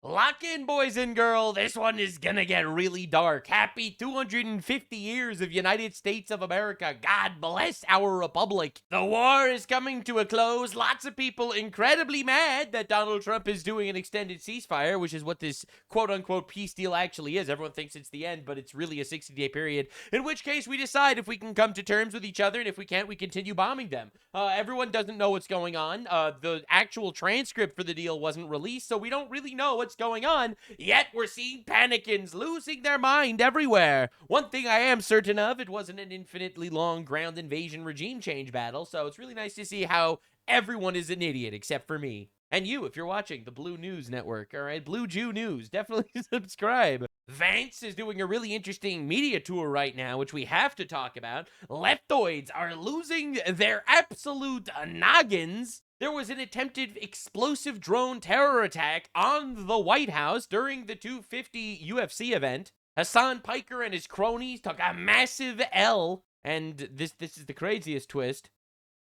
Lock in, boys and girls. This one is gonna get really dark. Happy 250 years of United States of America. God bless our republic. The war is coming to a close. Lots of people incredibly mad that Donald Trump is doing an extended ceasefire, which is what this quote-unquote peace deal actually is. Everyone thinks it's the end, but it's really a 60-day period, in which case we decide if we can come to terms with each other, and if we can't, we continue bombing them. Everyone doesn't know what's going on. The actual transcript for the deal wasn't released, so we don't really know what's going on, yet we're seeing panicans losing their mind everywhere. One thing I am certain of, it wasn't an infinitely long ground invasion regime change battle, so it's really nice to see how everyone is an idiot except for me. And you, if you're watching the Blue News Network, all right? Blue Jew News, definitely subscribe. Vance is doing a really interesting media tour right now, which we have to talk about. Leftoids are losing their absolute noggins. There was an attempted explosive drone terror attack on the White House during the 250 UFC event. Hassan Piker and his cronies took a massive L, and this is the craziest twist.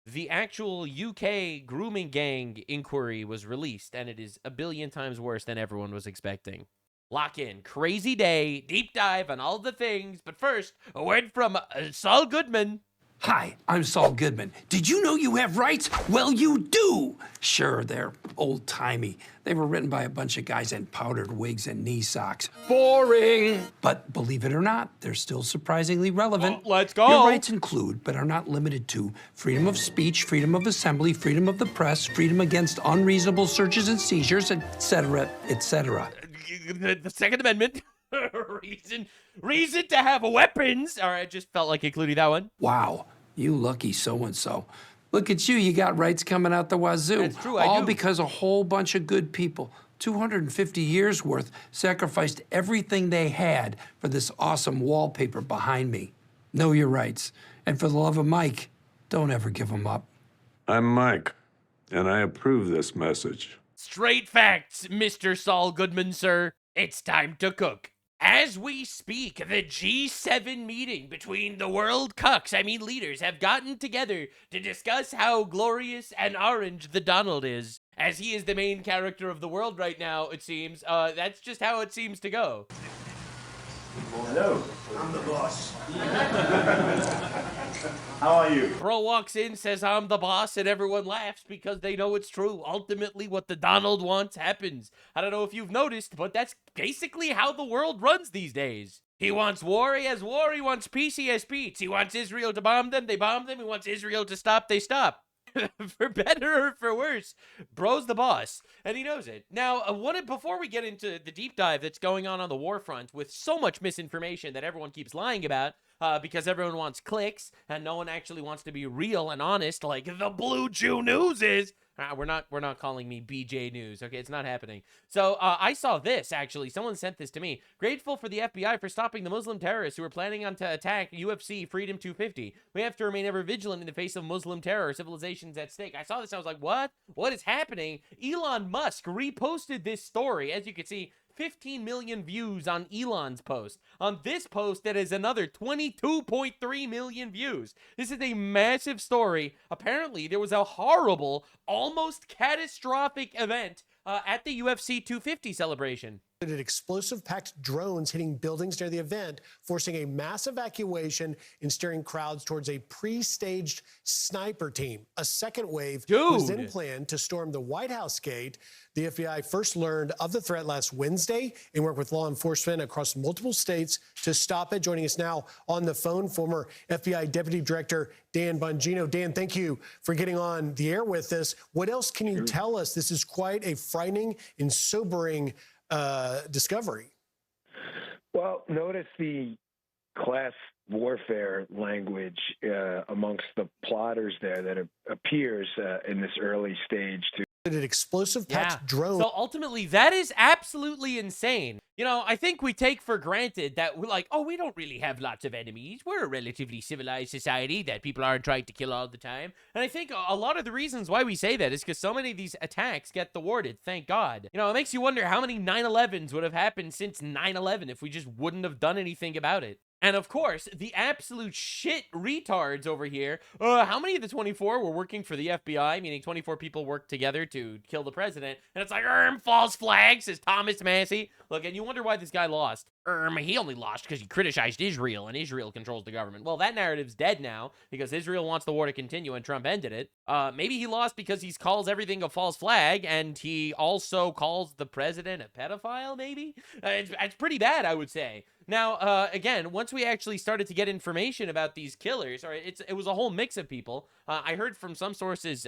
The actual UK grooming gang inquiry was released, and it is a billion times worse than everyone was expecting. Lock in. Crazy day, deep dive on all the things, but first, a word from Saul Goodman. Hi, I'm Saul Goodman. Did you know you have rights? Well, you do. Sure, they're old-timey. They were written by a bunch of guys in powdered wigs and knee socks. Boring! But believe it or not, they're still surprisingly relevant. Oh, let's go. Your rights include, but are not limited to, freedom of speech, freedom of assembly, freedom of the press, freedom against unreasonable searches and seizures, etc., etc. The Second Amendment. reason to have weapons. All right, I just felt like including that one. Wow, you lucky so-and-so. Look at you got rights coming out the wazoo. That's true, I All do. because a whole bunch of good people, 250 years worth, sacrificed everything they had for this awesome wallpaper behind me. Know your rights. And for the love of Mike, don't ever give them up. I'm Mike, and I approve this message. Straight facts, Mr. Saul Goodman, sir. It's time to cook. As we speak, the G7 meeting between the world leaders have gotten together to discuss how glorious and orange the Donald is. As he is the main character of the world right now, it seems. That's just how it seems to go. Hello, I'm the boss. How are you? Bro walks in, says, I'm the boss, and everyone laughs because they know it's true. Ultimately, what the Donald wants happens. I don't know if you've noticed, but that's basically how the world runs these days. He wants war, he has war. He wants peace, he has peace. He wants Israel to bomb them, they bomb them. He wants Israel to stop, they stop. For better or for worse, bro's the boss, and he knows it. Now, before we get into the deep dive that's going on the war front with so much misinformation that everyone keeps lying about, because everyone wants clicks and no one actually wants to be real and honest like the Blue Jew News is. We're not calling me BJ News, okay? It's not happening. So I saw this, actually. Someone sent this to me. Grateful for the FBI for stopping the Muslim terrorists who were planning on to attack UFC Freedom 250. We have to remain ever vigilant in the face of Muslim terror. Civilization's at stake. I saw this. I was like, what? What is happening? Elon Musk reposted this story. As you can see, 15 million views on Elon's post. On this post, that is another 22.3 million views. This is a massive story. Apparently, there was a horrible, almost catastrophic event at the UFC 250 celebration. Explosive-packed drones hitting buildings near the event, forcing a mass evacuation and steering crowds towards a pre-staged sniper team. A second wave was then planned to storm the White House gate. The FBI first learned of the threat last Wednesday and worked with law enforcement across multiple states to stop it. Joining us now on the phone, former FBI Deputy Director Dan Bongino. Dan, thank you for getting on the air with us. What else can you tell us? This is quite a frightening and sobering discovery. Well, notice the class warfare language amongst the plotters there that appears in this early stage to An explosive-packed drone. So ultimately, that is absolutely insane. You know, I think we take for granted that we're like, oh, we don't really have lots of enemies. We're a relatively civilized society that people aren't trying to kill all the time. And I think a lot of the reasons why we say that is because so many of these attacks get thwarted, thank God. You know, it makes you wonder how many 9/11s would have happened since 9/11 if we just wouldn't have done anything about it. And of course, the absolute shit retards over here. How many of the 24 were working for the FBI? Meaning 24 people worked together to kill the president. And it's like, false flag, says Thomas Massey. Look, and you wonder why this guy lost. He only lost because he criticized Israel, and Israel controls the government. Well, that narrative's dead now because Israel wants the war to continue, and Trump ended it. Maybe he lost because he calls everything a false flag, and he also calls the president a pedophile, maybe? It's pretty bad, I would say. Now, again, once we actually started to get information about these killers, or it was a whole mix of people. I heard from some sources,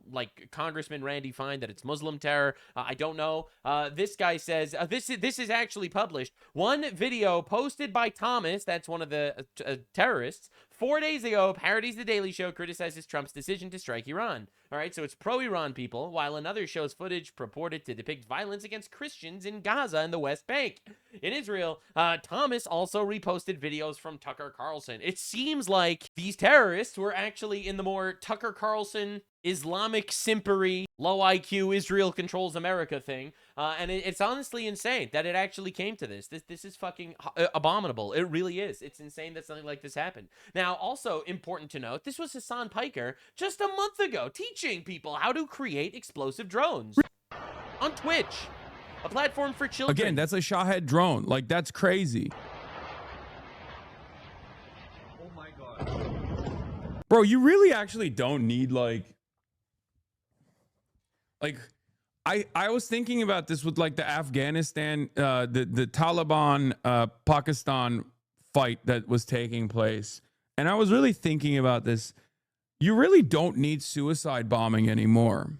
like Congressman Randy Fine, that it's Muslim terror. I don't know. This guy says, this is actually published. One video posted by Thomas, that's one of the terrorists, 4 days ago, parodies The Daily Show, criticizes Trump's decision to strike Iran. All right, so it's pro-Iran people, while another shows footage purported to depict violence against Christians in Gaza and the West Bank. In Israel, Thomas also reposted videos from Tucker Carlson. It seems like these terrorists were actually in the more Tucker Carlson, Islamic simpery, low IQ, Israel controls America thing. And it's honestly insane that it actually came to this. This is fucking abominable. It really is. It's insane that something like this happened. Now, also important to note, this was Hassan Piker just a month ago teaching people how to create explosive drones on Twitch, a platform for children. Again, that's a Shahed drone. Like, that's crazy. Oh my God. Bro, you really actually don't need like I was thinking about this with like the Afghanistan, the Taliban, Pakistan fight that was taking place. And I was really thinking about this. You really don't need suicide bombing anymore.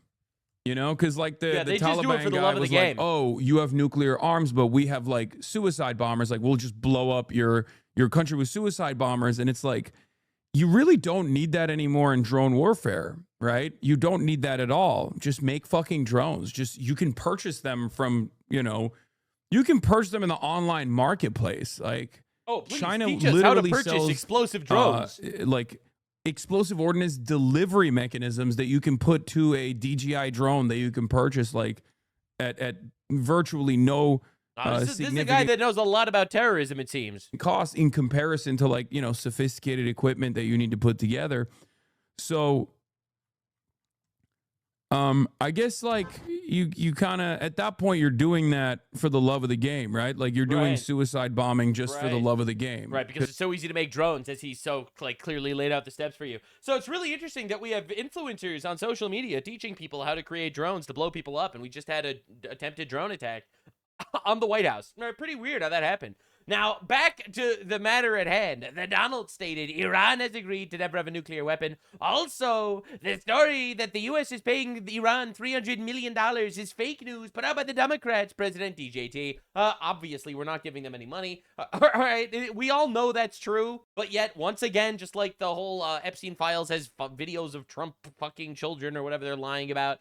You know, because like the Taliban guy was like, oh, you have nuclear arms, but we have like suicide bombers. Like, we'll just blow up your country with suicide bombers. And it's like, you really don't need that anymore in drone warfare, right? You don't need that at all. Just make fucking drones. Just, you can purchase them from, you can purchase them in the online marketplace. Like, oh, please, China teach us literally how to purchase sells explosive drones. Like explosive ordnance delivery mechanisms that you can put to a DJI drone that you can purchase like at virtually no this is a guy that knows a lot about terrorism, it seems. Cost in comparison to like, sophisticated equipment that you need to put together. So I guess like you kind of at that point you're doing that for the love of the game, right? Like you're doing suicide bombing just for the love of the game. Right, because it's so easy to make drones, as he so like clearly laid out the steps for you. So it's really interesting that we have influencers on social media teaching people how to create drones to blow people up, and we just had an attempted drone attack on the White House. Pretty weird how that happened. Now, back to the matter at hand. The Donald stated Iran has agreed to never have a nuclear weapon. Also, the story that the U.S. is paying Iran $300 million is fake news put out by the Democrats, President DJT. Obviously, we're not giving them any money. All right, we all know that's true. But yet, once again, just like the whole Epstein files has videos of Trump fucking children or whatever they're lying about,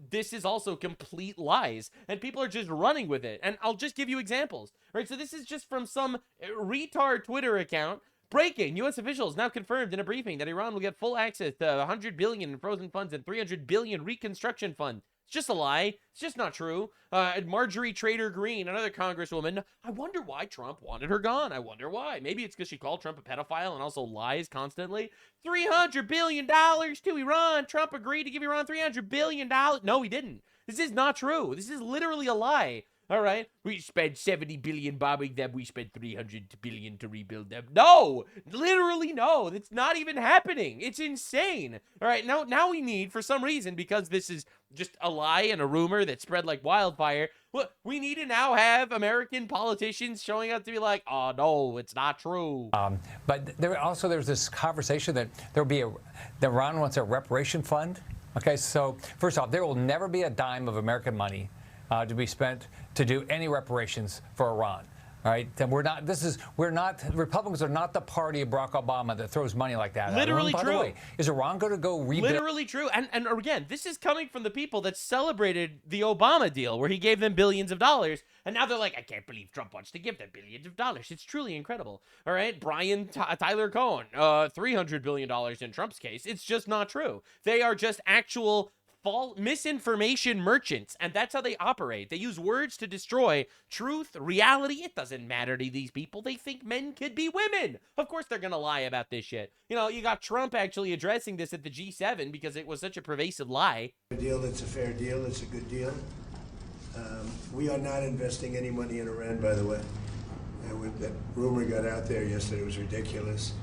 this is also complete lies. And people are just running with it. And I'll just give you examples. Right, so this is just from some retard Twitter account. Breaking: U.S. officials now confirmed in a briefing that Iran will get full access to $100 billion in frozen funds and $300 billion reconstruction fund. It's just a lie. It's just not true. Marjorie Trader Greene, another congresswoman. I wonder why Trump wanted her gone. I wonder why. Maybe it's because she called Trump a pedophile and also lies constantly. $300 billion to Iran. Trump agreed to give Iran $300 billion. No, he didn't. This is not true. This is literally a lie. All right, we spent $70 billion bombing them. We spent $300 billion to rebuild them. No, literally no. That's not even happening. It's insane. All right, now we need, for some reason, because this is just a lie and a rumor that spread like wildfire, we need to now have American politicians showing up to be like, oh, no, it's not true. But there's this conversation that that Iran wants a reparation fund. Okay, so first off, there will never be a dime of American money to be spent to do any reparations for Iran. All right, and Republicans are not the party of Barack Obama that throws money like that. Literally true. By the way, is Iran going to go rebuild? Literally true. And again, this is coming from the people that celebrated the Obama deal where he gave them billions of dollars. And now they're like, I can't believe Trump wants to give them billions of dollars. It's truly incredible. All right, Tyler Cohen, $300 billion in Trump's case. It's just not true. They are just actual false misinformation merchants, and that's how they operate. They use words to destroy truth, reality. It doesn't matter to these people. They think men could be women. Of course they're gonna lie about this shit. You know, you got Trump actually addressing this at the G7 because it was such a pervasive lie. A deal, it's a fair deal, it's a good deal. We are not investing any money in Iran, by the way. That rumor got out there yesterday, it was ridiculous.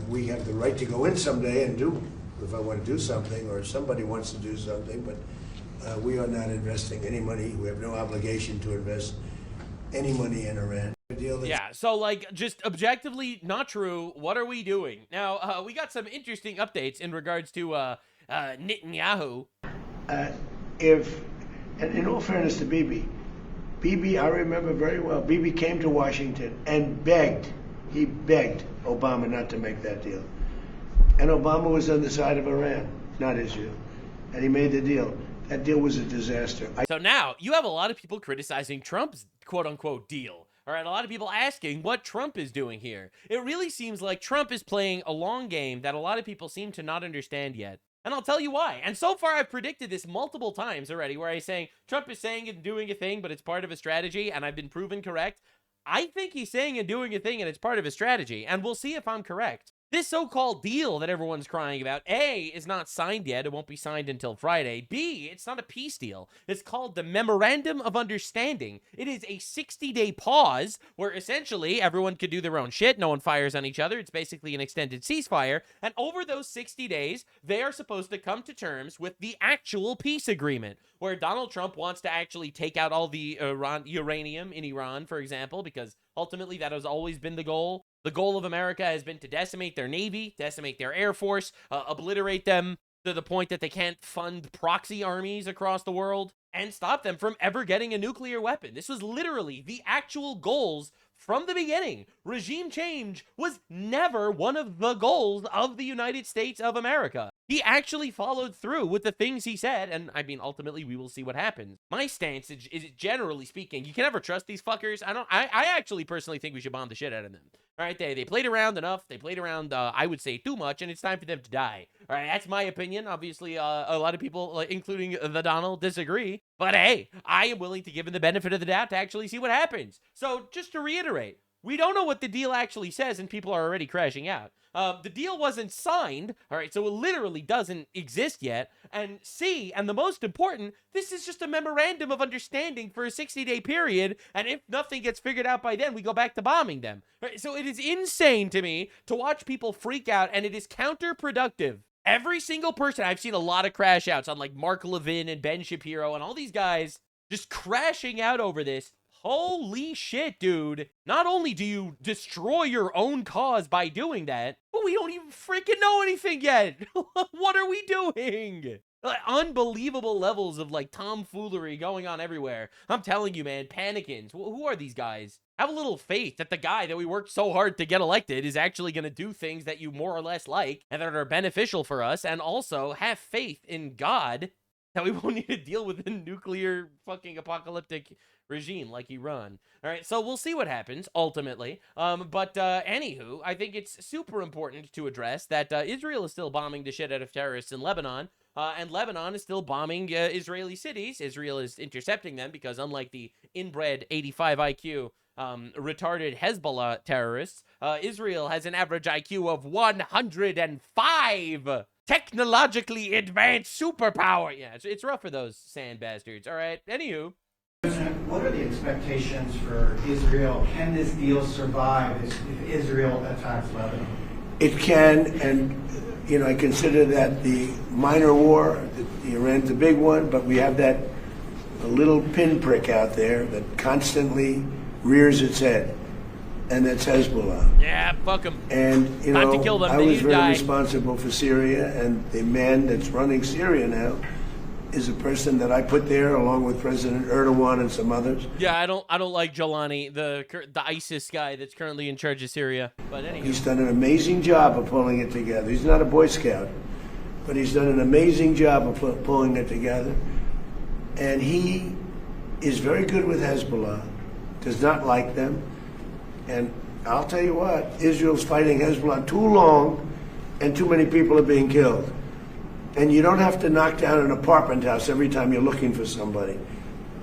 We have the right to go in someday and do, if I want to do something, or if somebody wants to do something, but we are not investing any money. We have no obligation to invest any money in Iran. Yeah, so like just objectively not true. What are we doing? Now, we got some interesting updates in regards to Netanyahu. And in all fairness to Bibi, I remember very well, Bibi came to Washington and he begged Obama not to make that deal. And Obama was on the side of Iran, not Israel. And he made the deal. That deal was a disaster. So now you have a lot of people criticizing Trump's quote-unquote deal. All right, a lot of people asking what Trump is doing here. It really seems like Trump is playing a long game that a lot of people seem to not understand yet. And I'll tell you why. And so far, I've predicted this multiple times already, where I'm saying Trump is saying and doing a thing, but it's part of a strategy, and I've been proven correct. I think he's saying and doing a thing, and it's part of a strategy, and we'll see if I'm correct. This so-called deal that everyone's crying about, A, is not signed yet. It won't be signed until Friday. B, it's not a peace deal. It's called the Memorandum of Understanding. It is a 60-day pause where essentially everyone could do their own shit. No one fires on each other. It's basically an extended ceasefire. And over those 60 days, they are supposed to come to terms with the actual peace agreement, where Donald Trump wants to actually take out all the uranium in Iran, for example, because ultimately that has always been the goal. The goal of America has been to decimate their Navy, decimate their Air Force, obliterate them to the point that they can't fund proxy armies across the world, and stop them from ever getting a nuclear weapon. This was literally the actual goals from the beginning. Regime change was never one of the goals of the United States of America. He actually followed through with the things he said, and I mean, ultimately, we will see what happens. My stance is generally speaking, you can never trust these fuckers. I actually personally think we should bomb the shit out of them. All right, they played around enough. They played around, I would say, too much, and it's time for them to die. All right, that's my opinion. Obviously, a lot of people, including the Donald, disagree. But hey, I am willing to give him the benefit of the doubt to actually see what happens. So just to reiterate, we don't know what the deal actually says, and people are already crashing out. The deal wasn't signed, all right, so it literally doesn't exist yet. And C, and the most important, this is just a memorandum of understanding for a 60-day period, and if nothing gets figured out by then, we go back to bombing them. Right? So it is insane to me to watch people freak out, and it is counterproductive. Every single person, I've seen a lot of crash outs on like Mark Levin and Ben Shapiro and all these guys just crashing out over this. Holy shit, dude. Not only do you destroy your own cause by doing that, but we don't even freaking know anything yet. What are we doing? Like, unbelievable levels of like tomfoolery going on everywhere. I'm telling you, man, panicking. Who are these guys? Have a little faith that the guy that we worked so hard to get elected is actually going to do things that you more or less like and that are beneficial for us. And also have faith in God that we won't need to deal with a nuclear fucking apocalyptic regime like Iran. All right, so we'll see what happens ultimately. But anywho, I think it's super important to address that Israel is still bombing the shit out of terrorists in Lebanon. And Lebanon is still bombing Israeli cities. Israel is intercepting them because unlike the inbred 85 IQ retarded Hezbollah terrorists, Israel has an average IQ of 105. Technologically advanced superpower. Yeah, it's rough for those sand bastards. All right, anywho. President, what are the expectations for Israel? Can this deal survive if Israel attacks Lebanon? It can, and you know, I consider that the minor war. Iran's the big one, but we have that a little pinprick out there that constantly rears its head, and that's Hezbollah. Yeah, fuck them. And you Time know, to kill them. I They was need to very die. responsible for Syria, and the man that's running Syria now is a person that I put there along with President Erdogan and some others. Yeah, I don't like Jelani, the ISIS guy that's currently in charge of Syria. But anyway, He's done an amazing job of pulling it together. He's not a Boy Scout, but he's done an amazing job of pulling it together. And he is very good with Hezbollah, does not like them. And I'll tell you what, Israel's fighting Hezbollah too long, and too many people are being killed. And you don't have to knock down an apartment house every time you're looking for somebody,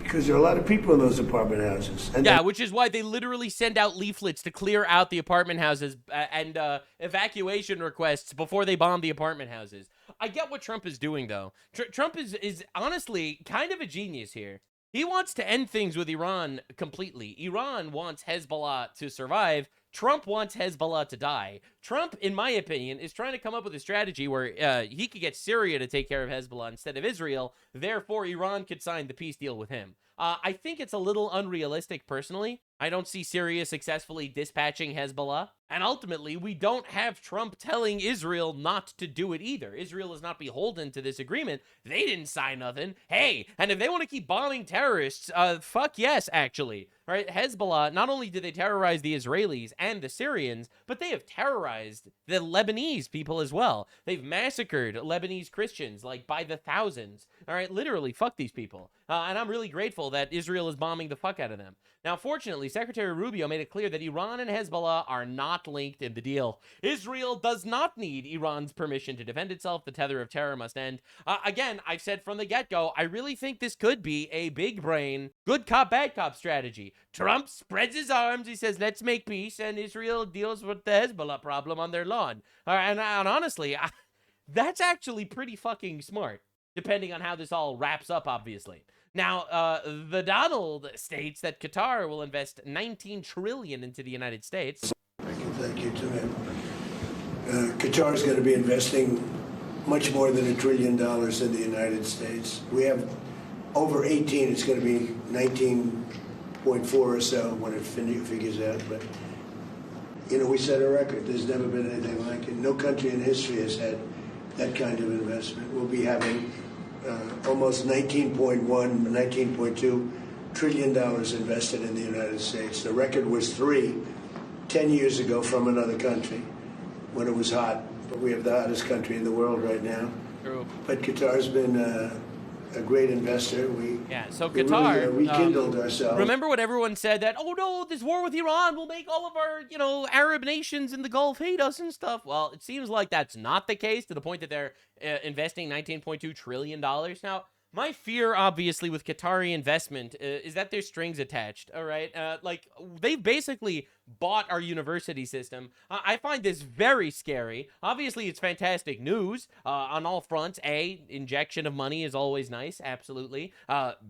because there are a lot of people in those apartment houses. And yeah, which is why they literally send out leaflets to clear out the apartment houses and evacuation requests before they bomb the apartment houses. I get what Trump is doing, though. Trump is honestly kind of a genius here. He wants to end things with Iran completely. Iran wants Hezbollah to survive. Trump wants Hezbollah to die. Trump, in my opinion, is trying to come up with a strategy where he could get Syria to take care of Hezbollah instead of Israel. Therefore, Iran could sign the peace deal with him. I think it's a little unrealistic, personally. I don't see Syria successfully dispatching Hezbollah. And ultimately, we don't have Trump telling Israel not to do it either. Israel is not beholden to this agreement. They didn't sign nothing. Hey, and if they want to keep bombing terrorists, fuck yes, actually. All right, Hezbollah, not only did they terrorize the Israelis and the Syrians, but they have terrorized the Lebanese people as well. They've massacred Lebanese Christians, like, by the thousands. All right, literally, fuck these people. And I'm really grateful that Israel is bombing the fuck out of them. Now, fortunately, Secretary Rubio made it clear that Iran and Hezbollah are not linked in the deal. Israel does not need Iran's permission to defend itself. The tether of terror must end. Again, I've said from the get-go, I really think this could be a big brain, good cop, bad cop strategy. Trump spreads his arms. He says, let's make peace, and Israel deals with the Hezbollah problem on their lawn. And honestly, that's actually pretty fucking smart, depending on how this all wraps up, obviously. Now, the Donald states that Qatar will invest $19 trillion into the United States. Thank you to him. Qatar is going to be investing much more than $1 trillion in the United States. We have over 18. It's going to be 19.4 or so when it figures out. But you know, we set a record. There's never been anything like it. No country in history has had that kind of investment. We'll be having almost $19.2 trillion invested in the United States. The record was 10 years ago from another country when it was hot. But we have the hottest country in the world right now. True. But Qatar's been a great investor. So Qatar really, rekindled ourselves. Remember when everyone said that, oh no, this war with Iran will make all of our, Arab nations in the Gulf hate us and stuff? Well, it seems like that's not the case, to the point that they're investing $19.2 trillion. Now, my fear, obviously, with Qatari investment is that there's strings attached, all right? They've basically bought our university system. I find this very scary. Obviously, it's fantastic news on all fronts. A, injection of money is always nice, absolutely.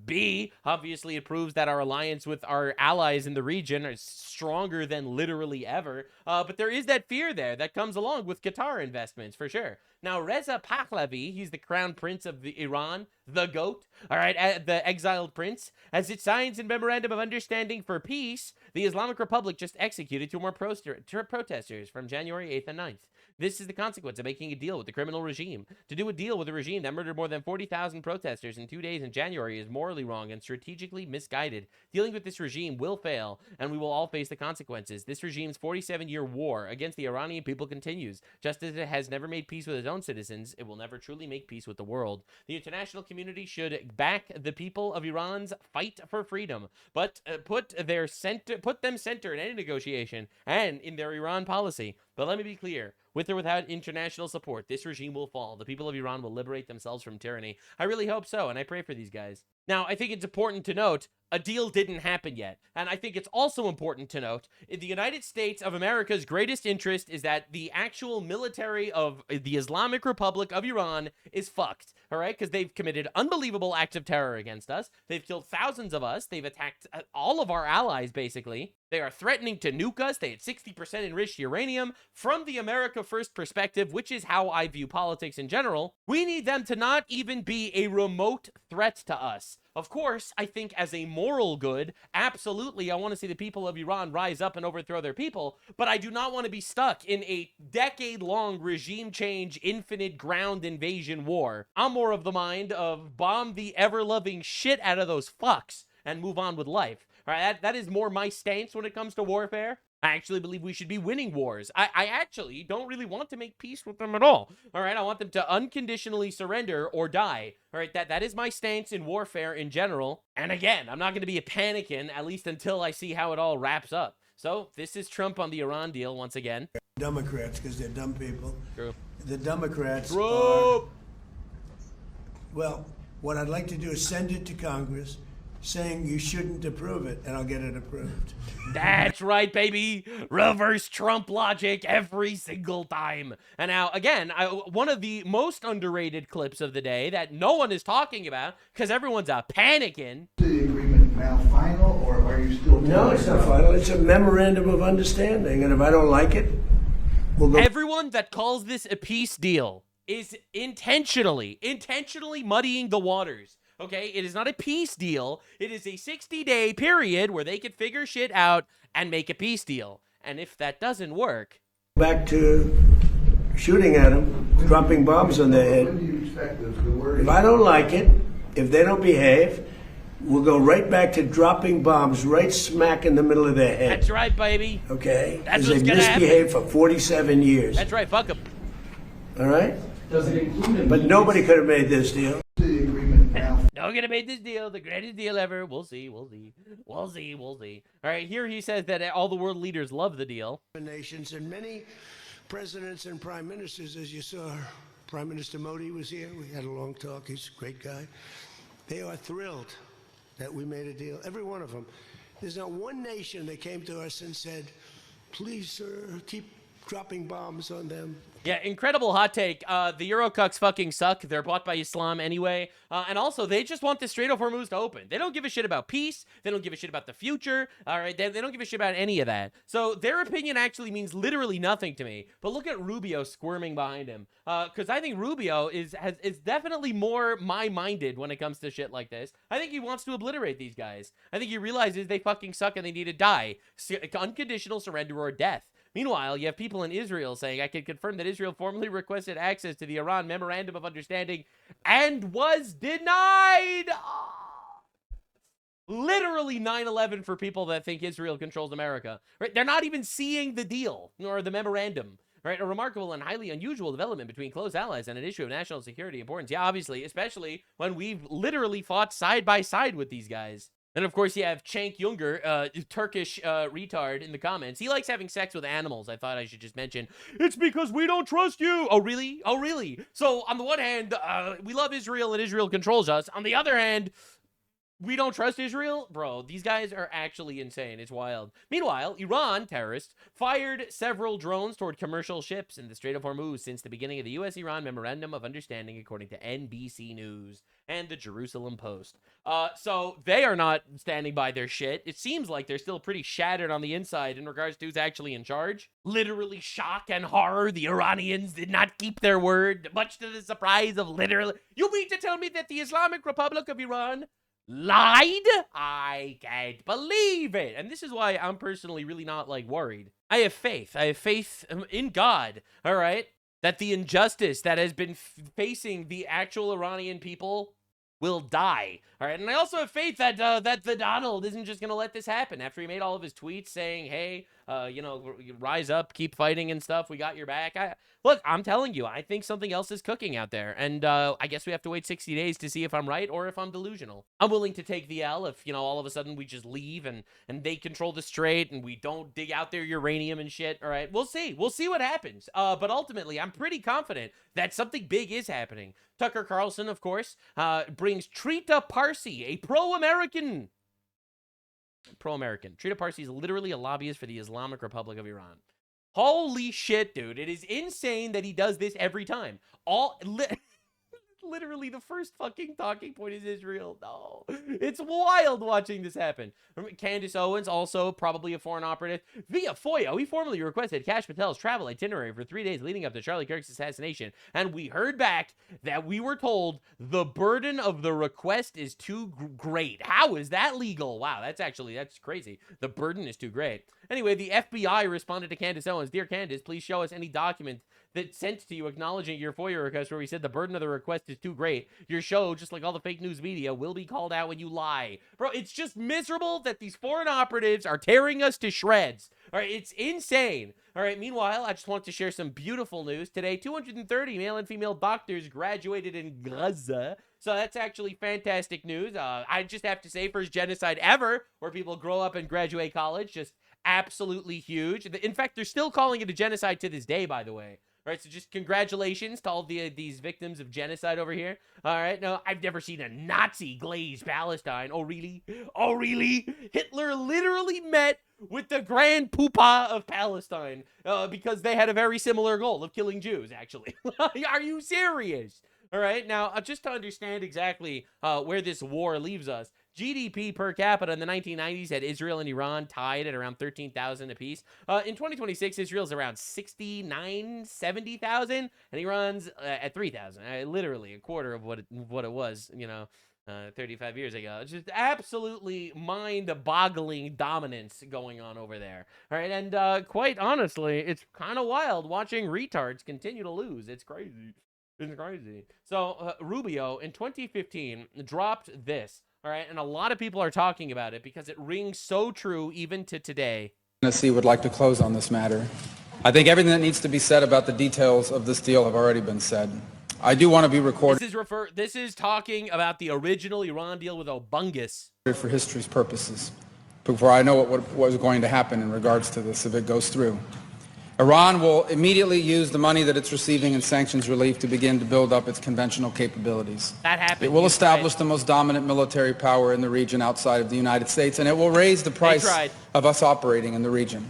B, obviously, it proves that our alliance with our allies in the region is stronger than literally ever. But there is that fear there that comes along with Qatar investments, for sure. Now, Reza Pahlavi, he's the crown prince of Iran, the GOAT, all right, the exiled prince. As it signs a memorandum of understanding for peace, the Islamic Republic just executed 2 more protesters from January 8th and 9th. This is the consequence of making a deal with the criminal regime. To do a deal with a regime that murdered more than 40,000 protesters in 2 days in January is morally wrong and strategically misguided. Dealing with this regime will fail, and we will all face the consequences. This regime's 47-year war against the Iranian people continues. Just as it has never made peace with its own citizens, it will never truly make peace with the world. The international community should back the people of Iran's fight for freedom, but put them center in any negotiation and in their Iran policy. But let me be clear. With or without international support, this regime will fall. The people of Iran will liberate themselves from tyranny. I really hope so, and I pray for these guys. Now, I think it's important to note, a deal didn't happen yet. And I think it's also important to note, in the United States of America's greatest interest is that the actual military of the Islamic Republic of Iran is fucked, all right? Because they've committed unbelievable acts of terror against us. They've killed thousands of us. They've attacked all of our allies, basically. They are threatening to nuke us. They had 60% enriched uranium. From the America First perspective, which is how I view politics in general, we need them to not even be a remote threat to us. Of course, I think as a moral good, absolutely, I want to see the people of Iran rise up and overthrow their people, but I do not want to be stuck in a decade-long regime change, infinite ground invasion war. I'm more of the mind of bomb the ever-loving shit out of those fucks and move on with life. All right, that is more my stance when it comes to warfare. I actually believe we should be winning wars. I actually don't really want to make peace with them at all. All right, I want them to unconditionally surrender or die. All right, that is my stance in warfare in general. And again, I'm not going to be a panicking, at least until I see how it all wraps up. So this is Trump on the Iran deal once again. Democrats, because they're dumb people. True. The Democrats Well, what I'd like to do is send it to Congress saying you shouldn't approve it, and I'll get it approved. That's right, baby. Reverse Trump logic every single time. And now, again, one of the most underrated clips of the day that no one is talking about because everyone's panicking. Is the agreement now final, or are you still? No, it's not final. It's a memorandum of understanding, and if I don't like it, we'll go. Everyone that calls this a peace deal is intentionally muddying the waters. Okay, it is not a peace deal. It is a 60-day period where they could figure shit out and make a peace deal. And if that doesn't work, Back to shooting at them, dropping bombs on their head. When do you expect this? The word If I don't like it, if they don't behave, we'll go right back to dropping bombs right smack in the middle of their head. that's right, baby. Okay? That's Because what's they've gonna happen. misbehaved for 47 years. That's right, fuck them. All right? does it include? But nobody could have made this deal. The agreement now. No gonna make this deal the greatest deal ever. We'll see. All right, here he says that all the world leaders love the deal. Nations and many presidents and prime ministers, as you saw, Prime Minister Modi was here. We had a long talk. He's a great guy. They are thrilled that we made a deal. Every one of them. There's not one nation that came to us and said, please, sir, keep dropping bombs on them. Yeah, incredible hot take. The Eurocucks fucking suck. They're bought by Islam anyway. And also, they just want the Strait of Hormuz to open. They don't give a shit about peace. They don't give a shit about the future. All right, they don't give a shit about any of that. So their opinion actually means literally nothing to me. But look at Rubio squirming behind him. Because I think Rubio is definitely more my-minded when it comes to shit like this. I think he wants to obliterate these guys. I think he realizes they fucking suck and they need to die. Unconditional surrender or death. Meanwhile, you have people in Israel saying, I can confirm that Israel formally requested access to the Iran Memorandum of Understanding and was denied. Oh. Literally 9/11 for people that think Israel controls America. Right? They're not even seeing the deal or the memorandum. Right? A remarkable and highly unusual development between close allies and an issue of national security importance. Yeah, obviously, especially when we've literally fought side by side with these guys. And of course, you have Cenk Younger, Turkish retard in the comments. He likes having sex with animals. I thought I should just mention, it's because we don't trust you. Oh, really? Oh, really? So on the one hand, we love Israel and Israel controls us. On the other hand, we don't trust Israel? Bro, these guys are actually insane. It's wild. Meanwhile, Iran terrorists fired several drones toward commercial ships in the Strait of Hormuz since the beginning of the U.S.-Iran Memorandum of Understanding, according to NBC News and the Jerusalem Post. So they are not standing by their shit. It seems like they're still pretty shattered on the inside in regards to who's actually in charge. Literally shock and horror. The Iranians did not keep their word, much to the surprise of literally... You mean to tell me that the Islamic Republic of Iran lied? I can't believe it. And this is why I'm personally really not, like, worried. I have faith. I have faith in God, all right? That the injustice that has been facing the actual Iranian people will die, all right? And I also have faith that that the Donald isn't just going to let this happen after he made all of his tweets saying, hey, you know, rise up, keep fighting and stuff. We got your back. Look, I'm telling you, I think something else is cooking out there. And I guess we have to wait 60 days to see if I'm right or if I'm delusional. I'm willing to take the L if, you know, all of a sudden we just leave and they control the strait and we don't dig out their uranium and shit. All right, we'll see. We'll see what happens. But ultimately, I'm pretty confident that something big is happening. Tucker Carlson, of course, brings Trita Parsi, a pro-American. Trita Parsi is literally a lobbyist for the Islamic Republic of Iran. Holy shit, dude. It is insane that he does this every time. Literally the first fucking talking point is Israel. No, it's wild watching this happen. Candace Owens, also probably a foreign operative. Via FOIA, we formally requested Kash Patel's travel itinerary for 3 days leading up to Charlie Kirk's assassination. And we heard back that we were told the burden of the request is too great. How is that legal? Wow, that's crazy. The burden is too great. Anyway, the FBI responded to Candace Owens. Dear Candace, please show us any document that sent to you acknowledging your FOIA request where we said the burden of the request is too great. Your show, just like all the fake news media, will be called out when you lie. Bro, it's just miserable that these foreign operatives are tearing us to shreds. All right, it's insane. All right, meanwhile, I just want to share some beautiful news. Today, 230 male and female doctors graduated in Gaza. So that's actually fantastic news. I just have to say, first genocide ever where people grow up and graduate college. Just absolutely huge. In fact, they're still calling it a genocide to this day, by the way. All right, so just congratulations to all these victims of genocide over here. All right, no, I've never seen a Nazi glaze Palestine. Oh, really? Oh, really? Hitler literally met with the Grand Poobah of Palestine because they had a very similar goal of killing Jews, actually. Are you serious? All right, now, just to understand exactly where this war leaves us, GDP per capita in the 1990s had Israel and Iran tied at around 13,000 apiece. In 2026, Israel's around 70,000, and Iran's at 3,000. Literally a quarter of what it was, 35 years ago. It's just absolutely mind-boggling dominance going on over there. All right, and quite honestly, it's kind of wild watching retards continue to lose. It's crazy. It's crazy. So Rubio in 2015 dropped this. All right, and a lot of people are talking about it because it rings so true even to today. Tennessee would like to close on this matter. I think everything that needs to be said about the details of this deal have already been said. I do want to be recorded. This is talking about the original Iran deal with Obungus. For history's purposes, before I know what was going to happen in regards to this if it goes through. Iran will immediately use the money that it's receiving in sanctions relief to begin to build up its conventional capabilities. That happened. It will establish the most dominant military power in the region outside of the United States, and it will raise the price of us operating in the region.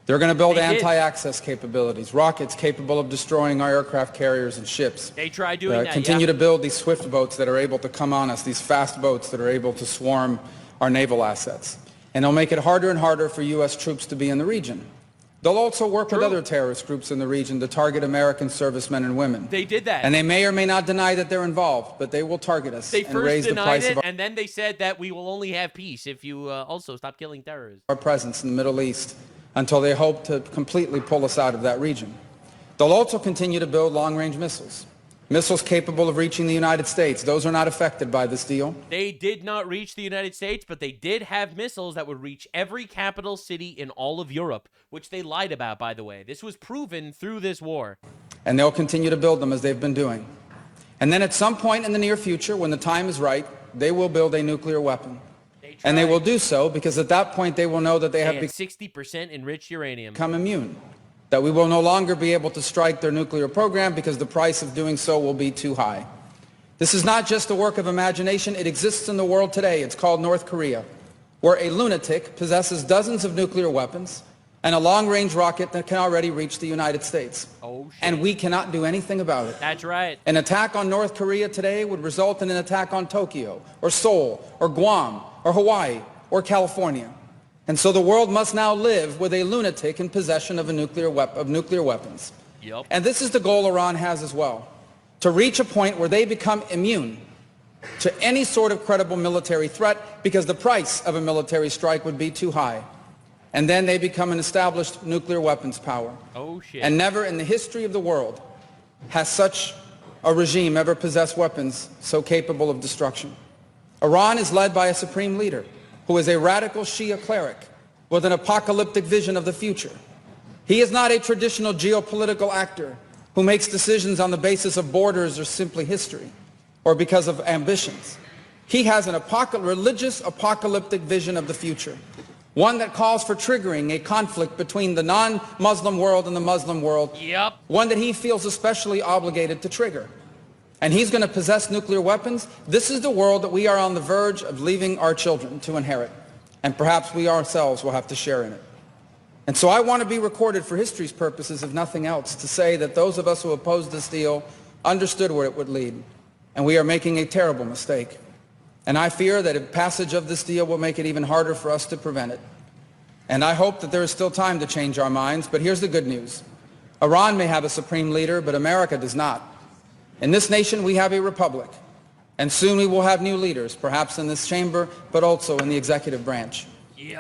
They're going to build anti-access capabilities, rockets capable of destroying our aircraft carriers and ships. They try doing that, Continue to build these swift boats that are able to come on us, these fast boats that are able to swarm our naval assets. And they'll make it harder and harder for U.S. troops to be in the region. They'll also work with other terrorist groups in the region to target American servicemen and women. They did that. And they may or may not deny that they're involved, but they will target us and raise the price of and then they said that we will only have peace if you also stop killing terrorists. Our presence in the Middle East until they hope to completely pull us out of that region. They'll also continue to build long-range missiles. Missiles capable of reaching the United States. Those are not affected by this deal. They did not reach the United States, but they did have missiles that would reach every capital city in all of Europe, which they lied about, by the way. This was proven through this war. And they'll continue to build them as they've been doing. And then at some point in the near future, when the time is right, they will build a nuclear weapon. And they will do so because at that point they will know that they have 60% enriched uranium. Become immune. That we will no longer be able to strike their nuclear program because the price of doing so will be too high. This is not just a work of imagination. It exists in the world today. It's called North Korea, where a lunatic possesses dozens of nuclear weapons and a long-range rocket that can already reach the United States. Oh, shit. And we cannot do anything about it. That's right. An attack on North Korea today would result in an attack on Tokyo, or Seoul, or Guam, or Hawaii, or California. And so the world must now live with a lunatic in possession of nuclear weapons. Yep. And this is the goal Iran has as well, to reach a point where they become immune to any sort of credible military threat because the price of a military strike would be too high. And then they become an established nuclear weapons power. Oh, shit. And never in the history of the world has such a regime ever possessed weapons so capable of destruction. Iran is led by a supreme leader who is a radical Shia cleric with an apocalyptic vision of the future. He is not a traditional geopolitical actor who makes decisions on the basis of borders or simply history or because of ambitions. He has an religious apocalyptic vision of the future, one that calls for triggering a conflict between the non-Muslim world and the Muslim world, one that he feels especially obligated to trigger. And he's going to possess nuclear weapons. This is the world that we are on the verge of leaving our children to inherit. And perhaps we ourselves will have to share in it. And so I want to be recorded for history's purposes, if nothing else, to say that those of us who opposed this deal understood where it would lead. And we are making a terrible mistake. And I fear that a passage of this deal will make it even harder for us to prevent it. And I hope that there is still time to change our minds. But here's the good news. Iran may have a supreme leader, but America does not. In this nation, we have a republic, and soon we will have new leaders, perhaps in this chamber, but also in the executive branch.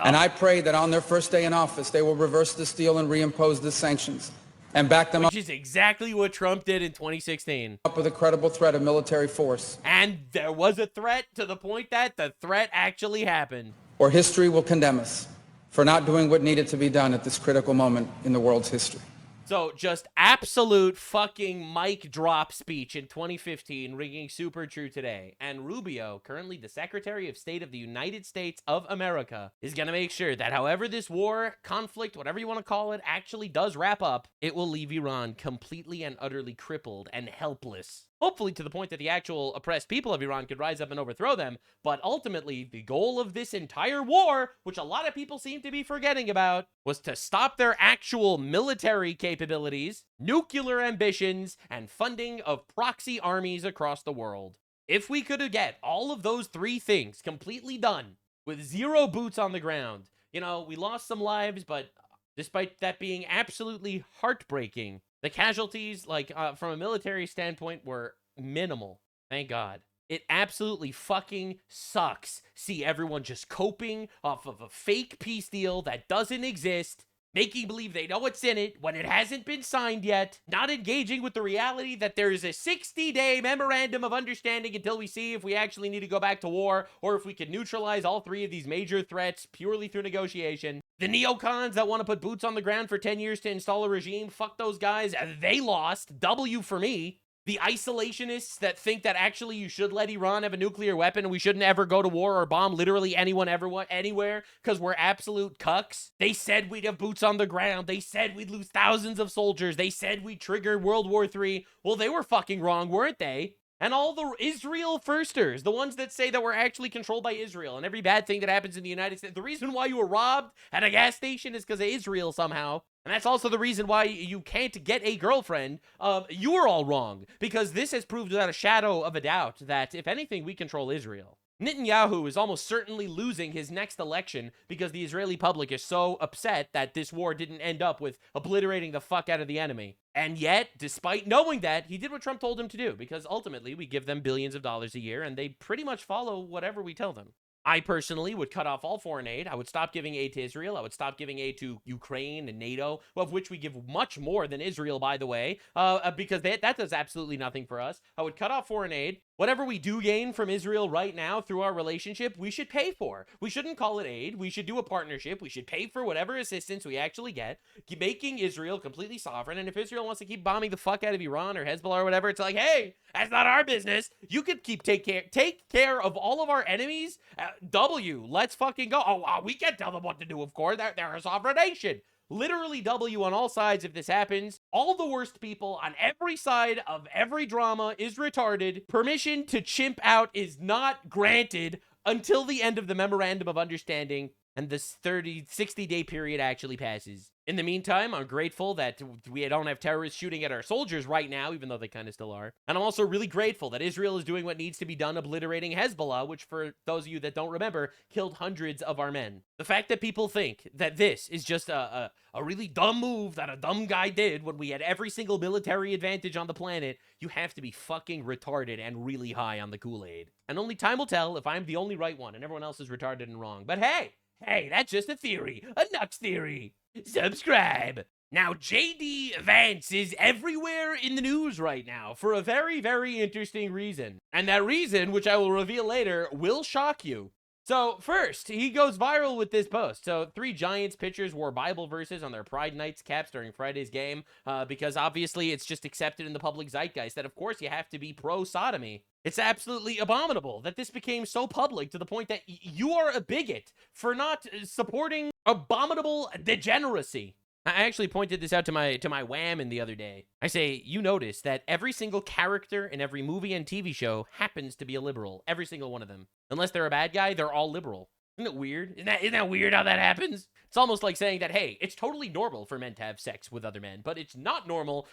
And I pray that on their first day in office, they will reverse this deal and reimpose the sanctions and back them up. Which is exactly what Trump did in 2016. Up with a credible threat of military force. And there was a threat to the point that the threat actually happened. Or history will condemn us for not doing what needed to be done at this critical moment in the world's history. So just absolute fucking mic drop speech in 2015 ringing super true today. And Rubio, currently the Secretary of State of the United States of America, is going to make sure that however this war, conflict, whatever you want to call it, actually does wrap up, it will leave Iran completely and utterly crippled and helpless. Hopefully to the point that the actual oppressed people of Iran could rise up and overthrow them. But ultimately, the goal of this entire war, which a lot of people seem to be forgetting about, was to stop their actual military capabilities, nuclear ambitions, and funding of proxy armies across the world. If we could get all of those three things completely done with zero boots on the ground, you know, we lost some lives, but despite that being absolutely heartbreaking, the casualties, like, from a military standpoint, were minimal. Thank God. It absolutely fucking sucks. See everyone just coping off of a fake peace deal that doesn't exist, making believe they know what's in it when it hasn't been signed yet, not engaging with the reality that there is a 60-day memorandum of understanding until we see if we actually need to go back to war or if we can neutralize all three of these major threats purely through negotiation. The neocons that want to put boots on the ground for 10 years to install a regime, fuck those guys. They lost. W for me. The isolationists that think that actually you should let Iran have a nuclear weapon and we shouldn't ever go to war or bomb literally anyone everyone anywhere because we're absolute cucks. They said we'd have boots on the ground. They said we'd lose thousands of soldiers. They said we'd trigger World War III. Well, they were fucking wrong, weren't they? And all the Israel firsters, the ones that say that we're actually controlled by Israel and every bad thing that happens in the United States, the reason why you were robbed at a gas station is because of Israel somehow. And that's also the reason why you can't get a girlfriend. You were all wrong, because this has proved without a shadow of a doubt that, if anything, we control Israel. Netanyahu is almost certainly losing his next election because the Israeli public is so upset that this war didn't end up with obliterating the fuck out of the enemy. And yet, despite knowing that, he did what Trump told him to do, because ultimately we give them billions of dollars a year and they pretty much follow whatever we tell them. I personally would cut off all foreign aid. I would stop giving aid to Israel. I would stop giving aid to Ukraine and NATO, of which we give much more than Israel, by the way, because that does absolutely nothing for us. I would cut off foreign aid. Whatever we do gain from Israel right now through our relationship, we should pay for. We shouldn't call it aid. We should do a partnership. We should pay for whatever assistance we actually get, making Israel completely sovereign. And if Israel wants to keep bombing the fuck out of Iran or Hezbollah or whatever, it's like, hey, that's not our business. You could take care of all of our enemies. Let's fucking go. Oh, we can't tell them what to do, of course. They're a sovereign nation. Literally W on all sides if this happens. All the worst people on every side of every drama is retarded. Permission to chimp out is not granted until the end of the memorandum of understanding and this 60-day period actually passes. In the meantime, I'm grateful that we don't have terrorists shooting at our soldiers right now, even though they kind of still are. And I'm also really grateful that Israel is doing what needs to be done, obliterating Hezbollah, which, for those of you that don't remember, killed hundreds of our men. The fact that people think that this is just a really dumb move that a dumb guy did when we had every single military advantage on the planet, you have to be fucking retarded and really high on the Kool-Aid. And only time will tell if I'm the only right one and everyone else is retarded and wrong. But hey, that's just a theory. A Nux theory. Subscribe. Now, J.D. Vance is everywhere in the news right now for a very, very interesting reason. And that reason, which I will reveal later, will shock you. So first, he goes viral with this post. So 3 Giants pitchers wore Bible verses on their Pride Nights caps during Friday's game because obviously it's just accepted in the public zeitgeist that, of course, you have to be pro-sodomy. It's absolutely abominable that this became so public to the point that you are a bigot for not supporting abominable degeneracy. I actually pointed this out to my wham in the other day. I say, you notice that every single character in every movie and TV show happens to be a liberal. Every single one of them. Unless they're a bad guy, they're all liberal. Isn't it weird? Isn't that weird how that happens? It's almost like saying that, hey, it's totally normal for men to have sex with other men, but it's not normal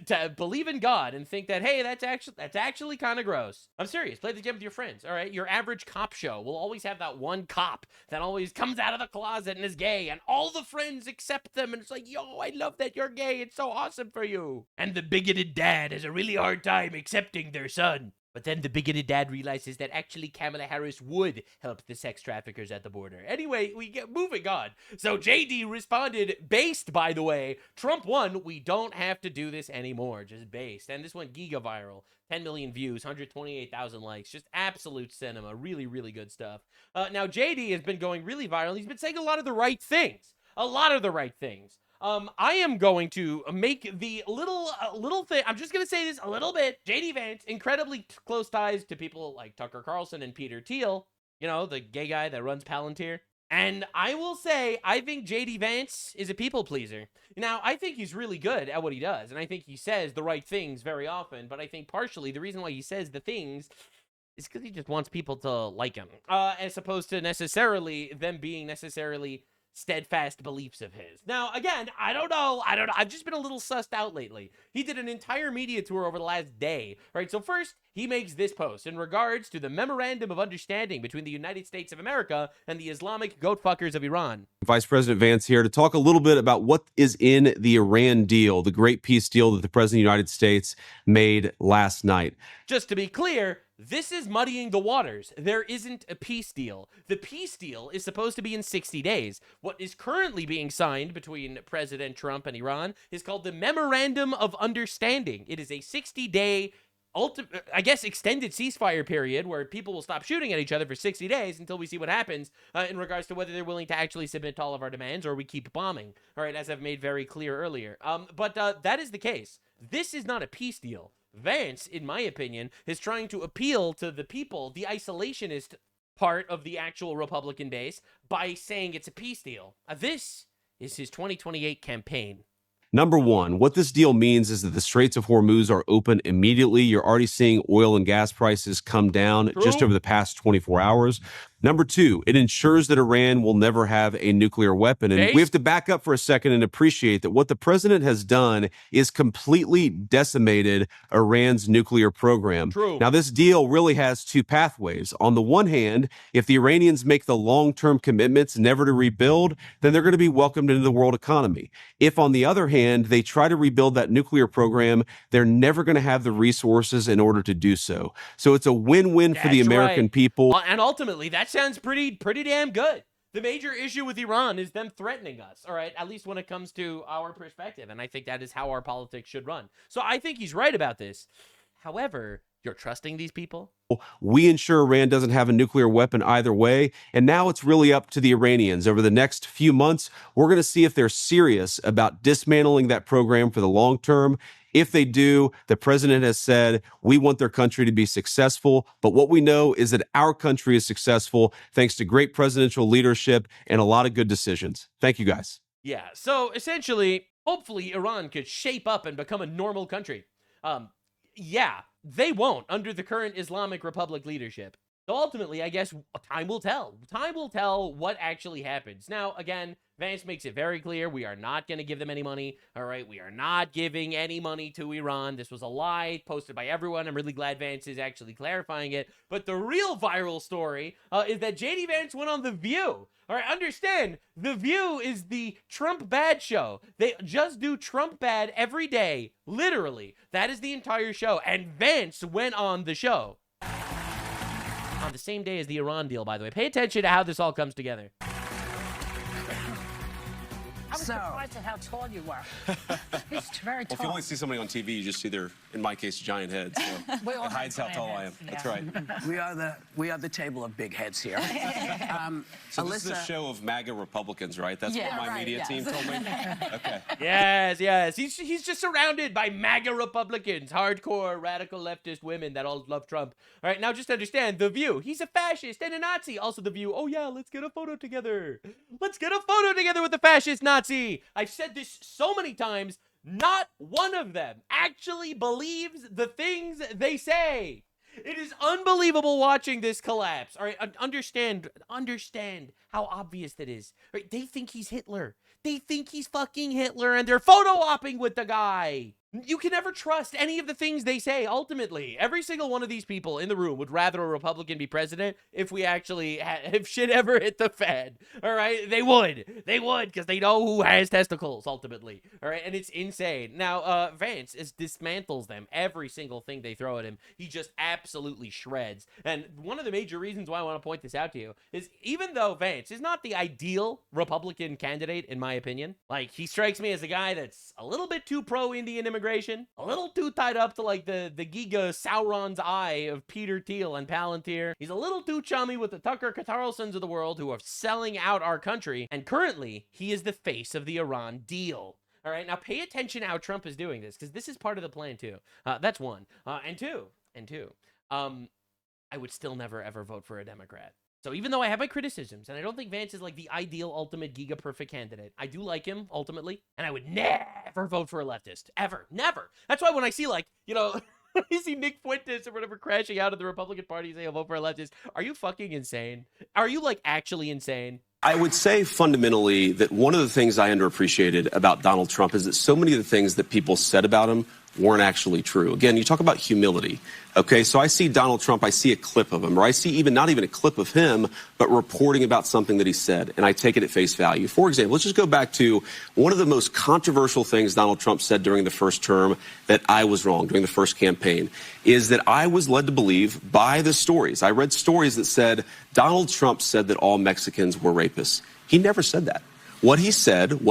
to believe in God and think that, hey, that's actually kind of gross. I'm serious. Play the game with your friends, all right? Your average cop show will always have that one cop that always comes out of the closet and is gay, and all the friends accept them, and it's like, yo, I love that you're gay. It's so awesome for you. And the bigoted dad has a really hard time accepting their son. But then the bigoted dad realizes that actually Kamala Harris would help the sex traffickers at the border. Anyway, we get moving on. So JD responded, based, by the way, Trump won. We don't have to do this anymore. Just based. And this went giga viral. 10 million views, 128,000 likes. Just absolute cinema. Really, really good stuff. Now, JD has been going really viral. He's been saying a lot of the right things. A lot of the right things. I am going to make the little thing. I'm just going to say this a little bit. JD Vance, incredibly close ties to people like Tucker Carlson and Peter Thiel, you know, the gay guy that runs Palantir. And I will say, I think JD Vance is a people pleaser. Now, I think he's really good at what he does, and I think he says the right things very often, but I think partially the reason why he says the things is because he just wants people to like him, as opposed to necessarily them being necessarily steadfast beliefs of his. Now, again, I don't know. I've just been a little sussed out lately. He did an entire media tour over the last day. All right, so first, he makes this post in regards to the Memorandum of Understanding between the United States of America and the Islamic goat fuckers of Iran. Vice President Vance here to talk a little bit about what is in the Iran deal, the great peace deal that the President of the United States made last night. Just to be clear, this is muddying the waters. There isn't a peace deal. The peace deal is supposed to be in 60 days. What is currently being signed between President Trump and Iran is called the Memorandum of Understanding. It is a 60-day, extended ceasefire period where people will stop shooting at each other for 60 days until we see what happens in regards to whether they're willing to actually submit to all of our demands or we keep bombing. All right, as I've made very clear earlier. But that is the case. This is not a peace deal. Vance, in my opinion, is trying to appeal to the people, the isolationist part of the actual Republican base, by saying it's a peace deal. This is his 2028 campaign. Number one, what this deal means is that the Straits of Hormuz are open immediately. You're already seeing oil and gas prices come down just over the past 24 hours. Number two, it ensures that Iran will never have a nuclear weapon. And we have to back up for a second and appreciate that what the president has done is completely decimated Iran's nuclear program. Now, this deal really has two pathways. On the one hand, if the Iranians make the long-term commitments never to rebuild, then they're going to be welcomed into the world economy. If, on the other hand, they try to rebuild that nuclear program, they're never going to have the resources in order to do so. So it's a win-win for the American people. And ultimately, that sounds pretty damn good. The major issue with Iran is them threatening us, all right, at least when it comes to our perspective. And I think that is how our politics should run. So I think he's right about this. However, you're trusting these people? We ensure Iran doesn't have a nuclear weapon either way. And now it's really up to the Iranians. Over the next few months, we're going to see if they're serious about dismantling that program for the long term. If they do, the president has said, we want their country to be successful. But what we know is that our country is successful thanks to great presidential leadership and a lot of good decisions. Thank you, guys. Yeah, so essentially, hopefully Iran could shape up and become a normal country. Yeah, they won't under the current Islamic Republic leadership. So ultimately, I guess time will tell. Time will tell what actually happens. Now, again, Vance makes it very clear we are not going to give them any money. All right, we are not giving any money to Iran. This was a lie posted by everyone. I'm really glad Vance is actually clarifying it. But the real viral story is that JD Vance went on The View. All right, understand, The View is the Trump bad show. They just do Trump bad every day, literally. That is the entire show. And Vance went on the show. On the same day as the Iran deal, by the way. Pay attention to how this all comes together. I was surprised at how tall you were. He's very tall. Well, if you only see somebody on TV, you just see their, in my case, giant head. So it hides how tall I am. Yeah. That's right. We are the table of big heads here. So this is a show of MAGA Republicans, right? That's what my media team told me. Okay. Yes. He's just surrounded by MAGA Republicans, hardcore radical leftist women that all love Trump. All right, now just understand, The View. He's a fascist and a Nazi. Also, The View. Oh yeah, let's get a photo together. Let's get a photo together with the fascist Nazi. I've said this so many times. Not one of them actually believes the things they say. It is unbelievable watching this collapse. All right, understand how obvious that is. All right, they think he's Hitler. They think he's fucking Hitler, and they're photo-opping with the guy. You can never trust any of the things they say, ultimately. Every single one of these people in the room would rather a Republican be president if we actually if shit ever hit the fan. All right? They would, because they know who has testicles, ultimately. All right? And it's insane. Now, Vance dismantles them. Every single thing they throw at him, he just absolutely shreds. And one of the major reasons why I want to point this out to you is even though Vance is not the ideal Republican candidate, in my opinion, like, he strikes me as a guy that's a little bit too pro-Indian immigration. immigration. A little too tied up to like the Giga Sauron's eye of Peter Thiel and Palantir. He's a little too chummy with the Tucker Carlsons of the world who are selling out our country. And currently, he is the face of the Iran deal. All right, now pay attention how Trump is doing this, because this is part of the plan too. That's one. And two, I would still never ever vote for a Democrat. So even though I have my criticisms, and I don't think Vance is like the ideal ultimate giga perfect candidate, I do like him ultimately, and I would never vote for a leftist. Ever. Never. That's why when I see like, you know, you see Nick Fuentes or whatever crashing out of the Republican Party saying I'll vote for a leftist, are you fucking insane? Are you like actually insane? I would say fundamentally that one of the things I underappreciated about Donald Trump is that so many of the things that people said about him weren't actually true. Again, you talk about humility. Okay, so I see Donald Trump, I see a clip of him, or I see not even a clip of him, but reporting about something that he said, and I take it at face value. For example, let's just go back to one of the most controversial things Donald Trump said during the first term that I was wrong during the first campaign, is that I was led to believe by the stories. I read stories that said Donald Trump said that all Mexicans were rapists. He never said that. What he said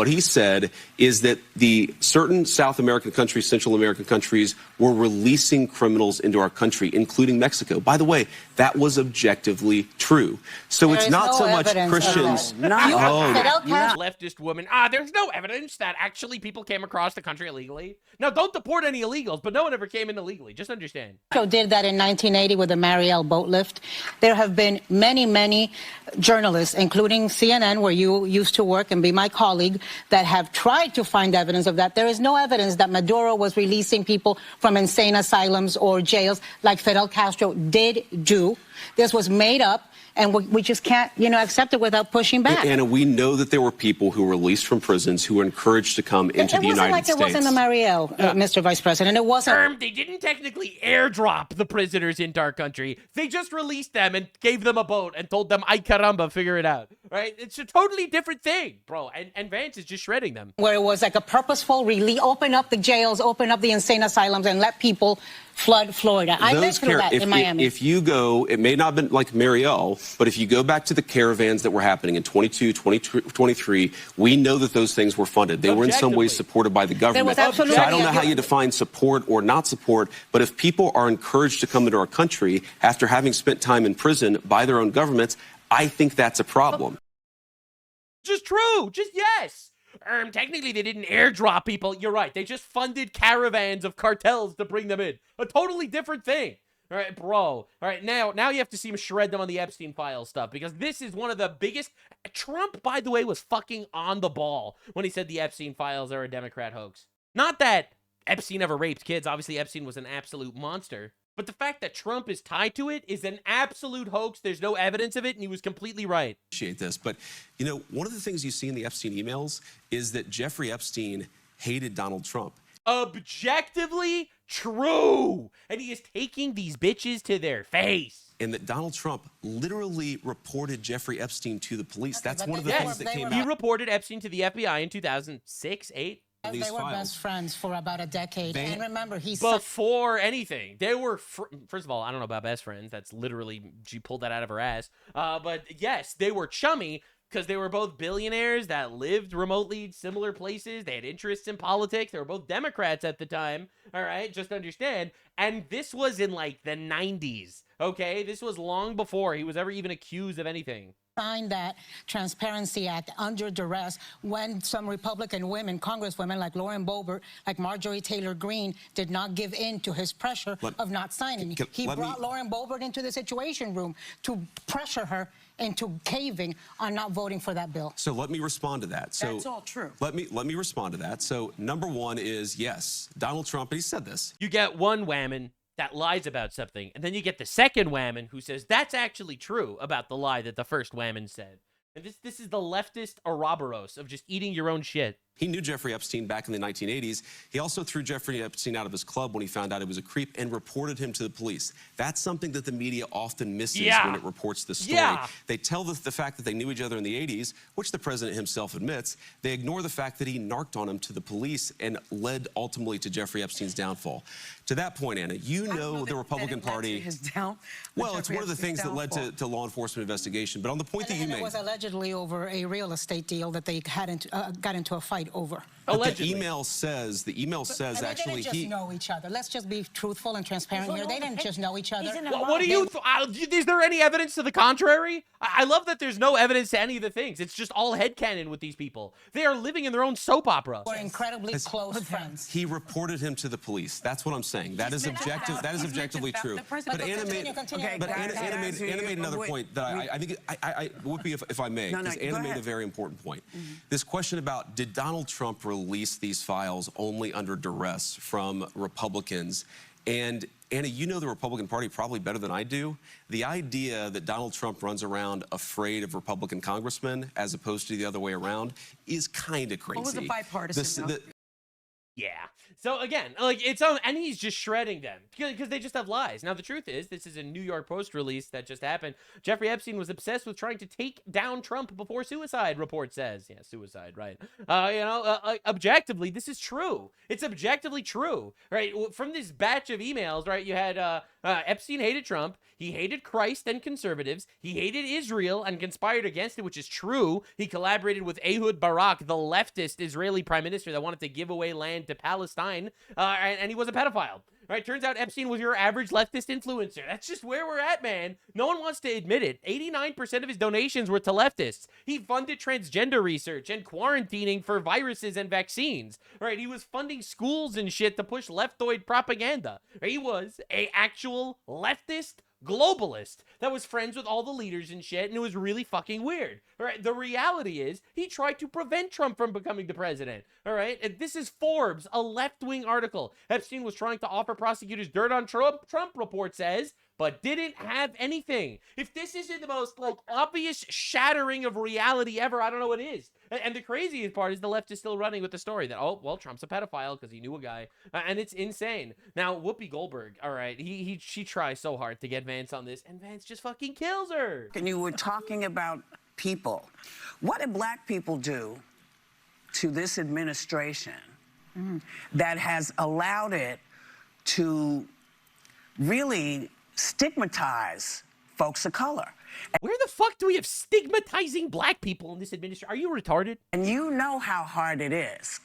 is that the certain South American countries, Central American countries, were releasing criminals into our country, including Mexico. By the way, that was objectively true. So it's not so much Christians. Leftist woman. There's no evidence that actually people came across the country illegally. Now, don't deport any illegals, but no one ever came in illegally. Just understand. Did that in 1980 with the Mariel boat lift. There have been many, many journalists, including CNN, where you used to work and be my colleague, that have tried to find evidence of that. There is no evidence that Maduro was releasing people from insane asylums or jails like Fidel Castro did do. This was made up. And we just can't, accept it without pushing back. Anna, we know that there were people who were released from prisons who were encouraged to come into the United States. It wasn't the Mariel, Mr. Vice President. It wasn't. They didn't technically airdrop the prisoners into our country. They just released them and gave them a boat and told them, ay caramba, figure it out. Right? It's a totally different thing, bro. And Vance is just shredding them. Where it was like a purposeful release, open up the jails, open up the insane asylums, and let people flood Florida. I lived through that in Miami. If you go, it may not have been like Mariel, but if you go back to the caravans that were happening in 22, 23, we know that those things were funded. They were in some ways supported by the government. So I don't know how you define support or not support, but if people are encouraged to come into our country after having spent time in prison by their own governments, I think that's a problem. Just true. Just yes. Technically, they didn't airdrop people. You're right. They just funded caravans of cartels to bring them in. A totally different thing. All right, bro. All right, now you have to see him shred them on the Epstein file stuff, because this is one of the biggest. Trump, by the way, was fucking on the ball when he said the Epstein files are a Democrat hoax. Not that Epstein ever raped kids. Obviously, Epstein was an absolute monster. But the fact that Trump is tied to it is an absolute hoax. There's no evidence of it, and he was completely right. Appreciate this, but one of the things you see in the Epstein emails is that Jeffrey Epstein hated Donald Trump. Objectively true, and he is taking these bitches to their face. And that Donald Trump literally reported Jeffrey Epstein to the police. That's one of the things that came out. He reported Epstein to the FBI in 2006, 8. They were best friends for about a decade. And remember, before anything, they were, first of all, I don't know about best friends. That's literally, she pulled that out of her ass. But yes, they were chummy because they were both billionaires that lived remotely similar places. They had interests in politics. They were both Democrats at the time. All right, just understand. And this was in like the 90s. Okay, this was long before he was ever even accused of anything. Signed that Transparency Act under duress when some Republican women, congresswomen like Lauren Boebert, like Marjorie Taylor Greene, did not give in to his pressure of not signing. He brought Lauren Boebert into the Situation Room to pressure her into caving on not voting for that bill. So let me respond to that. So that's all true. Let me respond to that. So number one is, yes, Donald Trump, and he said this. You get one whammon that lies about something, and then you get the second whammon who says that's actually true about the lie that the first whammon said. And this is the leftist Ouroboros of just eating your own shit. He knew Jeffrey Epstein back in the 1980s. He also threw Jeffrey Epstein out of his club when he found out he was a creep and reported him to the police. That's something that the media often misses when it reports the story. They tell the fact that they knew each other in the 80s, which the president himself admits. They ignore the fact that he narked on him to the police and led ultimately to JeffreyEpstein's downfall. To that point, Anna, you know the Republican Party. Well, it's one of the things that led to law enforcement investigation. But on the point that you made, it was allegedly over a real estate deal that they got into a fight over. The email says And they actually didn't just know each other. Let's just be truthful and transparent here. They didn't just know each other. What do you? Is there any evidence to the contrary? I love that there's no evidence to any of the things. It's just all headcanon with these people. They are living in their own soap opera. We're incredibly close friends. he reported him to the police. That's what I'm saying. That is objective. That is objectively true. But Anna made another point that I think Whoopi, if I may, because Anna made a very important point. This question about did Donald Trump release these files only under duress from Republicans? And Anna, you know the Republican Party probably better than I do. The idea that Donald Trump runs around afraid of Republican congressmen as opposed to the other way around is kind of crazy. What was the bipartisan? Yeah. So again, like it's on, and he's just shredding them because they just have lies. Now the truth is, this is a New York Post release that just happened. Jeffrey Epstein was obsessed with trying to take down Trump before suicide. Report says, yeah, suicide, right? Objectively, this is true. It's objectively true, right? From this batch of emails, right? You had Epstein hated Trump. He hated Christ and conservatives. He hated Israel and conspired against it, which is true. He collaborated with Ehud Barak, the leftist Israeli prime minister that wanted to give away land to Palestine, and he was a pedophile. Right? Turns out Epstein was your average leftist influencer. That's just where we're at, man. No one wants to admit it. 89% of his donations were to leftists. He funded transgender research and quarantining for viruses and vaccines. Right? He was funding schools and shit to push leftoid propaganda. He was an actual leftist globalist that was friends with all the leaders and shit, and it was really fucking weird. All right, the reality is he tried to prevent Trump from becoming the president. All right, and this is Forbes, a left-wing article. Epstein was trying to offer prosecutors dirt on Trump, report says, but didn't have anything. If this isn't the most like obvious shattering of reality ever, I don't know what is. And the craziest part is the left is still running with the story that, oh, well, Trump's a pedophile because he knew a guy. And it's insane. Now, Whoopi Goldberg, all right, she tries so hard to get Vance on this, and Vance just fucking kills her. And you were talking about people. What did black people do to this administration that has allowed it to really stigmatize folks of color? Where the fuck do we have stigmatizing black people in this administration? Are you retarded? And you know how hard it is.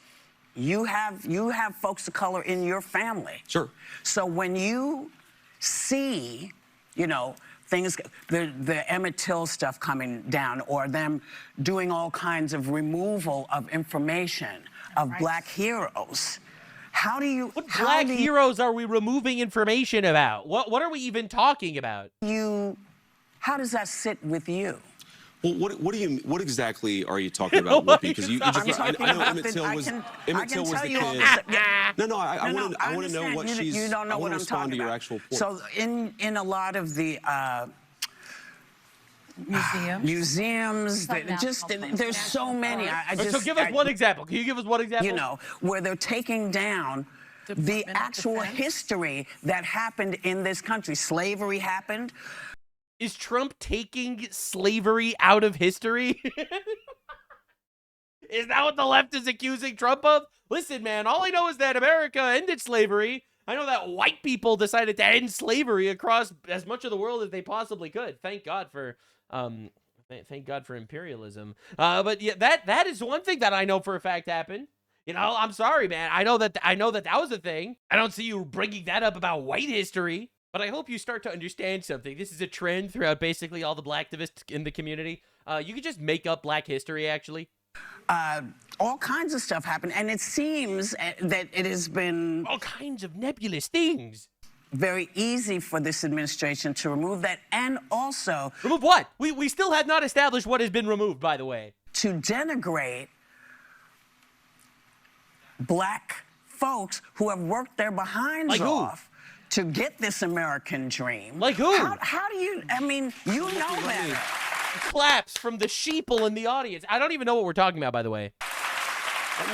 You have folks of color in your family. Sure. So when you see, you know, things, the Emmett Till stuff coming down, or them doing all kinds of removal of information of black heroes, how do you... What black heroes are we removing information about? What are we even talking about? How does that sit with you? Well, what exactly are you talking about, Whoopi? Because I know Emmett Till was the kid. No, I want to know what she's... You don't know I what want to I'm respond talking to your about. actual point. So in a lot of the museums, there's so many. So give us one example. Can you give us one example? You know, where they're taking down the actual history that happened in this country. Slavery happened. Is Trump taking slavery out of history? Is that what the left is accusing Trump of? Listen, man, all I know is that America ended slavery. I know that white people decided to end slavery across as much of the world as they possibly could. Thank God for imperialism. But yeah, that is one thing that I know for a fact happened. You know, I'm sorry, man. I know that was a thing. I don't see you bringing that up about white history. But I hope you start to understand something. This is a trend throughout basically all the black activists in the community. You could just make up black history, actually. All kinds of stuff happened, and it seems that it has been... all kinds of nebulous things. Very easy for this administration to remove that, and also... Remove what? We still have not established what has been removed, by the way. To denigrate black folks who have worked their behinds off to get this American dream. Like who? How do you, I mean, you know better. Claps from the sheeple in the audience. I don't even know what we're talking about, by the way. Let me,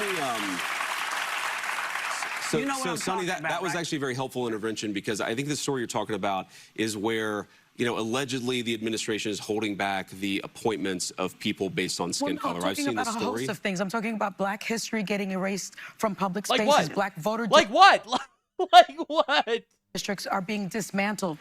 so Sonny, that was actually a very helpful intervention, because I think the story you're talking about is where, you know, allegedly the administration is holding back the appointments of people based on skin color. I've seen this story. I'm talking about a host of things. I'm talking about black history getting erased from public like spaces. What? Black voter... Like what? Like what? Districts are being dismantled.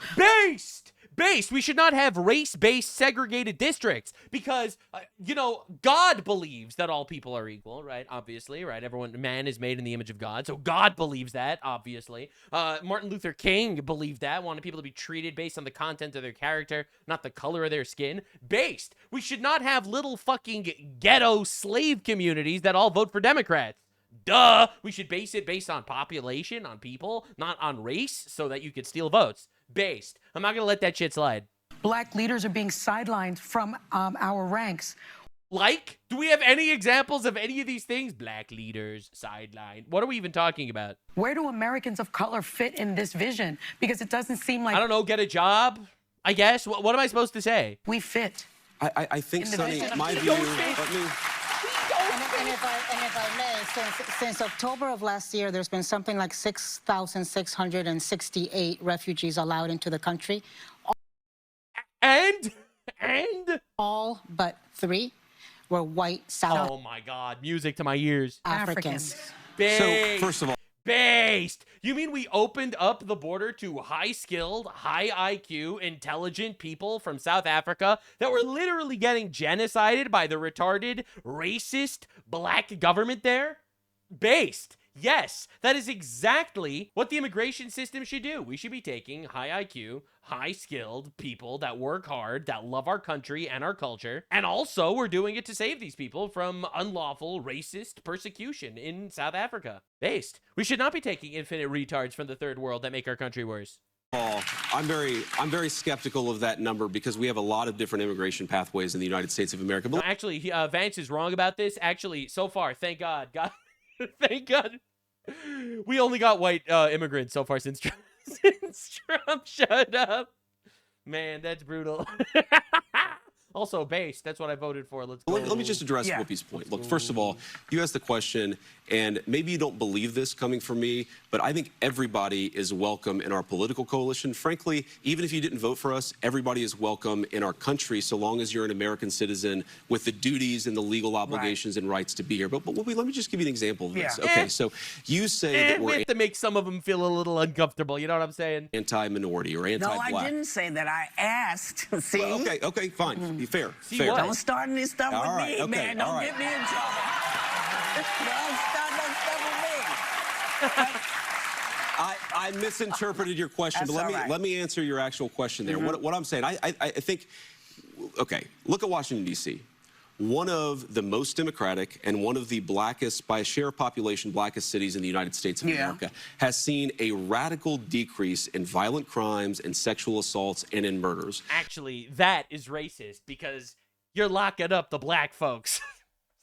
Based, we should not have race-based segregated districts because, you know, God believes that all people are equal, right? Obviously, right? Man is made in the image of God, so God believes that, obviously. Martin Luther King believed that, wanted people to be treated based on the content of their character, not the color of their skin. Based, we should not have little fucking ghetto slave communities that all vote for Democrats. Duh! We should base it based on population, on people, not on race, so that you could steal votes. Based. I'm not gonna let that shit slide. Black leaders are being sidelined from our ranks. Like? Do we have any examples of any of these things? Black leaders, sidelined. What are we even talking about? Where do Americans of color fit in this vision? Because it doesn't seem like... I don't know, get a job, I guess? What am I supposed to say? We fit. I think, Sonny, my view... And if I may, since October of last year, there's been something like 6,668 refugees allowed into the country. And all but 3 were white South. Oh my God, music to my ears. Africans. Based. So, first of all... Based. You mean we opened up the border to high-skilled, high IQ, intelligent people from South Africa that were literally getting genocided by the retarded, racist, black government there? Based. Yes, that is exactly what the immigration system should do. We should be taking high IQ, high-skilled people that work hard, that love our country and our culture, and also we're doing it to save these people from unlawful, racist persecution in South Africa. Based. We should not be taking infinite retards from the third world that make our country worse. I'm very skeptical of that number because we have a lot of different immigration pathways in the United States of America. No, actually, Vance is wrong about this. Actually, so far, thank God. Thank God. We only got white immigrants so far since Trump shut up. Man, that's brutal. Also, base. That's what I voted for. Let's go. Let me just address Whoopi's point. Look, first of all, you asked the question, and maybe you don't believe this coming from me, but I think everybody is welcome in our political coalition. Frankly, even if you didn't vote for us, everybody is welcome in our country so long as you're an American citizen with the duties and the legal obligations and rights to be here. But Whoopi, let me just give you an example of this. Okay, so you say that we have to make some of them feel a little uncomfortable. You know what I'm saying? Anti-minority or anti-black. No, I didn't say that. I asked. See? Well, okay, fine. Fair. Don't start any stuff with me, okay, man. Don't get me in trouble. Don't start no stuff with me. I misinterpreted your question, but let me answer your actual question there. What I'm saying, I think, okay, look at Washington, D.C. One of the most democratic and one of the blackest, by a share of population, blackest cities in the United States of America, has seen a radical decrease in violent crimes and sexual assaults and in murders. Actually, that is racist because you're locking up the black folks.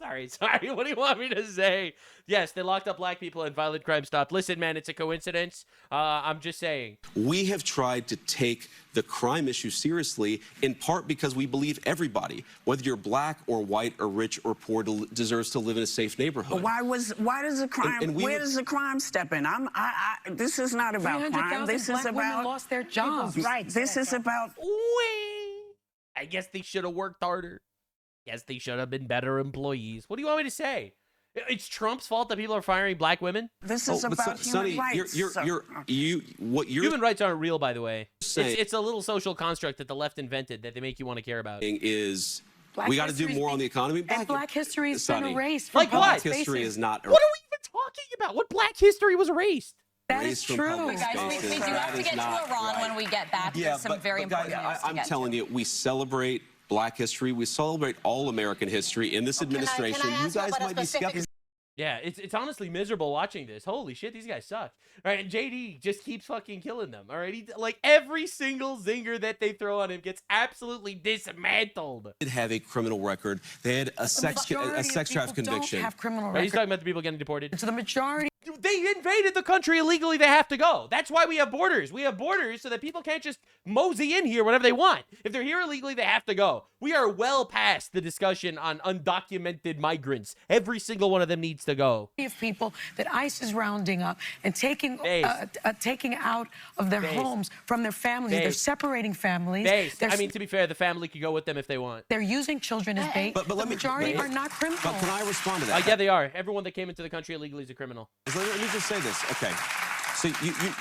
Sorry. What do you want me to say? Yes, they locked up black people and violent crime stopped. Listen, man, it's a coincidence. I'm just saying. We have tried to take the crime issue seriously, in part because we believe everybody, whether you're black or white or rich or poor, deserves to live in a safe neighborhood. Why does the crime? Where does the crime step in? This is not about crime. This is about lost their jobs. Right. This is about. I guess they should have worked harder. Guess they should have been better employees. What do you want me to say? It's Trump's fault that people are firing black women? This is about human rights. Human rights aren't real, by the way. It's a little social construct that the left invented that they make you want to care about. We got to do more on the economy. Black history has been erased. Like what? Black history is not erased. What are we even talking about? What black history was erased? That is true. We do have to get to Iran when we get back. There's some very important news to get to. I'm telling you, we celebrate Black history. We celebrate all American history in this administration. You guys might be skeptical. Yeah, it's honestly miserable watching this. Holy shit, these guys suck. All right, and JD just keeps fucking killing them. All right, like every single zinger that they throw on him gets absolutely dismantled. They have a criminal record. They had a sex trafficking conviction. Don't have criminal right, he's talking about the people getting deported. So the majority. They invaded the country illegally. They have to go. That's why we have borders. We have borders so that people can't just mosey in here whenever they want. If they're here illegally, they have to go. We are well past the discussion on undocumented migrants. Every single one of them needs to go. Of people that ICE is rounding up and taking out of their homes from their families. They're separating families. I mean, to be fair, the family could go with them if they want. They're using children as bait. But the majority are not criminals. But can I respond to that? Yeah, they are. Everyone that came into the country illegally is a criminal. Let me just say this. Okay. So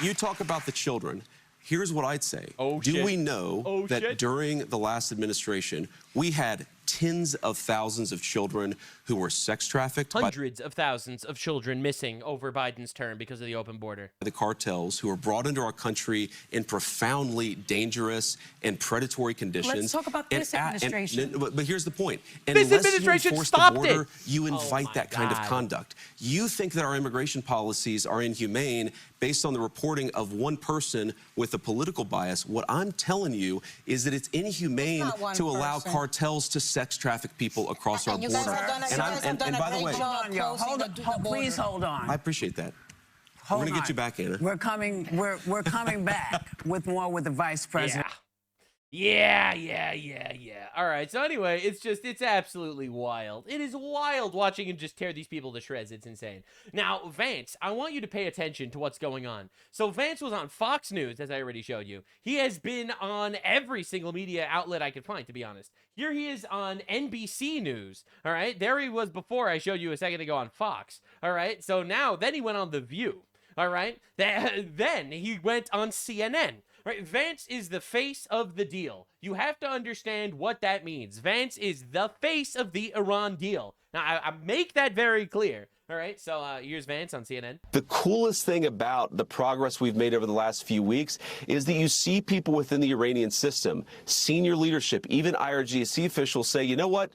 you talk about the children. Here's what I'd say. Do we know that during the last administration, we had tens of thousands of children who were sex trafficked? Hundreds of thousands of children missing over Biden's term because of the open border. The cartels who were brought into our country in profoundly dangerous and predatory conditions. Let's talk about this administration. But here's the point. This administration stopped the border, it. You invite that kind of conduct. You think that our immigration policies are inhumane based on the reporting of one person with a political bias. What I'm telling you is that it's inhumane to allow cartels to sex traffic people across our border. And by the way, please hold on. I appreciate that. We're going to get you back, Anna. We're coming back with more with the vice president. Yeah. All right. So anyway, it's absolutely wild. It is wild watching him just tear these people to shreds. It's insane. Now, Vance, I want you to pay attention to what's going on. So Vance was on Fox News, as I already showed you. He has been on every single media outlet I could find, to be honest. Here he is on NBC News. All right. There he was before I showed you a second ago on Fox. All right. So then he went on The View. All right. Then he went on CNN. Right, Vance is the face of the deal. You have to understand what that means. Vance is the face of the Iran deal. Now, I make that very clear. All right, so here's Vance on CNN. The coolest thing about the progress we've made over the last few weeks is that you see people within the Iranian system, senior leadership, even IRGC officials say, you know what?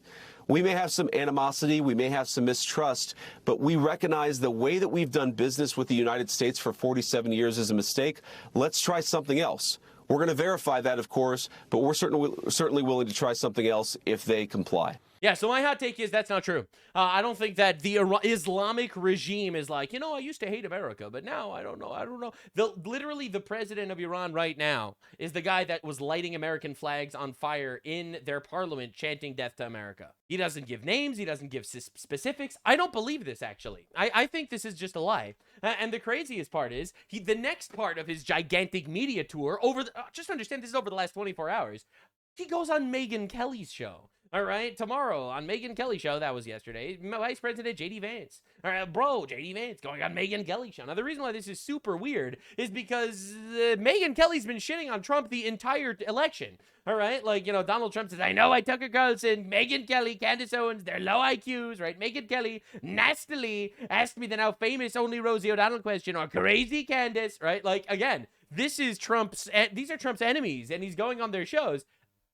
We may have some animosity, we may have some mistrust, but we recognize the way that we've done business with the United States for 47 years is a mistake. Let's try something else. We're going to verify that, of course, but we're certainly willing to try something else if they comply. Yeah, so my hot take is that's not true. I don't think that the Islamic regime is like, I used to hate America, but now I don't know. Literally, the president of Iran right now is the guy that was lighting American flags on fire in their parliament, chanting death to America. He doesn't give names. He doesn't give specifics. I don't believe this, actually. I think this is just a lie. And the craziest part is, the next part of his gigantic media tour, just understand this is over the last 24 hours, he goes on Megyn Kelly's show. All right, tomorrow on Megyn Kelly show, that was yesterday, Vice President J.D. Vance. All right, bro, J.D. Vance going on Megyn Kelly show. Now, the reason why this is super weird is because Megyn Kelly's been shitting on Trump the entire election. All right, like, Donald Trump says, I know I Tucker Carlson, Megyn Kelly, Candace Owens, they're low IQs, right? Megyn Kelly nastily asked me the now famous only Rosie O'Donnell question, or crazy Candace, right? Like, again, these are Trump's enemies, and he's going on their shows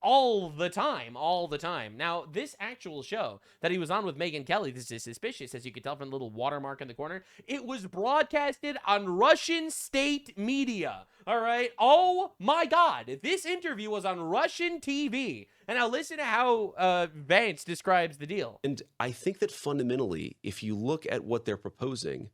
all the time. Now, this actual show that he was on with Megyn Kelly, this is suspicious, as you can tell from the little watermark in the corner. It was broadcasted on Russian state media, all right? Oh, my God. This interview was on Russian TV. And now listen to how Vance describes the deal. And I think that fundamentally, if you look at what they're proposing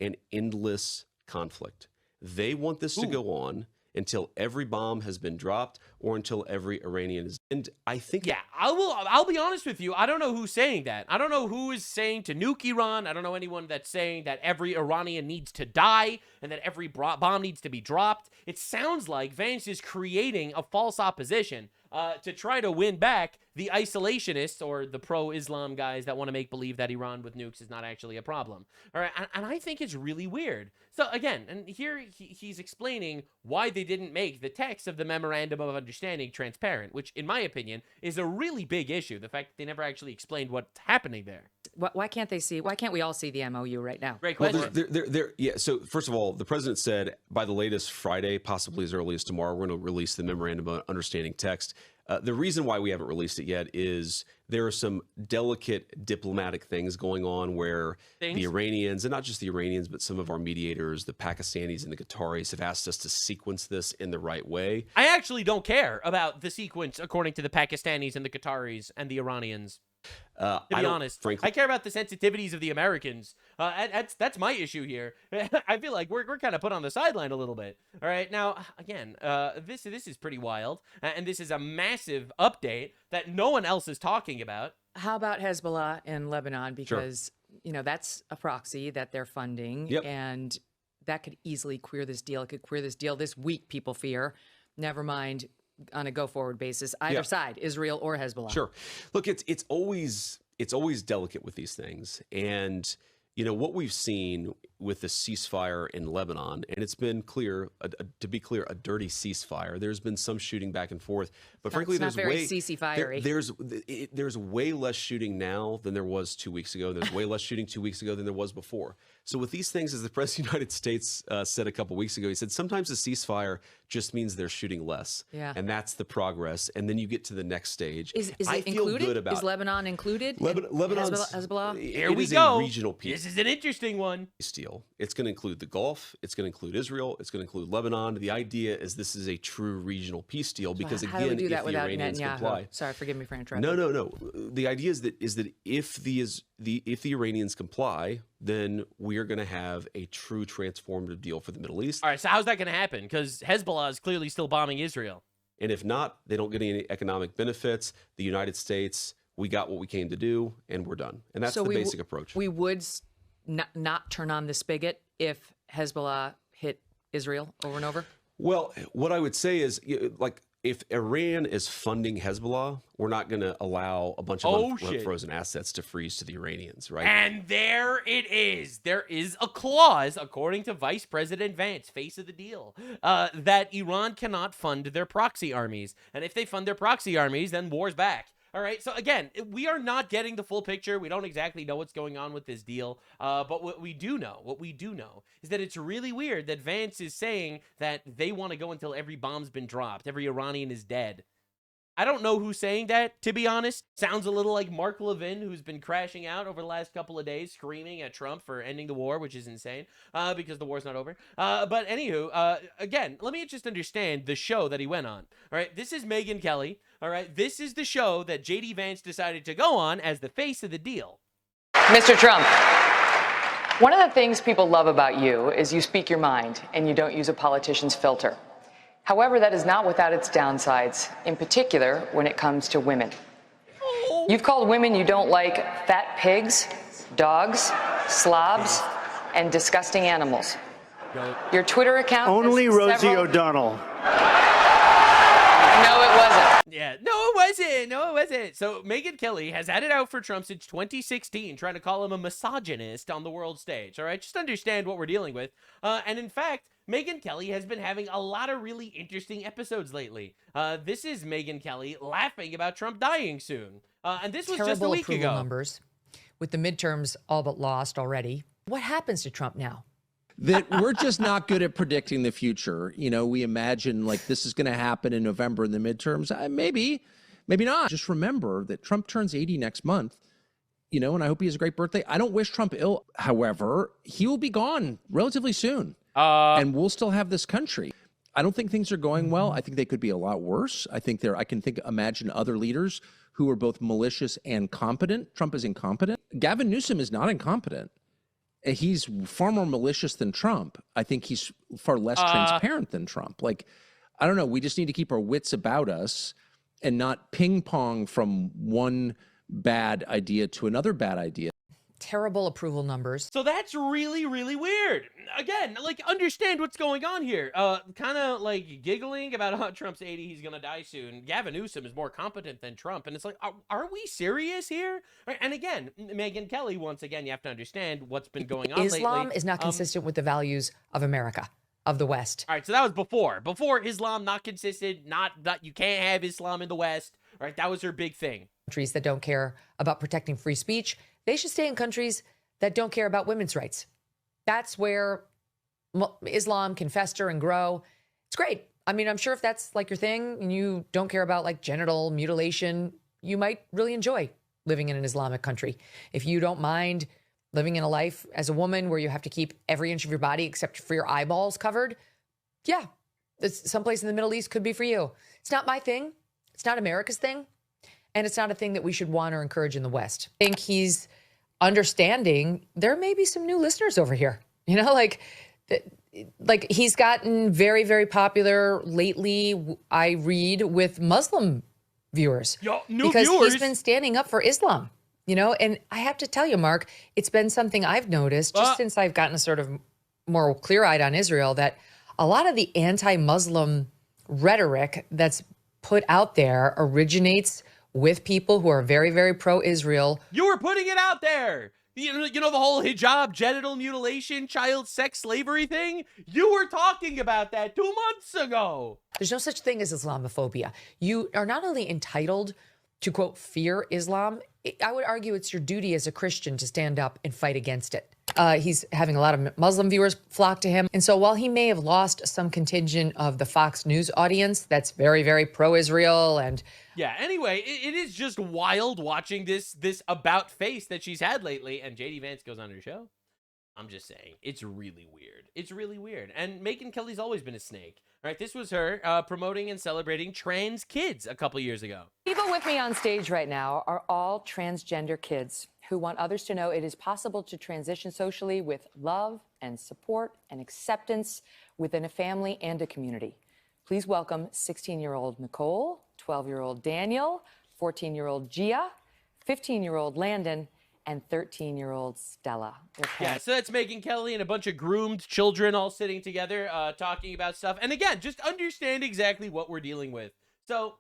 an endless conflict. They want this to go on until every bomb has been dropped or until every Iranian is. And I think. Yeah, I'll be honest with you. I don't know who's saying that. I don't know who is saying to nuke Iran. I don't know anyone that's saying that every Iranian needs to die and that every bomb needs to be dropped. It sounds like Vance is creating a false opposition to try to win back the isolationists or the pro-Islam guys that want to make believe that Iran with nukes is not actually a problem. All right, and I think it's really weird. So again, and here he's explaining why they didn't make the text of the Memorandum of Understanding transparent, which in my opinion is a really big issue. The fact that they never actually explained what's happening there. Why can't we all see the MOU right now? Great question. Yeah, so first of all, the president said by the latest Friday, possibly as early as tomorrow, we're going to release the Memorandum of Understanding text. The reason why we haven't released it yet is there are some delicate diplomatic things going on where the Iranians, and not just the Iranians, but some of our mediators, the Pakistanis and the Qataris, have asked us to sequence this in the right way. I actually don't care about the sequence according to the Pakistanis and the Qataris and the Iranians. To be honest, frankly, I care about the sensitivities of the Americans. That's my issue here. I feel like we're kind of put on the sideline a little bit. All right, now again, this is pretty wild, and this is a massive update that no one else is talking about. How about Hezbollah in Lebanon? Because that's a proxy that they're funding, and that could easily queer this deal. It could queer this deal this week. People fear. Never mind on a go-forward basis, either side, Israel or Hezbollah. Sure. Look, it's always delicate with these things. And, what we've seen with the ceasefire in Lebanon, and it's been clear, to be clear, a dirty ceasefire. There's been some shooting back and forth, but frankly, there's way less shooting now than there was 2 weeks ago. There's way less shooting 2 weeks ago than there was before. So with these things, as the President of the United States said a couple weeks ago, he said sometimes a ceasefire just means they're shooting less, and that's the progress. And then you get to the next stage. Is I it feel included? good about Is Lebanon included? Lebanon's Hezbollah? Here we is go. A regional peace. This is an interesting one. Deal. It's going to include the Gulf. It's going to include Israel. It's going to include Lebanon. The idea is this is a true regional peace deal because, How again, do we do that if the without Iranians Netanyahu? comply. Sorry, forgive me for interrupting. No. The idea is that if the Iranians comply, then we are going to have a true transformative deal for the Middle East. All right, so how's that going to happen? Because Hezbollah is clearly still bombing Israel. And if not, they don't get any economic benefits. The United States, we got what we came to do, and we're done. And that's the basic approach. We would not turn on the spigot if Hezbollah hit Israel over and over? Well, what I would say is, like, if Iran is funding Hezbollah, we're not going to allow a bunch of unfrozen assets to freeze to the Iranians, right? And there it is. There is a clause, according to Vice President Vance, face of the deal, that Iran cannot fund their proxy armies. And if they fund their proxy armies, then war's back. All right, so again, we are not getting the full picture. We don't exactly know what's going on with this deal, but what we do know is that it's really weird that Vance is saying that they want to go until every bomb's been dropped, every Iranian is dead. I don't know who's saying that, to be honest. Sounds a little like Mark Levin, who's been crashing out over the last couple of days, screaming at Trump for ending the war, which is insane, because the war's not over. But anywho, again, let me just understand the show that he went on. All right, this is Megyn Kelly. All right, this is the show that J.D. Vance decided to go on as the face of the deal. Mr. Trump, one of the things people love about you is you speak your mind and you don't use a politician's filter. However, that is not without its downsides, in particular when it comes to women. You've called women you don't like fat pigs, dogs, slobs, and disgusting animals. Your Twitter account... Only Rosie O'Donnell. No, it wasn't. Yeah, no, it wasn't. So Megyn Kelly has had it out for Trump since 2016, trying to call him a misogynist on the world stage. All right, just understand what we're dealing with. And in fact, Megyn Kelly has been having a lot of really interesting episodes lately. This is Megyn Kelly laughing about Trump dying soon. And this was just a week ago. Numbers, with the midterms all but lost already. What happens to Trump now? That we're just not good at predicting the future. You know, we imagine like this is going to happen in November in the midterms. Maybe not. Just remember that Trump turns 80 next month, you know, and I hope he has a great birthday. I don't wish Trump ill. However, he will be gone relatively soon. And we'll still have this country. I don't think things are going well. I think they could be a lot worse. I think imagine other leaders who are both malicious and competent. Trump is incompetent. Gavin Newsom is not incompetent. He's far more malicious than Trump. I think he's far less transparent than Trump. Like, I don't know. We just need to keep our wits about us and not ping pong from one bad idea to another bad idea. Terrible approval numbers. So that's really, really weird. Again, like, understand what's going on here. Kind of like giggling about how Trump's 80, he's going to die soon. Gavin Newsom is more competent than Trump. And it's like, are we serious here? Right, and again, Megyn Kelly, once again, you have to understand what's been going on lately. Islam is not consistent with the values of America, of the West. All right, so that was before. Before Islam, not consistent, not that you can't have Islam in the West. All right, that was her big thing. Countries that don't care about protecting free speech, they should stay in countries that don't care about women's rights. That's where Islam can fester and grow. It's great. I mean, I'm sure if that's like your thing and you don't care about like genital mutilation, you might really enjoy living in an Islamic country. If you don't mind living in a life as a woman where you have to keep every inch of your body except for your eyeballs covered, yeah, someplace in the Middle East could be for you. It's not my thing. It's not America's thing. And it's not a thing that we should want or encourage in the West. I think he's understanding there may be some new listeners over here. You know, like he's gotten very, very popular lately, I read, with Muslim viewers. Because he's been standing up for Islam, you know? And I have to tell you, Mark, it's been something I've noticed just since I've gotten sort of more clear-eyed on Israel, that a lot of the anti-Muslim rhetoric that's put out there originates with people who are very, very pro-Israel. You were putting it out there. You know the whole hijab, genital mutilation, child sex slavery thing? You were talking about that 2 months ago. There's no such thing as Islamophobia. You are not only entitled to, quote, fear Islam, I would argue it's your duty as a Christian to stand up and fight against it. He's having a lot of Muslim viewers flock to him. And so while he may have lost some contingent of the Fox News audience that's very, very pro-Israel and... Yeah, anyway, it is just wild watching this about face that she's had lately, and JD Vance goes on her show. I'm just saying, it's really weird. It's really weird. And Megyn Kelly's always been a snake. All right, this was her promoting and celebrating trans kids a couple years ago. People with me on stage right now are all transgender kids who want others to know it is possible to transition socially with love and support and acceptance within a family and a community. Please welcome 16-year-old Nicole, 12-year-old Daniel, 14-year-old Gia, 15-year-old Landon, and 13-year-old Stella. Yeah, so that's Megyn Kelly and a bunch of groomed children all sitting together talking about stuff. And again, just understand exactly what we're dealing with. So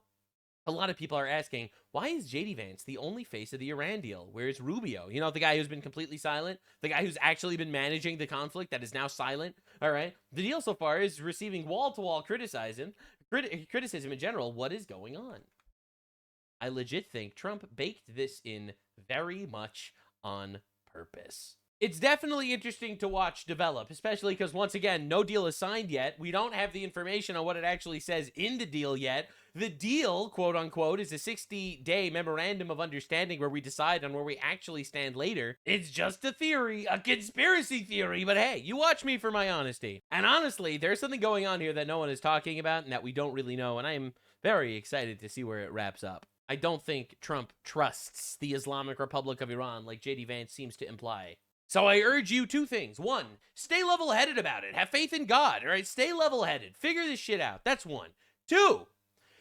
a lot of people are asking, why is JD Vance the only face of the Iran deal? Where's Rubio? You know, the guy who's been completely silent, the guy who's actually been managing the conflict that is now silent. All right. The deal so far is receiving wall-to-wall criticism in general. What is going on? I legit think Trump baked this in very much on purpose. It's definitely interesting to watch develop, especially because, once again, no deal is signed yet. We don't have the information on what it actually says in the deal yet. The deal, quote unquote, is a 60-day memorandum of understanding where we decide on where we actually stand later. It's just a theory, a conspiracy theory, but hey, you watch me for my honesty. And honestly, there's something going on here that no one is talking about and that we don't really know, and I am very excited to see where it wraps up. I don't think Trump trusts the Islamic Republic of Iran like JD Vance seems to imply. So I urge you 2 things. 1, stay level-headed about it. Have faith in God, all right? Stay level-headed. Figure this shit out. That's 1. 2,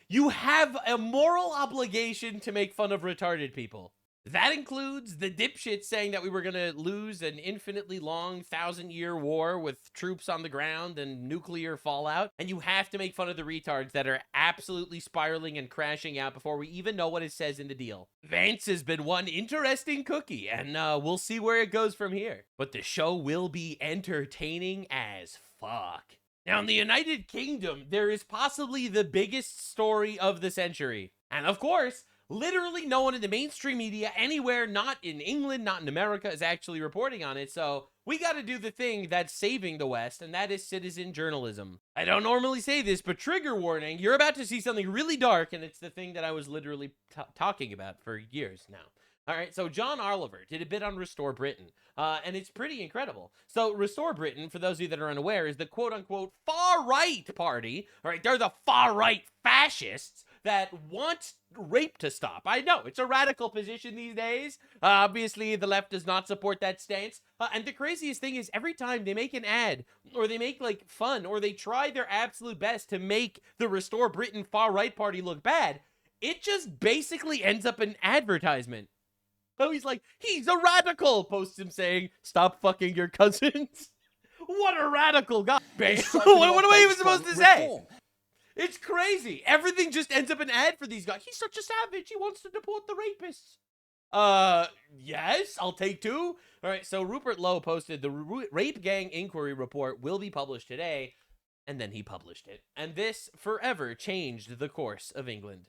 you have a moral obligation to make fun of retarded people. That includes the dipshits saying that we were going to lose an infinitely long 1,000-year war with troops on the ground and nuclear fallout. And you have to make fun of the retards that are absolutely spiraling and crashing out before we even know what it says in the deal. Vance has been one interesting cookie, and we'll see where it goes from here. But the show will be entertaining as fuck. Now, in the United Kingdom, there is possibly the biggest story of the century. And of course, literally no one in the mainstream media anywhere, not in England, not in America, is actually reporting on it. So we got to do the thing that's saving the West, and that is citizen journalism. I don't normally say this, but trigger warning, you're about to see something really dark, and it's the thing that I was literally talking about for years now. All right, so John Oliver did a bit on Restore Britain, and it's pretty incredible. So Restore Britain, for those of you that are unaware, is the quote-unquote far-right party. All right, they're the far-right fascists that want rape to stop. I know, it's a radical position these days. Obviously, the left does not support that stance. And the craziest thing is every time they make an ad, or they make, like, fun, or they try their absolute best to make the Restore Britain far-right party look bad, it just basically ends up an advertisement. So he's like, he's a radical, posts him saying, stop fucking your cousins. What a radical guy. What am I even supposed to say? It's crazy. Everything just ends up an ad for these guys. He's such a savage. He wants to deport the rapists. Yes, I'll take 2. All right, so Rupert Lowe posted the Rape Gang Inquiry Report will be published today, and then he published it. And this forever changed the course of England.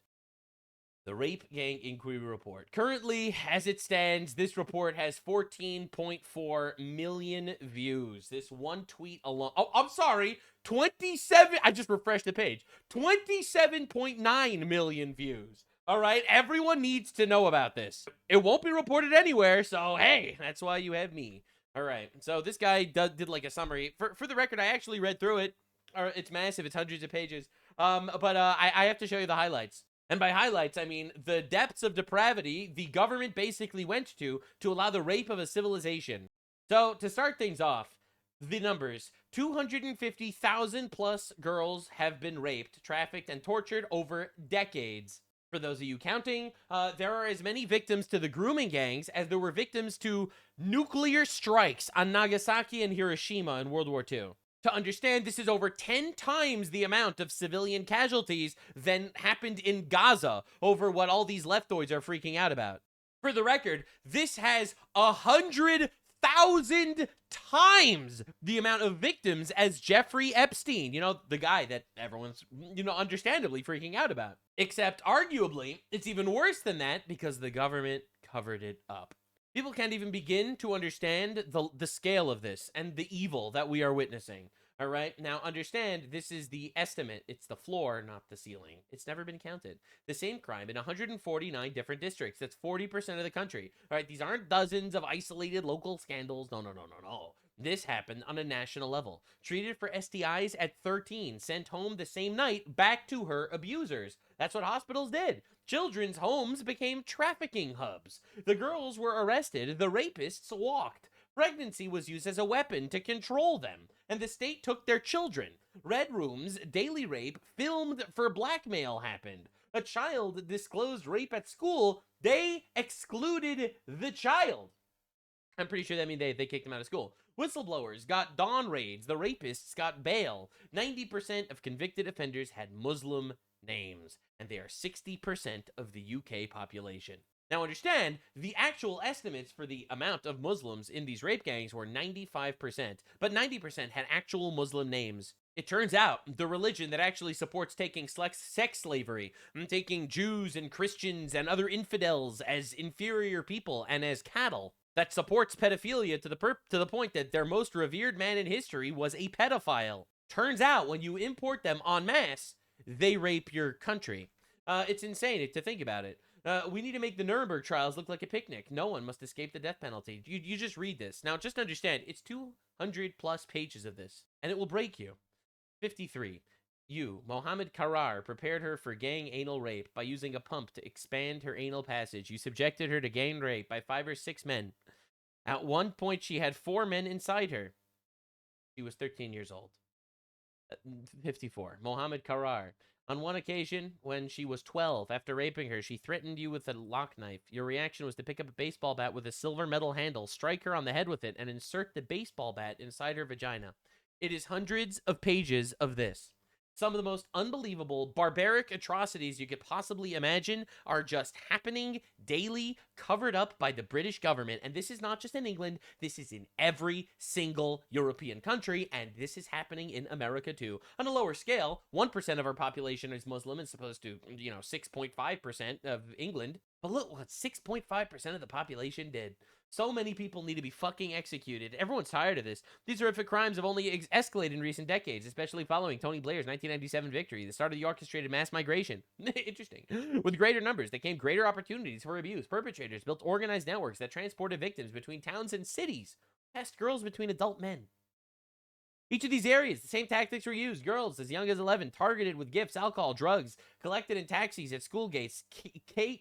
The Rape Gang Inquiry Report. Currently, as it stands, this report has 14.4 million views. This one tweet alone. Oh, I'm sorry. 27. I just refreshed the page. 27.9 million views. All right. Everyone needs to know about this. It won't be reported anywhere. So, hey, that's why you have me. All right. So this guy did like a summary. For the record, I actually read through it. It's massive. It's hundreds of pages. But I have to show you the highlights. And by highlights, I mean the depths of depravity the government basically went to allow the rape of a civilization. So, to start things off, the numbers. 250,000 plus girls have been raped, trafficked, and tortured over decades. For those of you counting, there are as many victims to the grooming gangs as there were victims to nuclear strikes on Nagasaki and Hiroshima in World War II. To understand, this is over 10 times the amount of civilian casualties than happened in Gaza over what all these leftoids are freaking out about. For the record, this has 100,000 times the amount of victims as Jeffrey Epstein, you know, the guy that everyone's, you know, understandably freaking out about. Except, arguably, it's even worse than that because the government covered it up. People can't even begin to understand the scale of this and the evil that we are witnessing. All right, now understand, this is the estimate. It's the floor, not the ceiling. It's never been counted. The same crime in 149 different districts. That's 40% of the country. All right, these aren't dozens of isolated local scandals. No. This happened on a national level. Treated for STIs at 13, sent home the same night back to her abusers. That's what hospitals did. Children's homes became trafficking hubs. The girls were arrested. The rapists walked. Pregnancy was used as a weapon to control them, and the state took their children. Red rooms, daily rape, filmed for blackmail happened. A child disclosed rape at school. They excluded the child. I'm pretty sure that means they kicked him out of school. Whistleblowers got dawn raids. The rapists got bail. 90% of convicted offenders had Muslim names, and they are 60% of the UK population. Now understand, the actual estimates for the amount of Muslims in these rape gangs were 95%, but 90% had actual Muslim names. It turns out the religion that actually supports taking sex slavery, and taking Jews and Christians and other infidels as inferior people and as cattle, that supports pedophilia to the point that their most revered man in history was a pedophile. Turns out when you import them en masse, they rape your country. It's insane to think about it. We need to make the Nuremberg trials look like a picnic. No one must escape the death penalty. You just read this. Now, just understand, it's 200 plus pages of this, and it will break you. 53. You, Mohammed Karar, prepared her for gang anal rape by using a pump to expand her anal passage. You subjected her to gang rape by 5 or 6 men. At one point, she had 4 men inside her. She was 13 years old. 54. Mohammed Karar. On one occasion, when she was 12, after raping her, she threatened you with a lock knife. Your reaction was to pick up a baseball bat with a silver metal handle, strike her on the head with it, and insert the baseball bat inside her vagina. It is hundreds of pages of this. Some of the most unbelievable, barbaric atrocities you could possibly imagine are just happening daily, covered up by the British government. And this is not just in England. This is in every single European country. And this is happening in America, too. On a lower scale, 1% of our population is Muslim as opposed to, 6.5% of England. But look what 6.5% of the population did. So many people need to be fucking executed. Everyone's tired of this. These horrific crimes have only escalated in recent decades, especially following Tony Blair's 1997 victory, the start of the orchestrated mass migration. Interesting. With greater numbers, there came greater opportunities for abuse. Perpetrators built organized networks that transported victims between towns and cities, passed girls between adult men. Each of these areas, the same tactics were used. Girls as young as 11, targeted with gifts, alcohol, drugs, collected in taxis at school gates,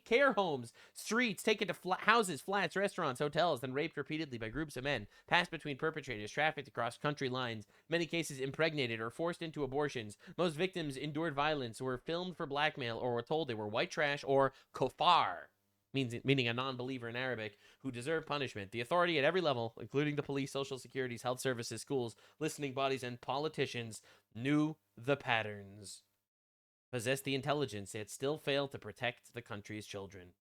care homes, streets, taken to houses, flats, restaurants, hotels, then raped repeatedly by groups of men, passed between perpetrators, trafficked across country lines, many cases impregnated or forced into abortions. Most victims endured violence, were filmed for blackmail, or were told they were white trash or kofar, meaning a non-believer in Arabic, who deserve punishment. The authority at every level, including the police, social securities, health services, schools, listening bodies, and politicians, knew the patterns, possessed the intelligence, yet still failed to protect the country's children.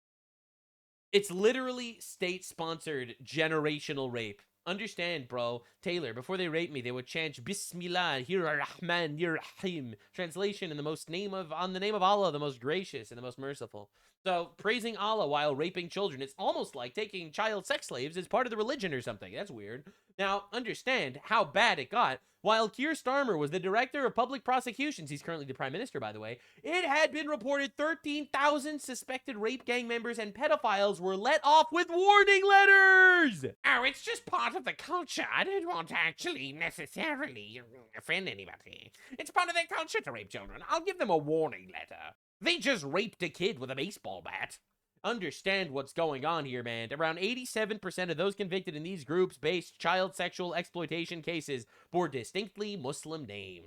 It's literally state-sponsored generational rape. Understand, bro. Taylor, before they raped me, they would chant Bismillah, Rahman, Rahim. Translation, on the name of Allah, the most gracious and the most merciful. So, praising Allah while raping children, it's almost like taking child sex slaves as part of the religion or something. That's weird. Now, understand how bad it got. While Keir Starmer was the director of public prosecutions, he's currently the prime minister, by the way, it had been reported 13,000 suspected rape gang members and pedophiles were let off with warning letters. Oh, it's just part of the culture. I don't want to actually necessarily offend anybody. It's part of their culture to rape children. I'll give them a warning letter. They just raped a kid with a baseball bat. Understand what's going on here, man. Around 87% of those convicted in these groups-based child sexual exploitation cases bore distinctly Muslim names.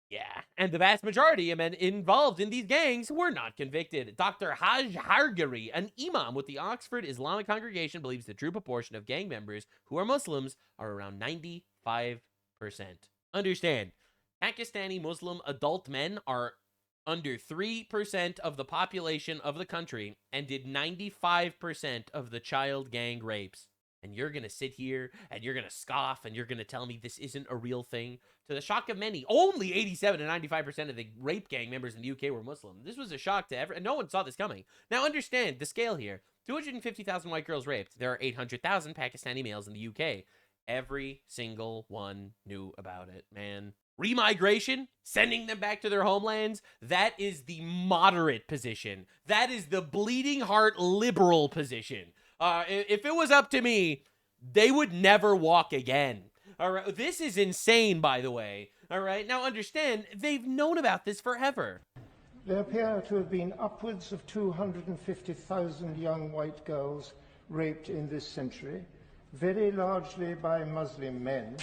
Yeah, and the vast majority of men involved in these gangs were not convicted. Dr. Haj Hargari, an imam with the Oxford Islamic Congregation, believes the true proportion of gang members who are Muslims are around 95%. Understand, Pakistani Muslim adult men are under 3% of the population of the country and did 95% of the child gang rapes. And you're going to sit here and you're going to scoff and you're going to tell me this isn't a real thing? To the shock of many, only 87 to 95% of the rape gang members in the UK were Muslim. This was a shock to everyone, and no one saw this coming. Now understand the scale here. 250,000 white girls raped. There are 800,000 Pakistani males in the UK. Every single one knew about it, man. Remigration, sending them back to their homelands, that is the moderate position. That is the bleeding heart liberal position. If it was up to me, they would never walk again. All right, this is insane, by the way. All right, now understand, they've known about this forever. There appear to have been upwards of 250,000 young white girls raped in this century, very largely by Muslim men.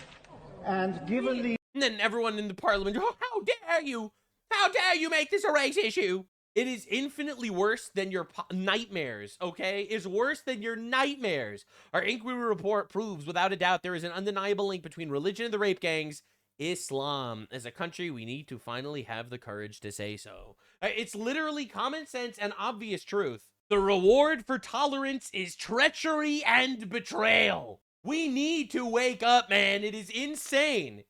And given the... And then everyone in the parliament, oh, how dare you? How dare you make this a race issue? It is infinitely worse than your nightmares, okay? It's worse than your nightmares. Our inquiry report proves without a doubt there is an undeniable link between religion and the rape gangs. Islam. As a country, we need to finally have the courage to say so. It's literally common sense and obvious truth. The reward for tolerance is treachery and betrayal. We need to wake up, man. It is insane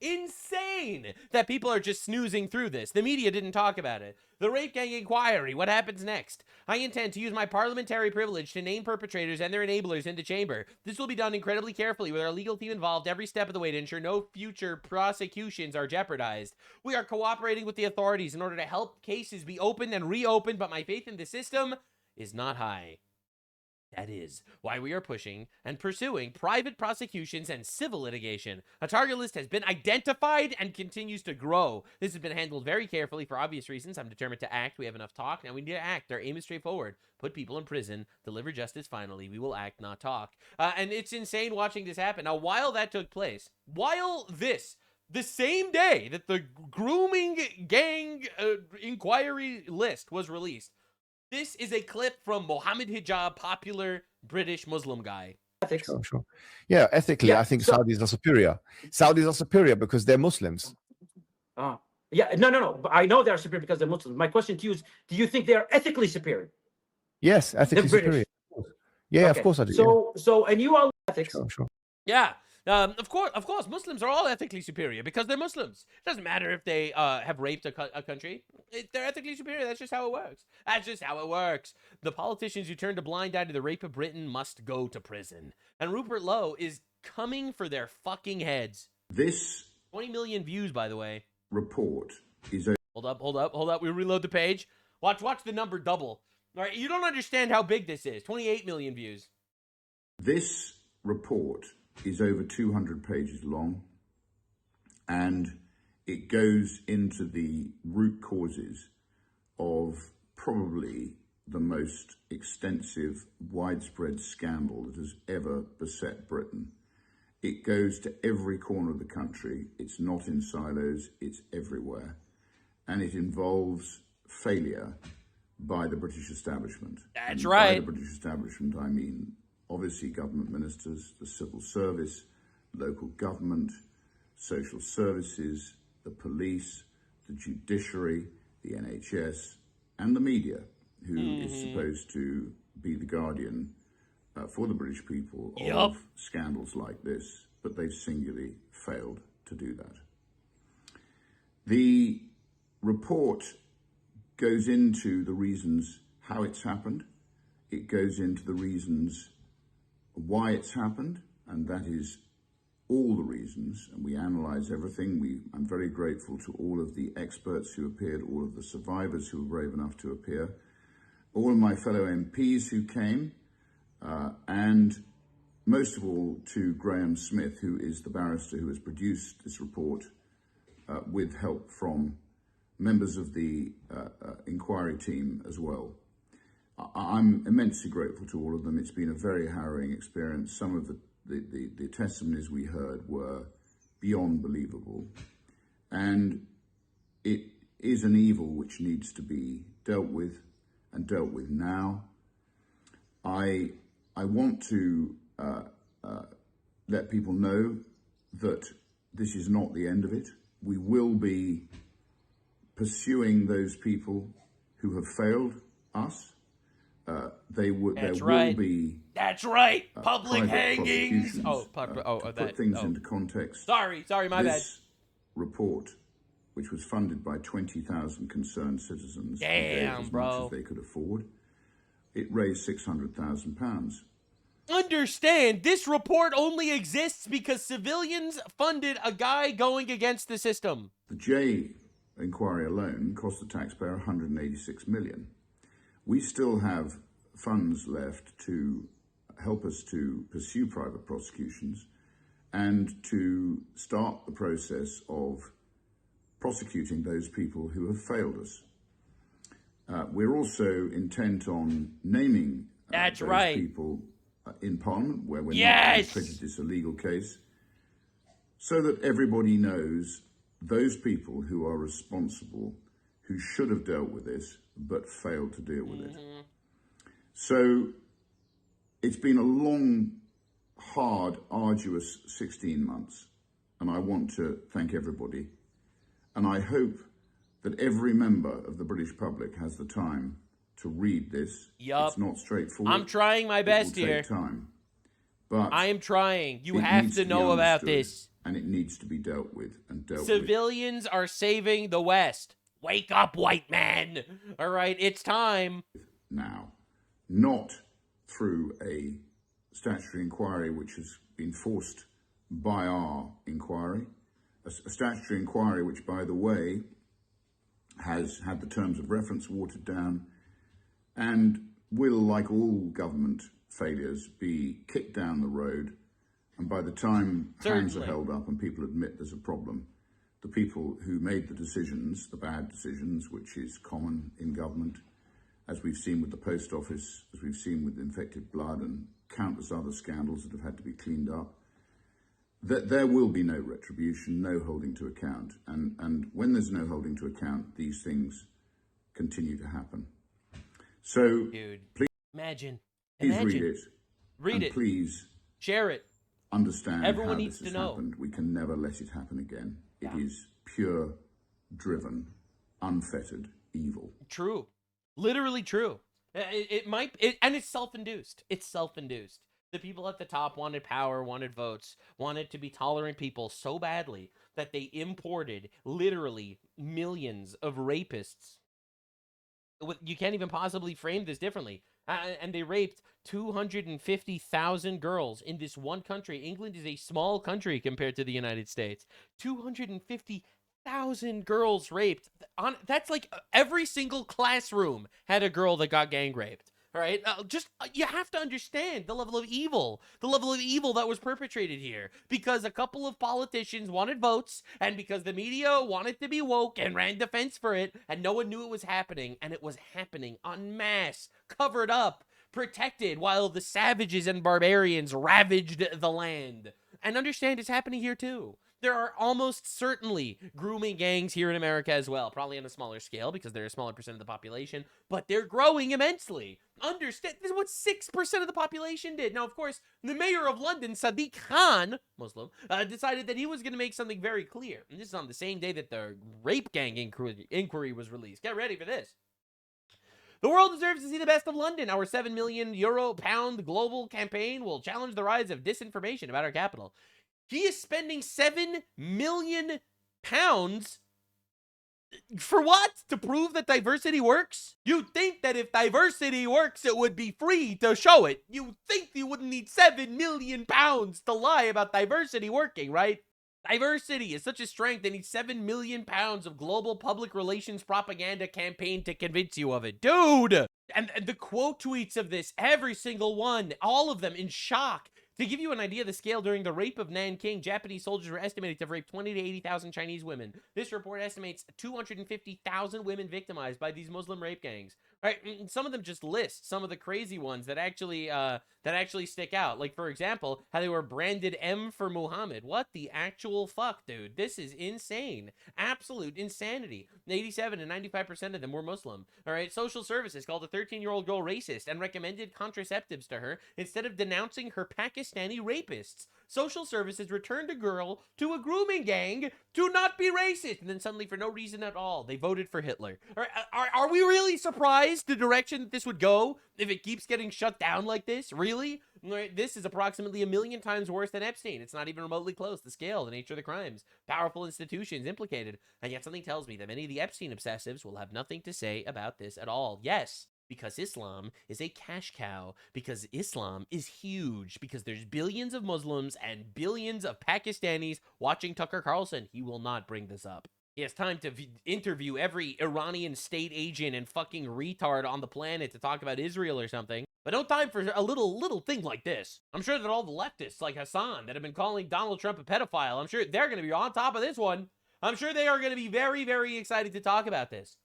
that people are just snoozing through this. The media didn't talk about it. The rape gang inquiry, what happens next? I intend to use my parliamentary privilege to name perpetrators and their enablers into chamber. This will be done incredibly carefully with our legal team involved every step of the way to ensure no future prosecutions are jeopardized. We are cooperating with the authorities in order to help cases be opened and reopened, but my faith in the system is not high. That is why we are pushing and pursuing private prosecutions and civil litigation. A target list has been identified and continues to grow. This has been handled very carefully for obvious reasons. I'm determined to act. We have enough talk. Now we need to act. Our aim is straightforward. Put people in prison. Deliver justice finally. We will act, not talk. And it's insane watching this happen. Now, while that took place, the same day that the grooming gang inquiry list was released, this is a clip from Mohammed Hijab, popular British Muslim guy. Sure. Yeah, ethically, I think Saudis are superior. Saudis are superior because they're Muslims. Yeah, no. I know they're superior because they're Muslims. My question to you is, do you think they are ethically superior? Yes, ethically superior. Yeah, okay. Of course I do. So, and you all ethics. Sure. Yeah. Of course, Muslims are all ethically superior because they're Muslims. It doesn't matter if they have raped a country. They're ethically superior. That's just how it works. The politicians who turned a blind eye to the rape of Britain must go to prison. And Rupert Lowe is coming for their fucking heads. This 20 million views, by the way. Report is... Hold up. We reload the page. Watch the number double. All right, you don't understand how big this is. 28 million views. This report is over 200 pages long, and it goes into the root causes of probably the most extensive, widespread scandal that has ever beset Britain. It goes to every corner of the country. It's not in silos, it's everywhere. And it involves failure by the British establishment. That's right. By the British establishment, I mean obviously government ministers, the civil service, local government, social services, the police, the judiciary, the NHS, and the media, who is supposed to be the guardian for the British people of scandals like this, but they've singularly failed to do that. The report goes into the reasons how it's happened. It goes into the reasons why it's happened, and that is all the reasons, and we analyze everything. I'm very grateful to all of the experts who appeared, all of the survivors who were brave enough to appear, all of my fellow MPs who came, and most of all to Graham Smith, who is the barrister who has produced this report with help from members of the inquiry team as well. I'm immensely grateful to all of them. It's been a very harrowing experience. Some of the testimonies we heard were beyond believable. And it is an evil which needs to be dealt with, and dealt with now. I want to let people know that this is not the end of it. We will be pursuing those people who have failed us. There will be. That's right. Public private hangings. prosecutions. To put things into context. Sorry, my bad. This report, which was funded by 20,000 concerned citizens, damn, as bro, much as they could afford, it raised £600,000. Understand, this report only exists because civilians funded a guy going against the system. The J inquiry alone cost the taxpayer $186 million. We still have funds left to help us to pursue private prosecutions and to start the process of prosecuting those people who have failed us. We're also intent on naming those people in Parliament, where we're not going to prejudice a legal case, so that everybody knows those people who are responsible, who should have dealt with this, but failed to deal with it. So it's been a long, hard, arduous 16 months, and I want to thank everybody. And I hope that every member of the British public has the time to read this. It's not straightforward. I'm trying my best here. It will take time. But I am trying. You have to know about this. And it needs to be dealt with and dealt with. Civilians are saving the West. Wake up, white man. All right, it's time. Now, not through a statutory inquiry which has been forced by our inquiry. A statutory inquiry which, by the way, has had the terms of reference watered down and will, like all government failures, be kicked down the road. And by the time hands are held up and people admit there's a problem, the people who made the decisions, the bad decisions, which is common in government, as we've seen with the post office, as we've seen with infected blood and countless other scandals that have had to be cleaned up, that there will be no retribution, no holding to account. And when there's no holding to account, these things continue to happen. So, please imagine. read it. Read it. Please share it. Understand Everyone how needs this has to know. happened. We can never let it happen again. It is pure, driven, unfettered evil. True. Literally true. And it's self-induced. It's self-induced. The people at the top wanted power, wanted votes, wanted to be tolerant people so badly that they imported literally millions of rapists. You can't even possibly frame this differently. And they raped 250,000 girls in this one country. England is a small country compared to the United States. 250,000 girls raped. That's like every single classroom had a girl that got gang raped. All right, you have to understand the level of evil that was perpetrated here, because a couple of politicians wanted votes, and because the media wanted to be woke and ran defense for it, and no one knew it was happening, and it was happening en masse, covered up, protected, while the savages and barbarians ravaged the land. And understand, it's happening here too. There are almost certainly grooming gangs here in America as well, probably on a smaller scale because they're a smaller percent of the population, but they're growing immensely. Understand, this is what 6% of the population did. Now, of course, the mayor of London, Sadiq Khan, Muslim, decided that he was going to make something very clear. And this is on the same day that the rape gang inquiry was released. Get ready for this. The world deserves to see the best of London. Our £7 million pound global campaign will challenge the rise of disinformation about our capital. He is spending £7 million for what? To prove that diversity works? You'd think that if diversity works, it would be free to show it. You'd think you wouldn't need £7 million to lie about diversity working, right? Diversity is such a strength, they need £7 million of global public relations propaganda campaign to convince you of it. Dude! And the quote tweets of this, every single one, all of them in shock. To give you an idea of the scale, during the rape of Nanking, Japanese soldiers were estimated to have raped 20 to 80,000 Chinese women. This report estimates 250,000 women victimized by these Muslim rape gangs. Right? Some of them just list some of the crazy ones that actually stick out. Like, for example, how they were branded M for Muhammad. What the actual fuck, dude? This is insane. Absolute insanity. 87 and 95% of them were Muslim. All right? Social services called a 13-year-old girl racist and recommended contraceptives to her instead of denouncing her Pakistani rapists. social services returned a girl to a grooming gang to not be racist. And then suddenly, for no reason at all, they voted for Hitler. Are we really surprised the direction that this would go if it keeps getting shut down like this? Really? This is approximately 1 million times worse than Epstein. It's not even remotely close. The scale, the nature of the crimes, powerful institutions implicated. And yet something tells me that many of the Epstein obsessives will have nothing to say about this at all. Yes, because Islam is a cash cow, because Islam is huge, because there's billions of Muslims and billions of Pakistanis watching Tucker Carlson. He will not bring this up. He has time to interview every Iranian state agent and fucking retard on the planet to talk about Israel or something. But no time for a little thing like this. I'm sure that all the leftists like Hassan that have been calling Donald Trump a pedophile, I'm sure they're going to be on top of this one. I'm sure they are going to be very, very excited to talk about this.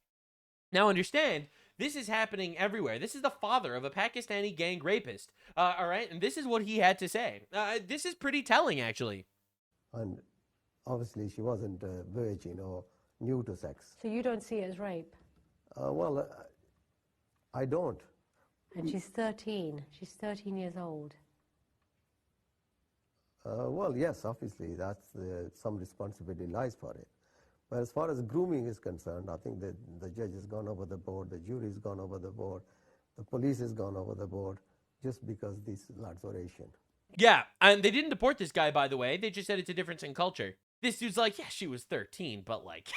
Now understand, this is happening everywhere. This is the father of a Pakistani gang rapist. All right, and this is what he had to say. This is pretty telling, actually. And obviously she wasn't a virgin or new to sex. So you don't see it as rape? Well, I don't. And she's 13. She's 13 years old. Well, yes, obviously, that's some responsibility lies for it. But as far as grooming is concerned, I think that the judge has gone over the board, the jury has gone over the board, the police has gone over the board, just because these lads were Asian. Yeah, and they didn't deport this guy, by the way. They just said it's a difference in culture. This dude's like, yeah, she was 13, but like,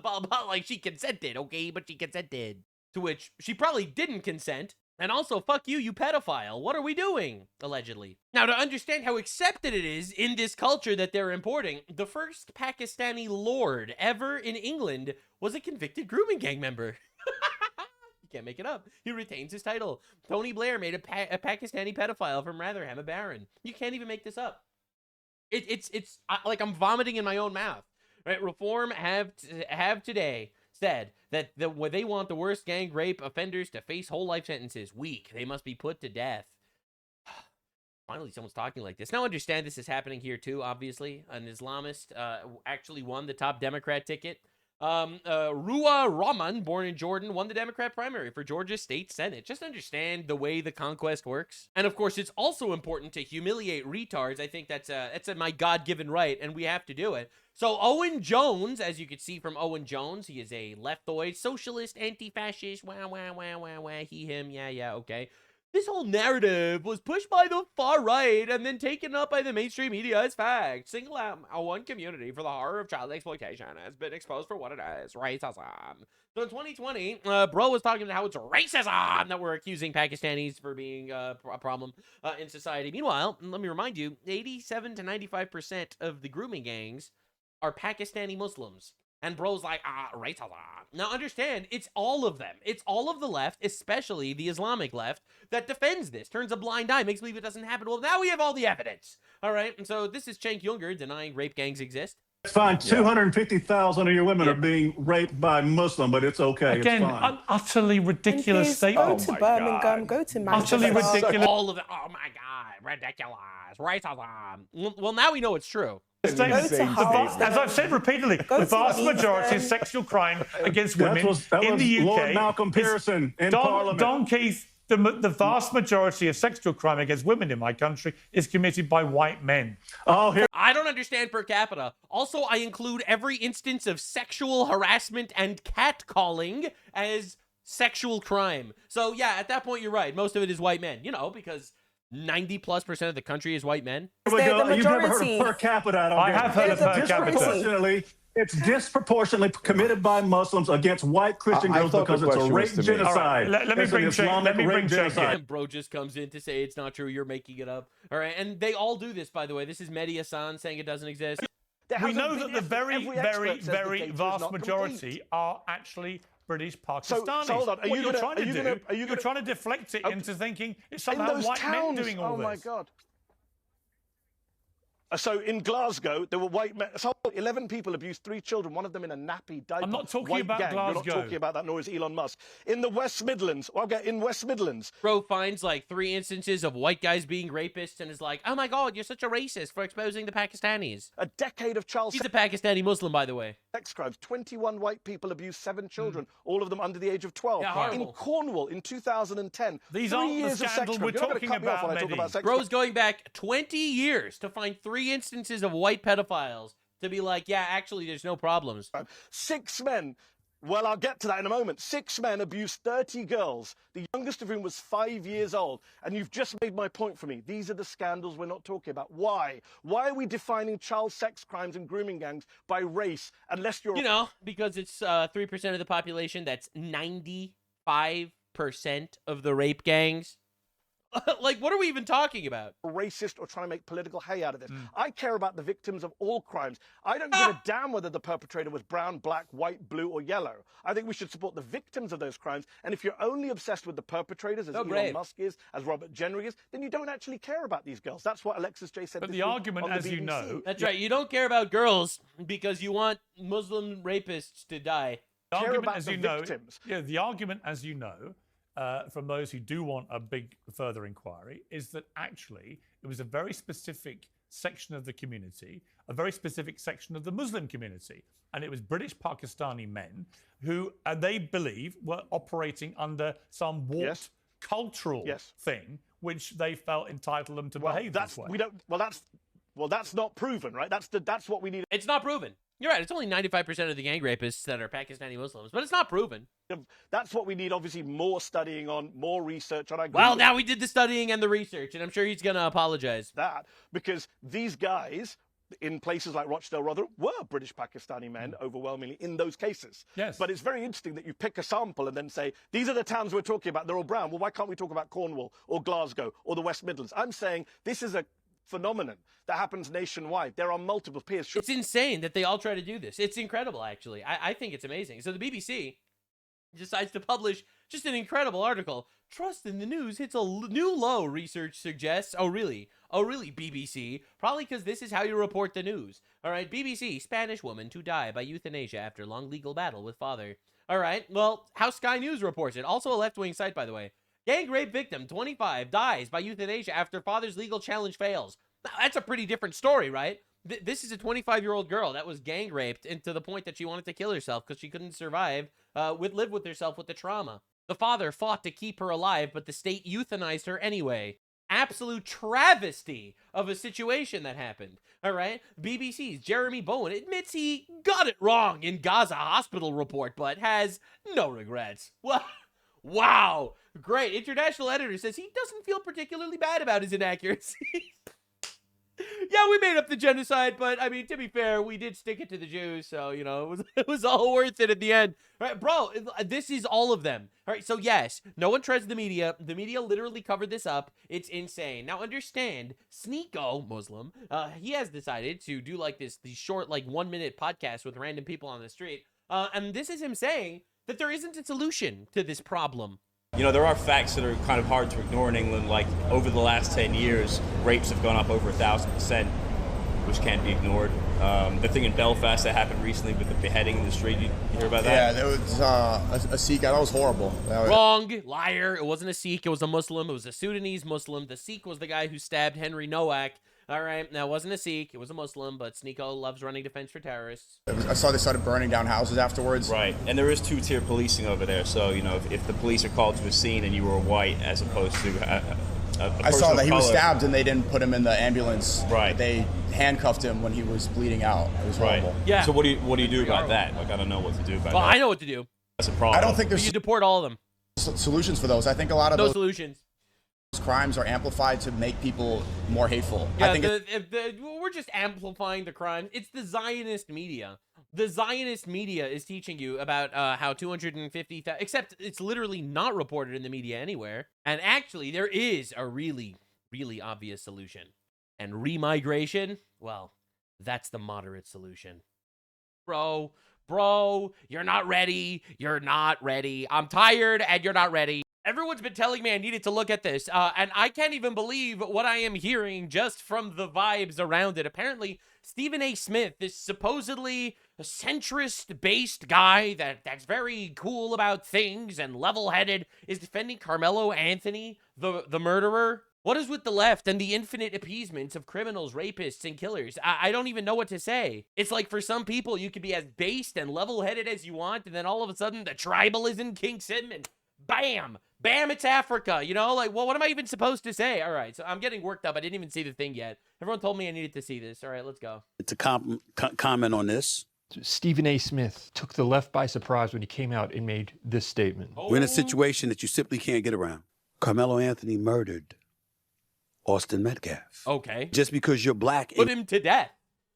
but like she consented, okay? But she consented. To which she probably didn't consent. And also, fuck you, you pedophile. What are we doing? Allegedly. Now, to understand how accepted it is in this culture that they're importing, the first Pakistani lord ever in England was a convicted grooming gang member. You can't make it up. He retains his title. Tony Blair made a Pakistani pedophile from Rotherham a baron. You can't even make this up. It's like I'm vomiting in my own mouth. Right? Reform have today said that they want the worst gang rape offenders to face whole life sentences. Weak. They must be put to death. Finally, someone's talking like this. Now, understand this is happening here too, obviously. An Islamist actually won the top Democrat ticket. Ruwa Rahman, born in Jordan, won the Democrat primary for Georgia's state senate. Just understand the way the conquest works. And of course, it's also important to humiliate retards. I think that's my God-given right, and we have to do it. So Owen Jones, as you can see from Owen Jones, he is a leftoid, socialist, anti-fascist, wah, wah, wah, wah, wah, he, him, yeah, okay. This whole narrative was pushed by the far right and then taken up by the mainstream media as fact. Single out one community for the horror of child exploitation has been exposed for what it is, racism. So in 2020, bro was talking about how it's racism that we're accusing Pakistanis for being a problem in society. Meanwhile, let me remind you, 87 to 95% of the grooming gangs are Pakistani Muslims. And bro's like, racism. Now understand, it's all of them. It's all of the left, especially the Islamic left, that defends this, turns a blind eye, makes believe it doesn't happen. Well, now we have all the evidence. All right, and so this is Cenk Uygur denying rape gangs exist. It's fine. 250,000 of your women are being raped by Muslim, but it's okay. Again, it's fine. An utterly ridiculous statement. Go to Birmingham, go to Manchester. Utterly ridiculous. All of it. Oh my God, ridiculous. Racism. Well, now we know it's true. As I've said repeatedly, the vast majority of sexual crime against women in the UK. Lord Malcolm Pearson in Parliament. Don Keith, the vast majority of sexual crime against women in my country is committed by white men. I don't understand per capita. Also, I include every instance of sexual harassment and catcalling as sexual crime. So yeah, at that point, you're right. Most of it is white men, you know, because 90+% of the country is white men. You've never heard of per capita. I have heard of per capita. It's disproportionately committed by Muslims against white Christian girls because it's a rape genocide. Right, let me bring Cenk in. Bro just comes in to say it's not true, you're making it up. All right, and they all do this, by the way. This is Mehdi Hassan saying it doesn't exist. We know that the very vast majority are actually British Pakistanis. So hold on. You're trying to deflect it into thinking it's somehow white men doing all this. Oh my God. So in Glasgow, there were white men. So 11 people abused 3 children, one of them in a nappy diaper. I'm not talking White about gang. Glasgow. You're not talking about that, nor is Elon Musk. In the West Midlands, in West Midlands. Bro finds like 3 instances of white guys being rapists and is like, oh my God, you're such a racist for exposing the Pakistanis. A decade of child He's a Pakistani Muslim, by the way. Sex crimes. 21 white people abused 7 children, all of them under the age of 12. Yeah, in Cornwall in 2010. These 3 aren't years the of sex scandal crimes. we're You're not gonna talking cut me off about, when I talk Mehdi. about sex Bro's going back 20 years to find 3 instances of white pedophiles to be like, yeah, actually, there's no problems. 6 men. Well, I'll get to that in a moment. 6 men abused 30 girls, the youngest of whom was 5 years old. And you've just made my point for me. These are the scandals we're not talking about. Why? Why are we defining child sex crimes and grooming gangs by race unless you're... You know, because it's 3% of the population. That's 95% of the rape gangs. Like, what are we even talking about? Racist or trying to make political hay out of this. I care about the victims of all crimes. I don't give a damn whether the perpetrator was brown, black, white, blue, or yellow. I think we should support the victims of those crimes. And if you're only obsessed with the perpetrators, as Elon Musk is, as Robert Jenner is, then you don't actually care about these girls. That's what Alexis J said. But this the week argument, on the as you BBC. know... That's right. You don't care about girls because you want Muslim rapists to die. The Care argument, about as the you know, victims. yeah, the argument, as you know, from those who do want a big further inquiry, is that actually it was a very specific section of the community, a very specific section of the Muslim community, and it was British Pakistani men who they believe were operating under some warped cultural thing, which they felt entitled them to behave this way. That's not proven, right? That's what we need. It's not proven. You're right. It's only 95% of the gang rapists that are Pakistani Muslims, but it's not proven. That's what we need, obviously, more studying on, more research on. Well, now we did the studying and the research, and I'm sure he's going to apologize. That, because these guys in places like Rochdale, Rotherham, were British Pakistani men overwhelmingly in those cases. Yes. But it's very interesting that you pick a sample and then say, these are the towns we're talking about, they're all brown. Well, why can't we talk about Cornwall or Glasgow or the West Midlands? I'm saying this is a phenomenon that happens nationwide. There are multiple peers. It's insane that they all try to do this. It's incredible, actually. I think it's amazing. So the BBC decides to publish just an incredible article. Trust in the news hits a new low, research suggests. Oh, really? Oh, really, BBC? Probably because this is how you report the news. All right, BBC, Spanish woman to die by euthanasia after long legal battle with father. All right, well, how Sky News reports it. Also a left-wing site, by the way. Gang rape victim, 25, dies by euthanasia after father's legal challenge fails. That's a pretty different story, right? This is a 25-year-old girl that was gang raped and to the point that she wanted to kill herself because she couldn't survive, live with herself with the trauma. The father fought to keep her alive, but the state euthanized her anyway. Absolute travesty of a situation that happened. All right? BBC's Jeremy Bowen admits he got it wrong in Gaza hospital report, but has no regrets. Wow. Great. International editor says he doesn't feel particularly bad about his inaccuracies. Yeah, we made up the genocide, but I mean, to be fair, we did stick it to the Jews, so, you know, it was all worth it at the end. All right, bro, this is all of them. All right, so yes, no one treads the media. The media literally covered this up. It's insane. Now, understand, Sneeko, Muslim, he has decided to do like these short, like 1-minute podcasts with random people on the street. And this is him saying that there isn't a solution to this problem. You know, there are facts that are kind of hard to ignore in England, like over the last 10 years, rapes have gone up over 1,000%, which can't be ignored. The thing in Belfast that happened recently with the beheading in the street, you hear about that? Yeah, there was a Sikh guy. That was horrible. Wrong. Liar. It wasn't a Sikh. It was a Muslim. It was a Sudanese Muslim. The Sikh was the guy who stabbed Henry Nowak. All right. Now, it wasn't a Sikh. It was a Muslim, but Sneeko loves running defense for terrorists. I saw they started burning down houses afterwards. Right. And there is two-tier policing over there. So, you know, if the police are called to a scene and you were white as opposed to I saw that he was stabbed and they didn't put him in the ambulance. Right. They handcuffed him when he was bleeding out. It was horrible. Right. Yeah. So what do you do about that? Like, I don't know what to do about that. Well, I know what to do. That's a problem. I don't think there's you deport all of them. Solutions for those. I think a lot of no those solutions. Crimes are amplified to make people more hateful. Yeah, I think we're just amplifying the crime. It's the Zionist media. The Zionist media is teaching you about how 250,000, except it's literally not reported in the media anywhere. And actually, there is a really, really obvious solution. And remigration, well, that's the moderate solution. Bro, you're not ready. You're not ready. I'm tired and you're not ready. Everyone's been telling me I needed to look at this, and I can't even believe what I am hearing just from the vibes around it. Apparently, Stephen A. Smith, this supposedly centrist-based guy that's very cool about things and level-headed, is defending Carmelo Anthony, the murderer. What is with the left and the infinite appeasements of criminals, rapists, and killers? I don't even know what to say. It's like for some people, you could be as based and level-headed as you want, and then all of a sudden, the tribalism kicks in, and bam! Bam, it's Africa, you know? Like, well, what am I even supposed to say? All right, so I'm getting worked up. I didn't even see the thing yet. Everyone told me I needed to see this. All right, let's go. To comment on this. Stephen A. Smith took the left by surprise when he came out and made this statement. We're in a situation that you simply can't get around. Carmelo Anthony murdered Austin Metcalf. Okay. Just because you're black. Put him to death.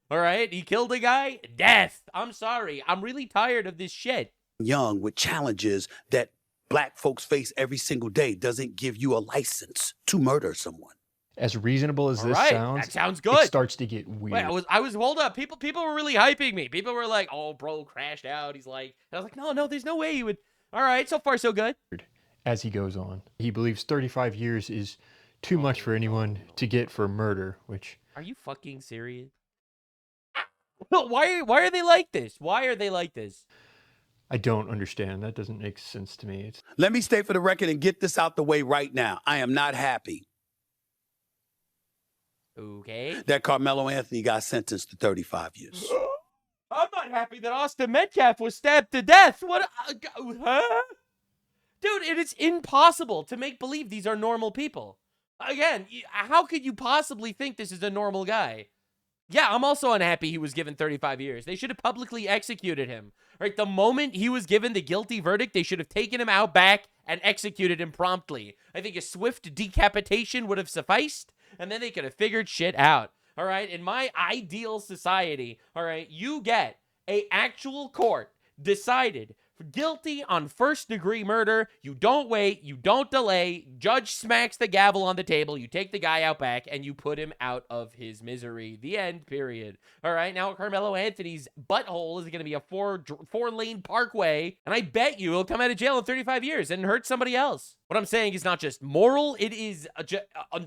All right, he killed a guy. Death. I'm sorry. I'm really tired of this shit. Young with challenges that black folks face every single day doesn't give you a license to murder someone. As reasonable as this sounds, that sounds good. It starts to get weird. Wait, I was hold up. People were really hyping me. People were like, "Oh, bro, crashed out." He's like, and I was like, "No, there's no way he would." All right, so far so good. As he goes on, he believes 35 years is too much for anyone to get for murder. Which are you fucking serious? Why are they like this? Why are they like this? I don't understand. That doesn't make sense to me. Let me state for the record and get this out the way right now. I am not happy. Okay. That Carmelo Anthony got sentenced to 35 years. I'm not happy that Austin Metcalf was stabbed to death. What? Huh? Dude, it is impossible to make believe these are normal people. Again, how could you possibly think this is a normal guy? Yeah, I'm also unhappy he was given 35 years. They should have publicly executed him. Right, the moment he was given the guilty verdict, they should have taken him out back and executed him promptly. I think a swift decapitation would have sufficed, and then they could have figured shit out. All right, in my ideal society, all right, you get a actual court decided guilty on first-degree murder. You don't wait. You don't delay. Judge smacks the gavel on the table. You take the guy out back, and you put him out of his misery. The end, period. All right, now Carmelo Anthony's butthole is going to be a four-lane parkway, and I bet you he'll come out of jail in 35 years and hurt somebody else. What I'm saying is not just moral, it is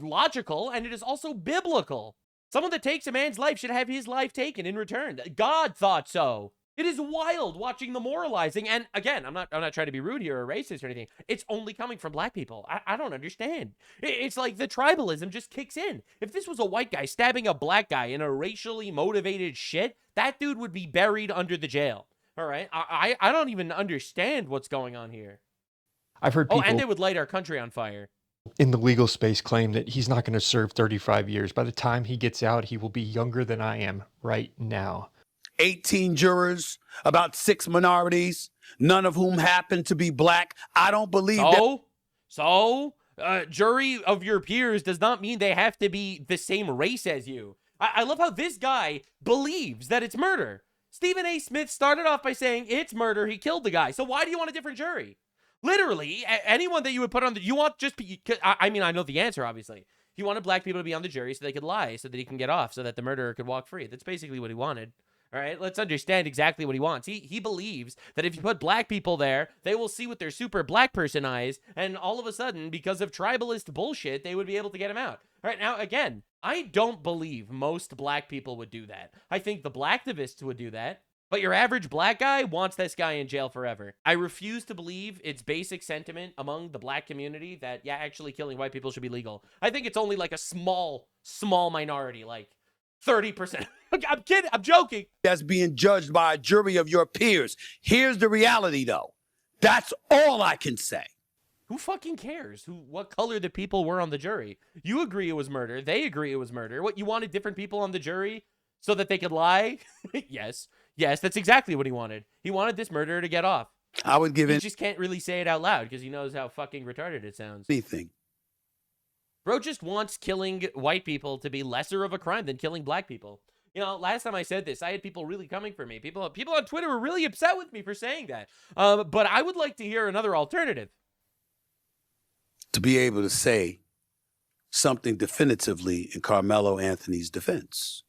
logical, and it is also biblical. Someone that takes a man's life should have his life taken in return. God thought so. It is wild watching the moralizing. And again, I'm not trying to be rude here or racist or anything. It's only coming from black people. I don't understand. It's like the tribalism just kicks in. If this was a white guy stabbing a black guy in a racially motivated shit, that dude would be buried under the jail. All right. I don't even understand what's going on here. I've heard people and they would light our country on fire. In the legal space claim that he's not going to serve 35 years. By the time he gets out, he will be younger than I am right now. 18 jurors, about 6 minorities, none of whom happen to be black. I don't believe that. So, jury of your peers does not mean they have to be the same race as you. I love how this guy believes that it's murder. Stephen A. Smith started off by saying it's murder. He killed the guy. So why do you want a different jury? Literally, anyone that you would put on you want just, I mean, I know the answer, obviously. He wanted black people to be on the jury so they could lie, so that he can get off, so that the murderer could walk free. That's basically what he wanted. All right, let's understand exactly what he wants. He believes that if you put black people there, they will see with their super black person eyes, and all of a sudden, because of tribalist bullshit, they would be able to get him out. All right, now, again, I don't believe most black people would do that. I think the blacktivists would do that, but your average black guy wants this guy in jail forever. I refuse to believe it's basic sentiment among the black community that, yeah, actually killing white people should be legal. I think it's only like a small minority, like 30%. I'm kidding. I'm joking. That's being judged by a jury of your peers. Here's the reality, though. That's all I can say. Who fucking cares what color the people were on the jury? You agree it was murder. They agree it was murder. What, you wanted different people on the jury so that they could lie? Yes, that's exactly what he wanted. He wanted this murderer to get off. I would give He just can't really say it out loud because he knows how fucking retarded it sounds. anything. Bro just wants killing white people to be lesser of a crime than killing black people. You know, last time I said this, I had people really coming for me. People on Twitter were really upset with me for saying that. But I would like to hear another alternative. To be able to say something definitively in Carmelo Anthony's defense.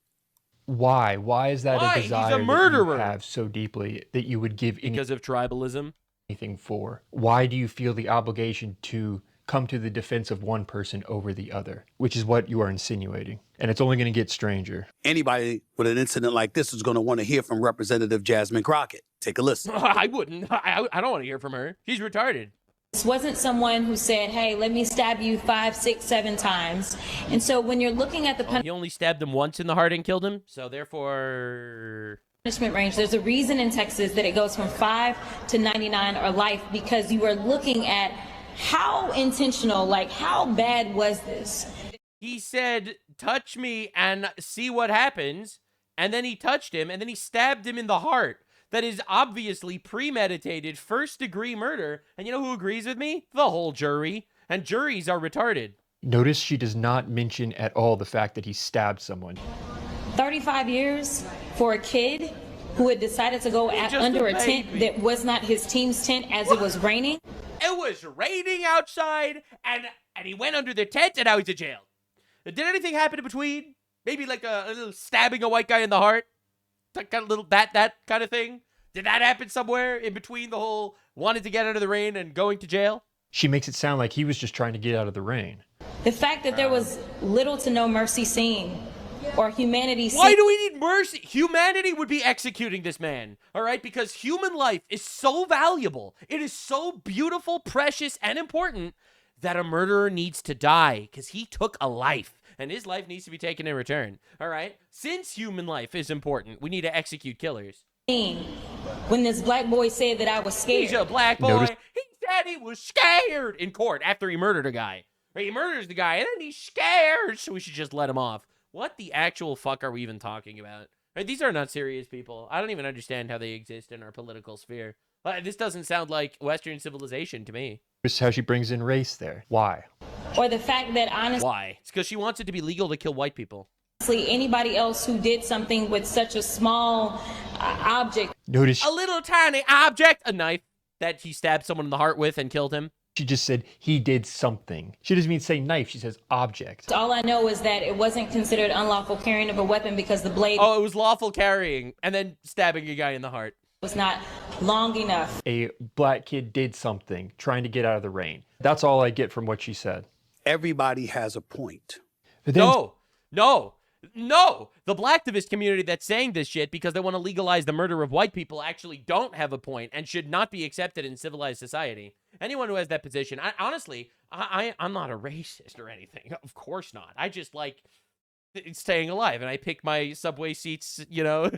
Why? Why is that Why? a desire He's a murderer. that you have so deeply that you would give any... Because of tribalism. anything for? Why do you feel the obligation to come to the defense of one person over the other, which is what you are insinuating. And it's only going to get stranger. Anybody with an incident like this is going to want to hear from Representative Jasmine Crockett. Take a listen. I wouldn't. I don't want to hear from her. She's retarded. This wasn't someone who said, hey, let me stab you 5, 6, 7 times. And so when you're looking at the he only stabbed him once in the heart and killed him. So therefore... punishment range, there's a reason in Texas that it goes from 5 to 99 or life, because you are looking at how intentional, like how bad was this? He said, touch me and see what happens. And then he touched him and then he stabbed him in the heart. That is obviously premeditated first-degree murder. And you know who agrees with me? The whole jury. And juries are retarded. Notice she does not mention at all the fact that he stabbed someone. 35 years for a kid who had decided to go under a tent that was not his team's tent as it was raining. It was raining outside, and he went under the tent, and now he's in jail. Did anything happen in between? Maybe like a little stabbing a white guy in the heart? That kind of little, that kind of thing? Did that happen somewhere in between the whole wanted to get out of the rain and going to jail? She makes it sound like he was just trying to get out of the rain. The fact that there was little to no mercy seen or humanity seen. Why do we need mercy? Humanity would be executing this man, all right? Because human life is so valuable. It is so beautiful, precious, and important that a murderer needs to die because he took a life. And his life needs to be taken in return, all right? Since human life is important, we need to execute killers. When this black boy said that I was scared. He's a black boy. He said he was scared in court after he murdered a guy. Or he murders the guy, and then he's scared, so we should just let him off. What the actual fuck are we even talking about? Right, these are not serious people. I don't even understand how they exist in our political sphere. This doesn't sound like Western civilization to me. This is how she brings in race there. Why? Or the fact that honestly... Why? It's because she wants it to be legal to kill white people. Anybody else who did something with such a small object. Notice a little tiny object, a knife that he stabbed someone in the heart with and killed him. She just said he did something. She doesn't even say knife. She says object. All I know is that it wasn't considered unlawful carrying of a weapon because the blade... Oh, it was lawful carrying and then stabbing a guy in the heart. Was not long enough. A black kid did something, trying to get out of the rain. That's all I get from what she said. Everybody has a point. But then... No! The blacktivist community that's saying this shit because they want to legalize the murder of white people actually don't have a point and should not be accepted in civilized society. Anyone who has that position, I'm not a racist or anything. Of course not. I just like staying alive, and I pick my subway seats, you know,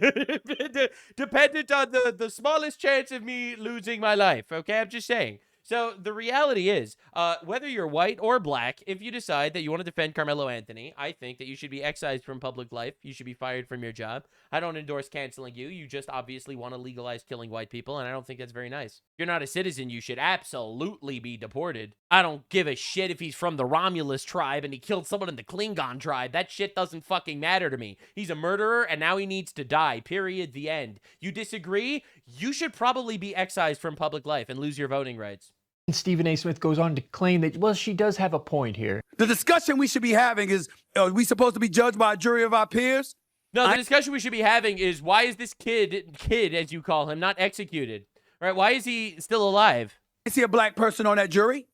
dependent on the smallest chance of me losing my life, okay? I'm just saying. So the reality is, whether you're white or black, if you decide that you want to defend Carmelo Anthony, I think that you should be excised from public life. You should be fired from your job. I don't endorse canceling you. You just obviously want to legalize killing white people, and I don't think that's very nice. If you're not a citizen, you should absolutely be deported. I don't give a shit if he's from the Romulus tribe and he killed someone in the Klingon tribe. That shit doesn't fucking matter to me. He's a murderer, and now he needs to die. Period. The end. You disagree? You should probably be excised from public life and lose your voting rights. And Stephen A. Smith goes on to claim that, well, she does have a point here. The discussion we should be having is, are we supposed to be judged by a jury of our peers? No, the discussion we should be having is, why is this kid, as you call him, not executed? Right? Why is he still alive? Is he a black person on that jury?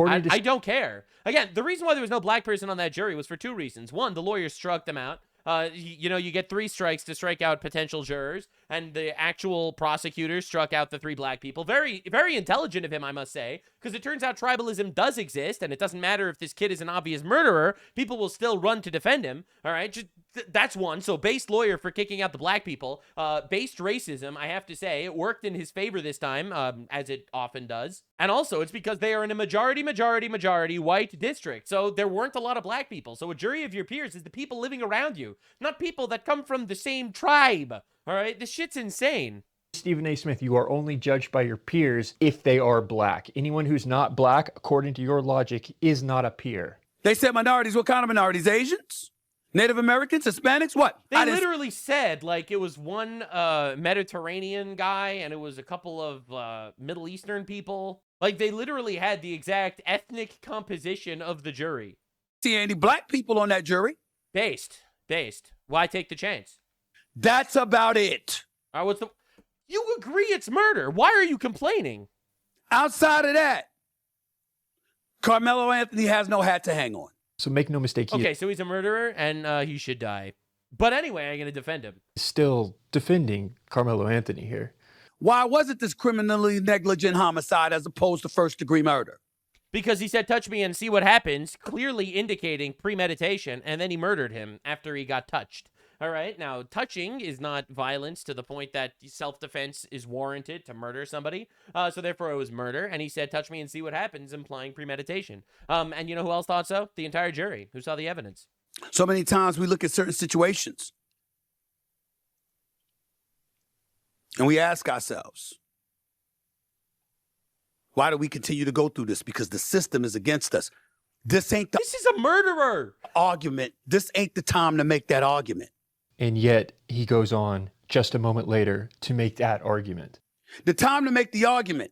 I don't care. Again, the reason why there was no black person on that jury was for two reasons. One, the lawyers struck them out. You get 3 strikes to strike out potential jurors, and the actual prosecutor struck out the 3 black people. Very, very intelligent of him, I must say, because it turns out tribalism does exist, and it doesn't matter if this kid is an obvious murderer, people will still run to defend him, all right? That's one. So based lawyer for kicking out the black people. Based racism, I have to say, it worked in his favor this time, as it often does. And also, it's because they are in a majority white district, so there weren't a lot of black people. So a jury of your peers is the people living around you, not people that come from the same tribe. All right, this shit's insane. Stephen A. Smith, you are only judged by your peers if they are black. Anyone who's not black, according to your logic, is not a peer. They said minorities. What kind of minorities? Asians? Native Americans? Hispanics? What? They literally said, like, it was one Mediterranean guy and it was a couple of Middle Eastern people. Like, they literally had the exact ethnic composition of the jury. See any black people on that jury? Based. Why take the chance? That's about it. You agree it's murder. Why are you complaining? Outside of that, Carmelo Anthony has no hat to hang on. So make no mistake, Okay, so he's a murderer and he should die. But anyway, I'm going to defend him. Still defending Carmelo Anthony here. Why wasn't this criminally negligent homicide as opposed to first-degree murder? Because he said, touch me and see what happens, clearly indicating premeditation, and then he murdered him after he got touched. All right, now, touching is not violence to the point that self-defense is warranted to murder somebody, so therefore it was murder, and he said, touch me and see what happens, implying premeditation. And you know who else thought so? The entire jury, who saw the evidence. So many times we look at certain situations and we ask ourselves, why do we continue to go through this? Because the system is against us. This ain't the— This is a murderer! Argument. This ain't the time to make that argument. And yet he goes on just a moment later to make that argument. The time to make the argument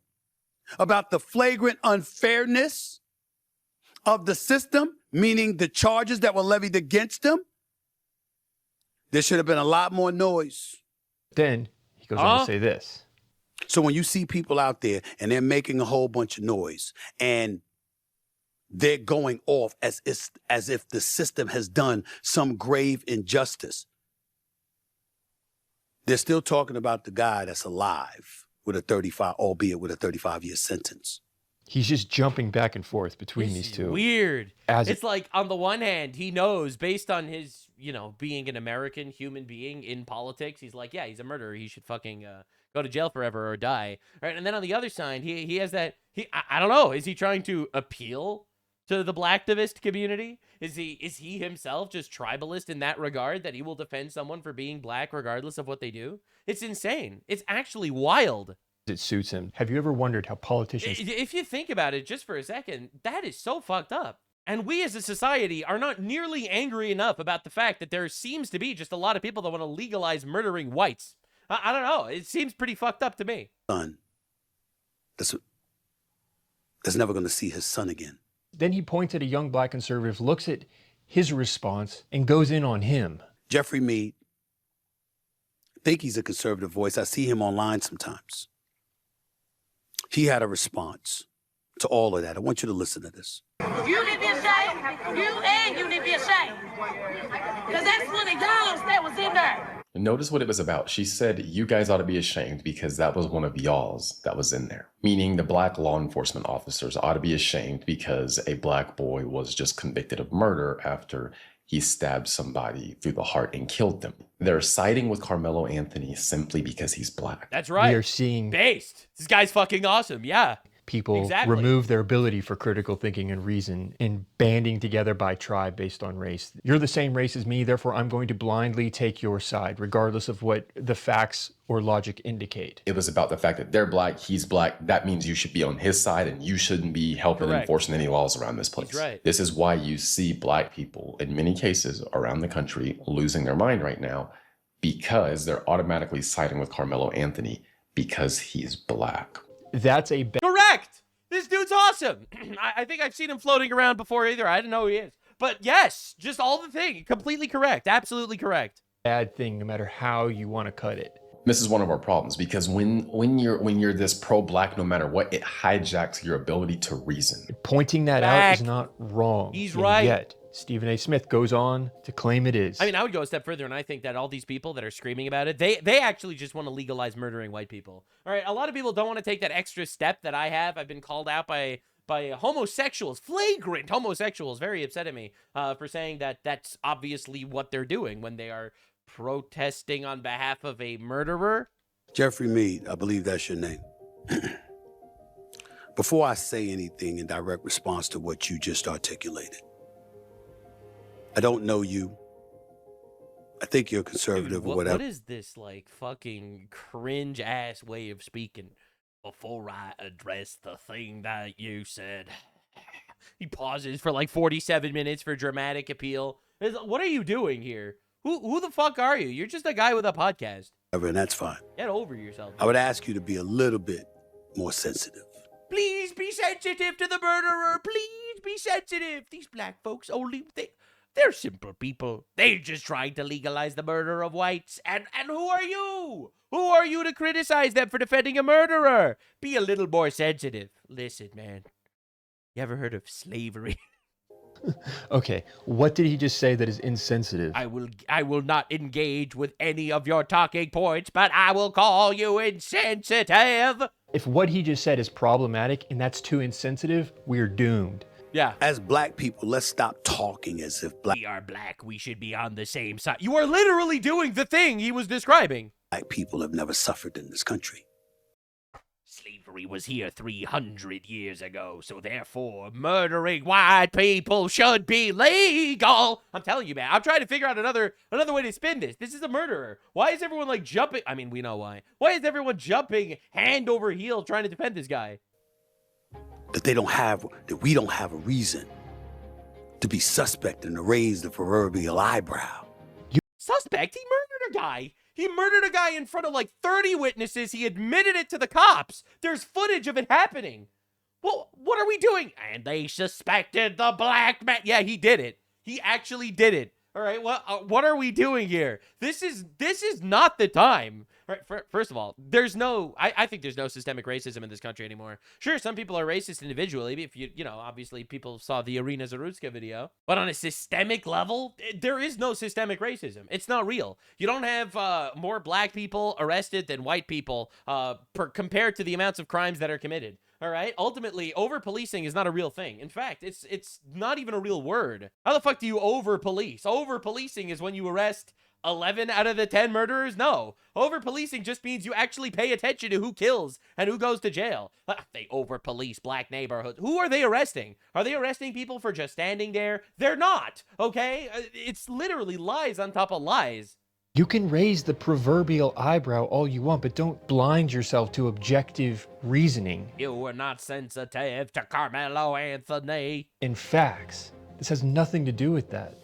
about the flagrant unfairness of the system, meaning the charges that were levied against him, there should have been a lot more noise. Then he goes on to say this. So when you see people out there and they're making a whole bunch of noise and they're going off as if the system has done some grave injustice, they're still talking about the guy that's alive with a 35, albeit with a 35-year sentence. He's just jumping back and forth between these two. Weird. It's like, on the one hand, he knows, based on his, being an American human being in politics, he's like, yeah, he's a murderer. He should fucking go to jail forever or die. Right? And then on the other side, he has that, I don't know, is he trying to appeal to the blacktivist community? Is he himself just tribalist in that regard, that he will defend someone for being black regardless of what they do? It's insane. It's actually wild. It suits him. Have you ever wondered how politicians... If you think about it just for a second, that is so fucked up. And we as a society are not nearly angry enough about the fact that there seems to be just a lot of people that want to legalize murdering whites. I don't know. It seems pretty fucked up to me. Son, that's never going to see his son again. Then he points at a young black conservative, looks at his response, and goes in on him. Jeffrey Mead, I think he's a conservative voice. I see him online sometimes. He had a response to all of that. I want you to listen to this. You need to be ashamed. You need to be ashamed. Because that's one of y'all that was in there. Notice what it was about. She said, you guys ought to be ashamed because that was one of y'all's that was in there. Meaning the black law enforcement officers ought to be ashamed because a black boy was just convicted of murder after he stabbed somebody through the heart and killed them. They're siding with Carmelo Anthony simply because he's black. That's right. We are seeing... Based. This guy's fucking awesome. Yeah. People remove their ability for critical thinking and reason and banding together by tribe based on race. You're the same race as me, therefore I'm going to blindly take your side, regardless of what the facts or logic indicate. It was about the fact that they're black, he's black. That means you should be on his side and you shouldn't be helping enforcing any laws around this place. He's right. This is why you see black people in many cases around the country losing their mind right now because they're automatically siding with Carmelo Anthony because he's black. That's a correct. This dude's awesome. I think I've seen him floating around before either. I didn't know who he is. But yes, just all the thing. Completely correct. Absolutely correct. Bad thing, no matter how you want to cut it. This is one of our problems because when you're this pro-black, no matter what, it hijacks your ability to reason. Pointing that out is not wrong. He's right. Yet Stephen A. Smith goes on to claim it is. I mean, I would go a step further, and I think that all these people that are screaming about it, they actually just want to legalize murdering white people. All right, a lot of people don't want to take that extra step that I have. I've been called out by homosexuals, flagrant homosexuals, very upset at me for saying that that's obviously what they're doing when they are protesting on behalf of a murderer. Jeffrey Mead, I believe that's your name. Before I say anything in direct response to what you just articulated, I don't know you. I think you're conservative or whatever. What is this, like, fucking cringe-ass way of speaking? Before I address the thing that you said. He pauses for like 47 minutes for dramatic appeal. What are you doing here? Who the fuck are you? You're just a guy with a podcast. And that's fine. Get over yourself. I would ask you to be a little bit more sensitive. Please be sensitive to the murderer. Please be sensitive. These black folks only... They're simple people. They're just trying to legalize the murder of whites. And who are you? Who are you to criticize them for defending a murderer? Be a little more sensitive. Listen, man. You ever heard of slavery? Okay, what did he just say that is insensitive? I will not engage with any of your talking points, but I will call you insensitive. If what he just said is problematic and that's too insensitive, we're doomed. Yeah. As black people, let's stop talking as if We are black. We should be on the same side. You are literally doing the thing he was describing. black people have never suffered in this country. Slavery was here 300 years ago, so therefore murdering white people should be legal. I'm telling you, man. I'm trying to figure out another way to spin this. This is a murderer. Why is everyone like jumping? I mean, we know why. Why is everyone jumping hand over heel trying to defend this guy? That we don't have a reason to be suspect and to raise the proverbial eyebrow. Suspect? He murdered a guy. He murdered a guy in front of like 30 witnesses. He admitted it to the cops. There's footage of it happening. Well, what are we doing? And they suspected the black man. Yeah, he did it. He actually did it. All right, what are we doing here? This is not the time. All right, first of all, I think there's no systemic racism in this country anymore. Sure, some people are racist individually. If you know, obviously people saw the Irina Zarutska video. But on a systemic level, there is no systemic racism. It's not real. You don't have more black people arrested than white people compared to the amounts of crimes that are committed. All right. Ultimately, over-policing is not a real thing. In fact, it's not even a real word. How the fuck do you over-police? Over-policing is when you arrest 11 out of the 10 murderers? No. Over-policing just means you actually pay attention to who kills and who goes to jail. They over-police black neighborhoods. Who are they arresting? Are they arresting people for just standing there? They're not. Okay. It's literally lies on top of lies. You can raise the proverbial eyebrow all you want, but don't blind yourself to objective reasoning. You are not sensitive to Carmelo Anthony. In facts. This has nothing to do with that.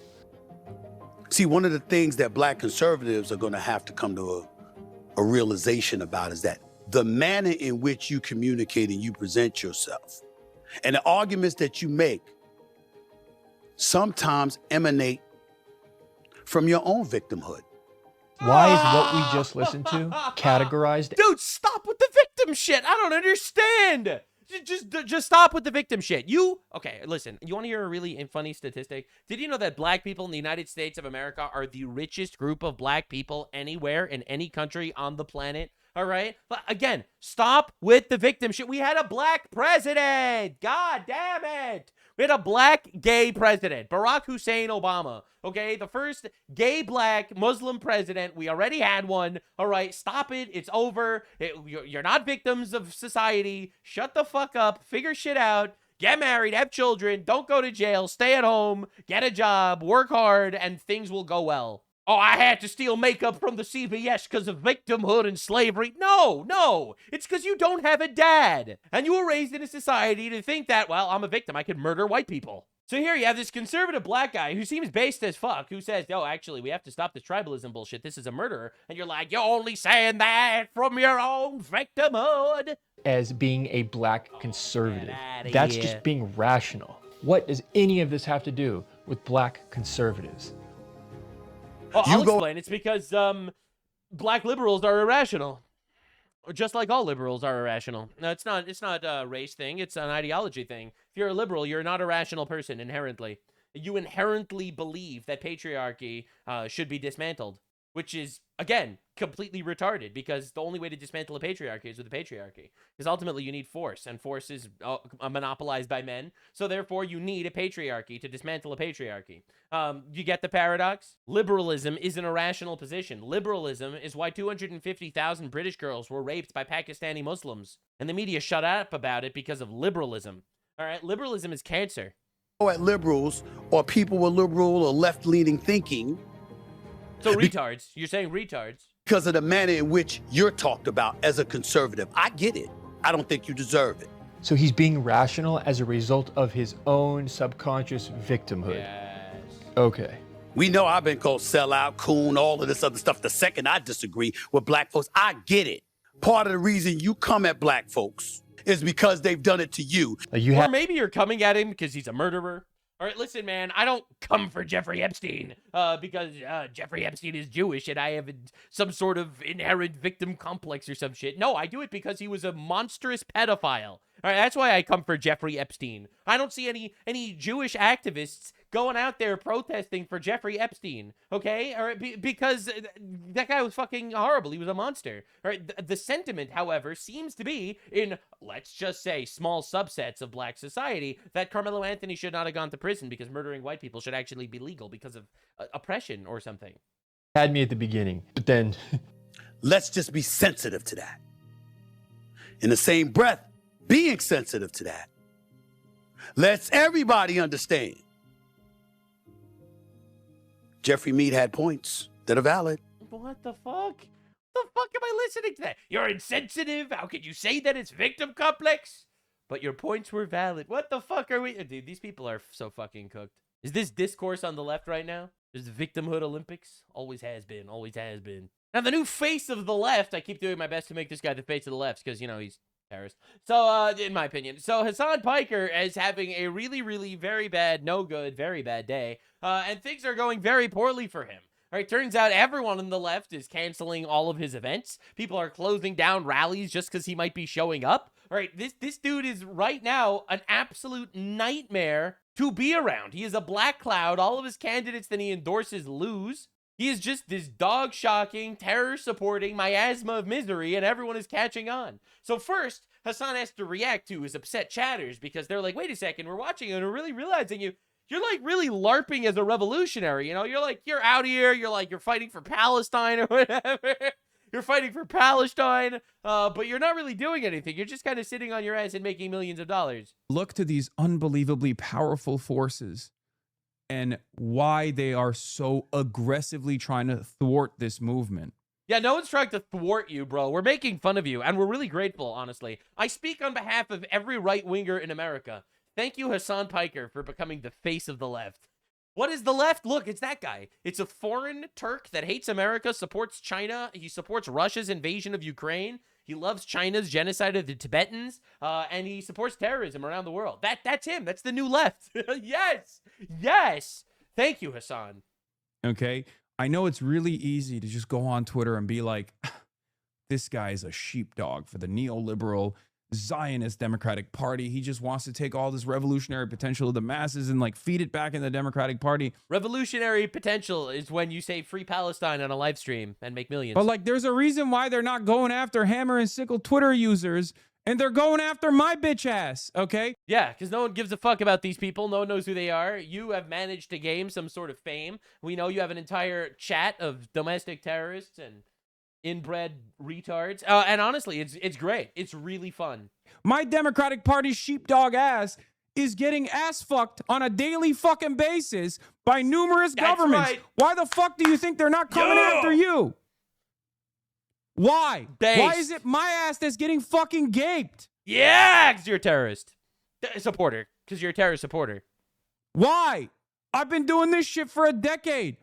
See, one of the things that black conservatives are going to have to come to a realization about is that the manner in which you communicate and you present yourself and the arguments that you make sometimes emanate from your own victimhood. Why is what we just listened to categorized? Dude, stop with the victim shit. I don't understand. Just stop with the victim shit. Okay, listen, you want to hear a really funny statistic? Did you know that black people in the United States of America are the richest group of black people anywhere in any country on the planet? All right? But again, stop with the victim shit. We had a black president. God damn it. We had a black gay president, Barack Hussein Obama. Okay, the first gay black Muslim president. We already had one. All right, stop it. It's over. You're not victims of society. Shut the fuck up. Figure shit out. Get married. Have children. Don't go to jail. Stay at home. Get a job. Work hard, and things will go well. Oh, I had to steal makeup from the CVS because of victimhood and slavery. No. It's because you don't have a dad. And you were raised in a society to think that, well, I'm a victim. I could murder white people. So here you have this conservative black guy who seems based as fuck, who says, oh, actually, we have to stop this tribalism bullshit. This is a murderer. And you're like, you're only saying that from your own victimhood. As being a black conservative. That's just being rational. What does any of this have to do with black conservatives? Well, I'll explain. It's because black liberals are irrational. Just like all liberals are irrational. No, it's not a race thing. It's an ideology thing. If you're a liberal, you're not a rational person inherently. You inherently believe that patriarchy should be dismantled, which is, again, completely retarded, because the only way to dismantle a patriarchy is with a patriarchy. Because ultimately you need force, and force is monopolized by men. So therefore you need a patriarchy to dismantle a patriarchy. You get the paradox? Liberalism is an irrational position. Liberalism is why 250,000 British girls were raped by Pakistani Muslims. And the media shut up about it because of liberalism. All right, liberalism is cancer. At liberals or people with liberal or left-leaning thinking. So retards. You're saying retards. Because of the manner in which you're talked about as a conservative. I get it. I don't think you deserve it. So he's being rational as a result of his own subconscious victimhood. Yes. Okay. We know I've been called sellout, coon, all of this other stuff. The second I disagree with black folks, I get it. Part of the reason you come at black folks is because they've done it to you. Or maybe you're coming at him because he's a murderer. All right, listen, man, I don't come for Jeffrey Epstein because Jeffrey Epstein is Jewish and I have some sort of inherent victim complex or some shit. No, I do it because he was a monstrous pedophile. All right, that's why I come for Jeffrey Epstein. I don't see any Jewish activists going out there protesting for Jeffrey Epstein, okay? All right, because that guy was fucking horrible. He was a monster. All right, the sentiment, however, seems to be in, let's just say, small subsets of black society that Carmelo Anthony should not have gone to prison because murdering white people should actually be legal because of oppression or something. Had me at the beginning, but then... Let's just be sensitive to that. In the same breath, being sensitive to that lets everybody understand Jeffrey Mead had points that are valid. What the fuck? The fuck am I listening to that? You're insensitive? How could you say that it's victim complex? But your points were valid. What the fuck are we... Dude, these people are so fucking cooked. Is this discourse on the left right now? Is the victimhood Olympics? Always has been. Always has been. Now, the new face of the left, I keep doing my best to make this guy the face of the left because, you know, he's terrorist. So, in my opinion. So, Hassan Piker is having a really, really very bad, no good, very bad day. And things are going very poorly for him. All right, turns out everyone on the left is canceling all of his events. People are closing down rallies just because he might be showing up. All right, this dude is right now an absolute nightmare to be around. He is a black cloud. All of his candidates that he endorses lose. He is just this dog-shocking, terror-supporting miasma of misery, and everyone is catching on. So first, Hassan has to react to his upset chatters because they're like, wait a second, we're watching you and we're really realizing you're like really LARPing as a revolutionary, you know? You're like, you're out here, you're fighting for Palestine or whatever. You're fighting for Palestine, but you're not really doing anything. You're just kind of sitting on your ass and making millions of dollars. Look to these unbelievably powerful forces and why they are so aggressively trying to thwart this movement. Yeah, no one's trying to thwart you, bro. We're making fun of you, and we're really grateful, honestly. I speak on behalf of every right-winger in America. Thank you, Hassan Piker, for becoming the face of the left. What is the left? Look, it's that guy. It's a foreign Turk that hates America, supports China. He supports Russia's invasion of Ukraine. He loves China's genocide of the Tibetans, and he supports terrorism around the world. That's him. That's the new left. Yes. Yes. Thank you, Hassan. Okay. I know it's really easy to just go on Twitter and be like, this guy is a sheepdog for the neoliberal Zionist Democratic Party. He just wants to take all this revolutionary potential of the masses and like feed it back in the Democratic Party. Revolutionary potential is when you say free Palestine on a live stream and make millions. But like, there's a reason why they're not going after hammer and sickle Twitter users, and they're going after my bitch ass. Okay. Yeah, because no one gives a fuck about these people. No one knows who they are. You have managed to gain some sort of fame. We know you have an entire chat of domestic terrorists and inbred retards. And honestly, it's great. It's really fun. My Democratic Party sheepdog ass is getting ass fucked on a daily fucking basis by numerous governments. Right. Why the fuck do you think they're not coming after you? Why? Based. Why is it my ass that's getting fucking gaped? Yeah, because you're a terrorist supporter. Because you're a terrorist supporter. Why? I've been doing this shit for a decade.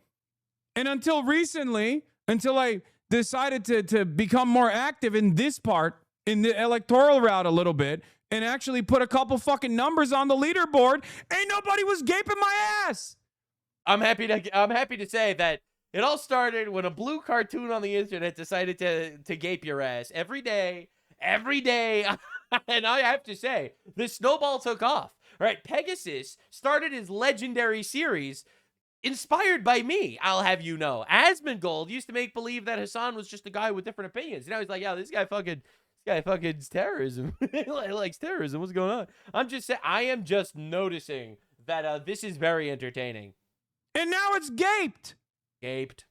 And until recently, until I decided to become more active in this part, in the electoral route a little bit, and actually put a couple fucking numbers on the leaderboard, ain't nobody was gaping my ass. I'm happy to say that it all started when a blue cartoon on the internet decided to gape your ass every day. And I have to say, the snowball took off. All right, Pegasus started his legendary series inspired by me, I'll have you know. Asmongold used to make believe that Hassan was just a guy with different opinions. Now he's like, yeah, this guy fucking is terrorism. He likes terrorism. What's going on? I'm just saying, I am just noticing that this is very entertaining. And now it's gaped. Gaped.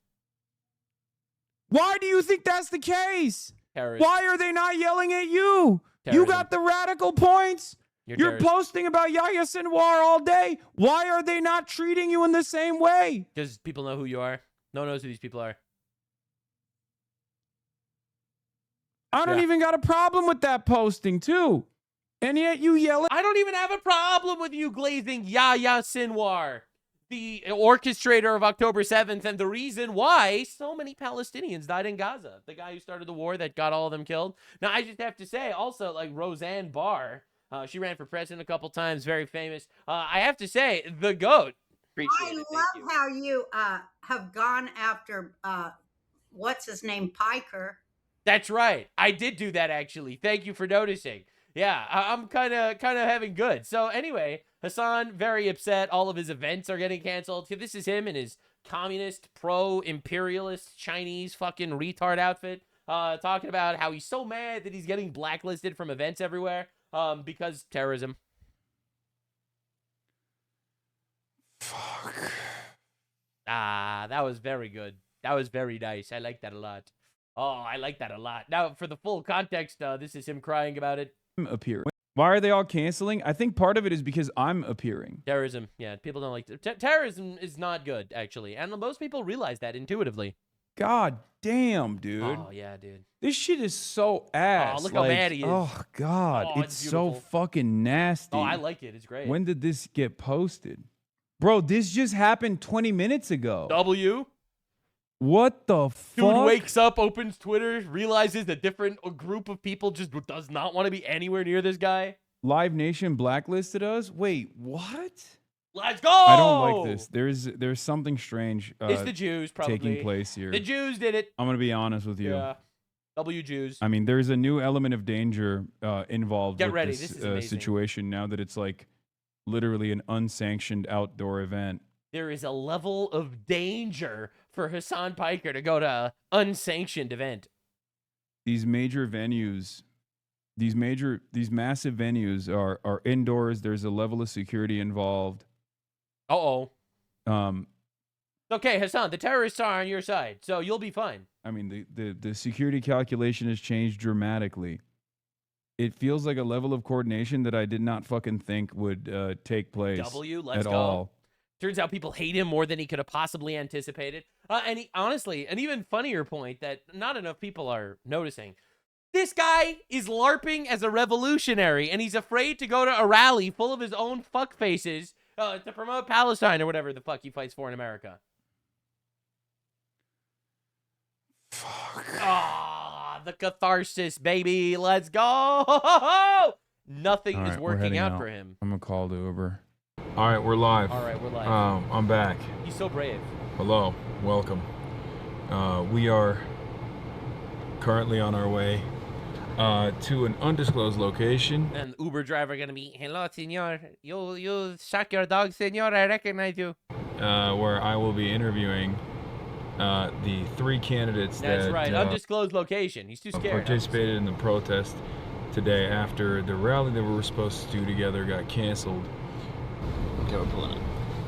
Why do you think that's the case? Terrorist. Why are they not yelling at you? Terrorism. You got the radical points. You're posting about Yahya Sinwar all day. Why are they not treating you in the same way? Because people know who you are. No one knows who these people are. I don't even got a problem with that posting, too. And yet you yell at... I don't even have a problem with you glazing Yahya Sinwar, the orchestrator of October 7th, and the reason why so many Palestinians died in Gaza. The guy who started the war that got all of them killed. Now, I just have to say, also, like, Roseanne Barr, She ran for president a couple times, very famous. I have to say, the GOAT. I love how you have gone after what's his name, Piker. That's right. I did do that, actually. Thank you for noticing. Yeah, I'm kind of having good. So anyway, Hassan, very upset. All of his events are getting canceled. This is him in his communist, pro-imperialist, Chinese fucking retard outfit, talking about how he's so mad that he's getting blacklisted from events everywhere because terrorism. Fuck. Ah, that was very good. That was very nice. I like that a lot. Oh, I like that a lot. Now, for the full context, this is him crying about it. Appear. Why are they all canceling? I think part of it is because I'm appearing. Terrorism. Yeah, people don't like terrorism is not good, actually. And most people realize that intuitively. God damn, dude. Oh, yeah, dude. This shit is so ass. Oh, look how mad he is. Oh, God. Oh, it's so fucking nasty. Oh, I like it. It's great. When did this get posted? Bro, this just happened 20 minutes ago. W? What the fuck? Dude wakes up, opens Twitter, realizes a different group of people just does not want to be anywhere near this guy. Live Nation blacklisted us? Wait, what? Let's go! I don't like this. There's something strange it's the Jews, probably. taking place here. The Jews did it. I'm going to be honest with you. Yeah. W Jews. I mean, there's a new element of danger involved Get with ready. this, This is amazing. situation now that it's like literally an unsanctioned outdoor event. There is a level of danger for Hassan Piker to go to an unsanctioned event. These major venues, these massive venues are indoors. There's a level of security involved. Okay, Hassan, the terrorists are on your side, so you'll be fine. I mean, the security calculation has changed dramatically. It feels like a level of coordination that I did not fucking think would take place Let's at go. all. Turns out people hate him more than he could have possibly anticipated. And he, honestly, an even funnier point that not enough people are noticing. This guy is LARPing as a revolutionary, and he's afraid to go to a rally full of his own fuck faces to promote Palestine or whatever the fuck he fights for in America. Fuck. Ah, the catharsis, baby. Let's go. Nothing All is right, we're working heading out for him. I'm gonna call the Uber. All right, we're live. All right, we're live. I'm back. He's so brave. Hello, welcome. We are currently on our way to an undisclosed location. And Uber driver gonna be, hello, senor. You suck your dog, senor. I recognize you. Where I will be interviewing the three candidates That's that right. Undisclosed location. He's too scared. participated in the protest today after the rally that we were supposed to do together got canceled. Okay, we're pulling it.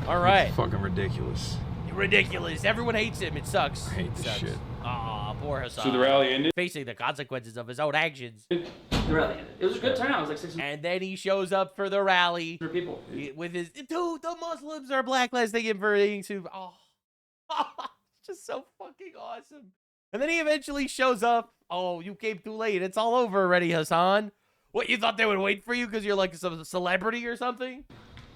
All right. It's fucking ridiculous. Ridiculous. Everyone hates him. It sucks. I hate this shit. Aw, poor Hassan. So the rally ended? Facing the consequences of his own actions. The rally ended. It was a good turnout. It was like 600 And then he shows up for the rally. people. With his, dude, the Muslims are blacklisting him for being too. Oh, it's just so fucking awesome. And then he eventually shows up. Oh, you came too late. It's all over already, Hassan. What, you thought they would wait for you because you're like some celebrity or something?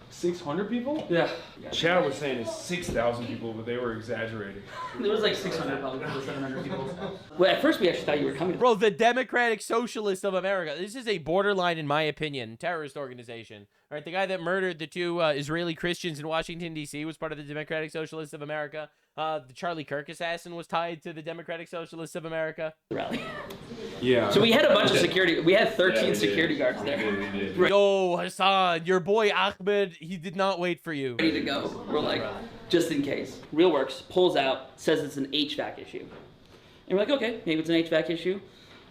600 people? Yeah. Chad was saying it's 6,000 people, but they were exaggerating. There was like 600 probably, 700 people. Well, at first we actually thought you were coming. Bro, the Democratic Socialists of America. This is a borderline, in my opinion, terrorist organization. All right, the guy that murdered the two Israeli Christians in Washington, D.C. was part of the Democratic Socialists of America. The Charlie Kirk assassin was tied to the Democratic Socialists of America. Rally. Yeah. So we had a bunch of security. We had 13 security guards there. Yo, Hassan, your boy Ahmed, he did not wait for you. Ready to go. We're like, just in case. RealWorks pulls out, says it's an HVAC issue. And we're like, okay, maybe it's an HVAC issue.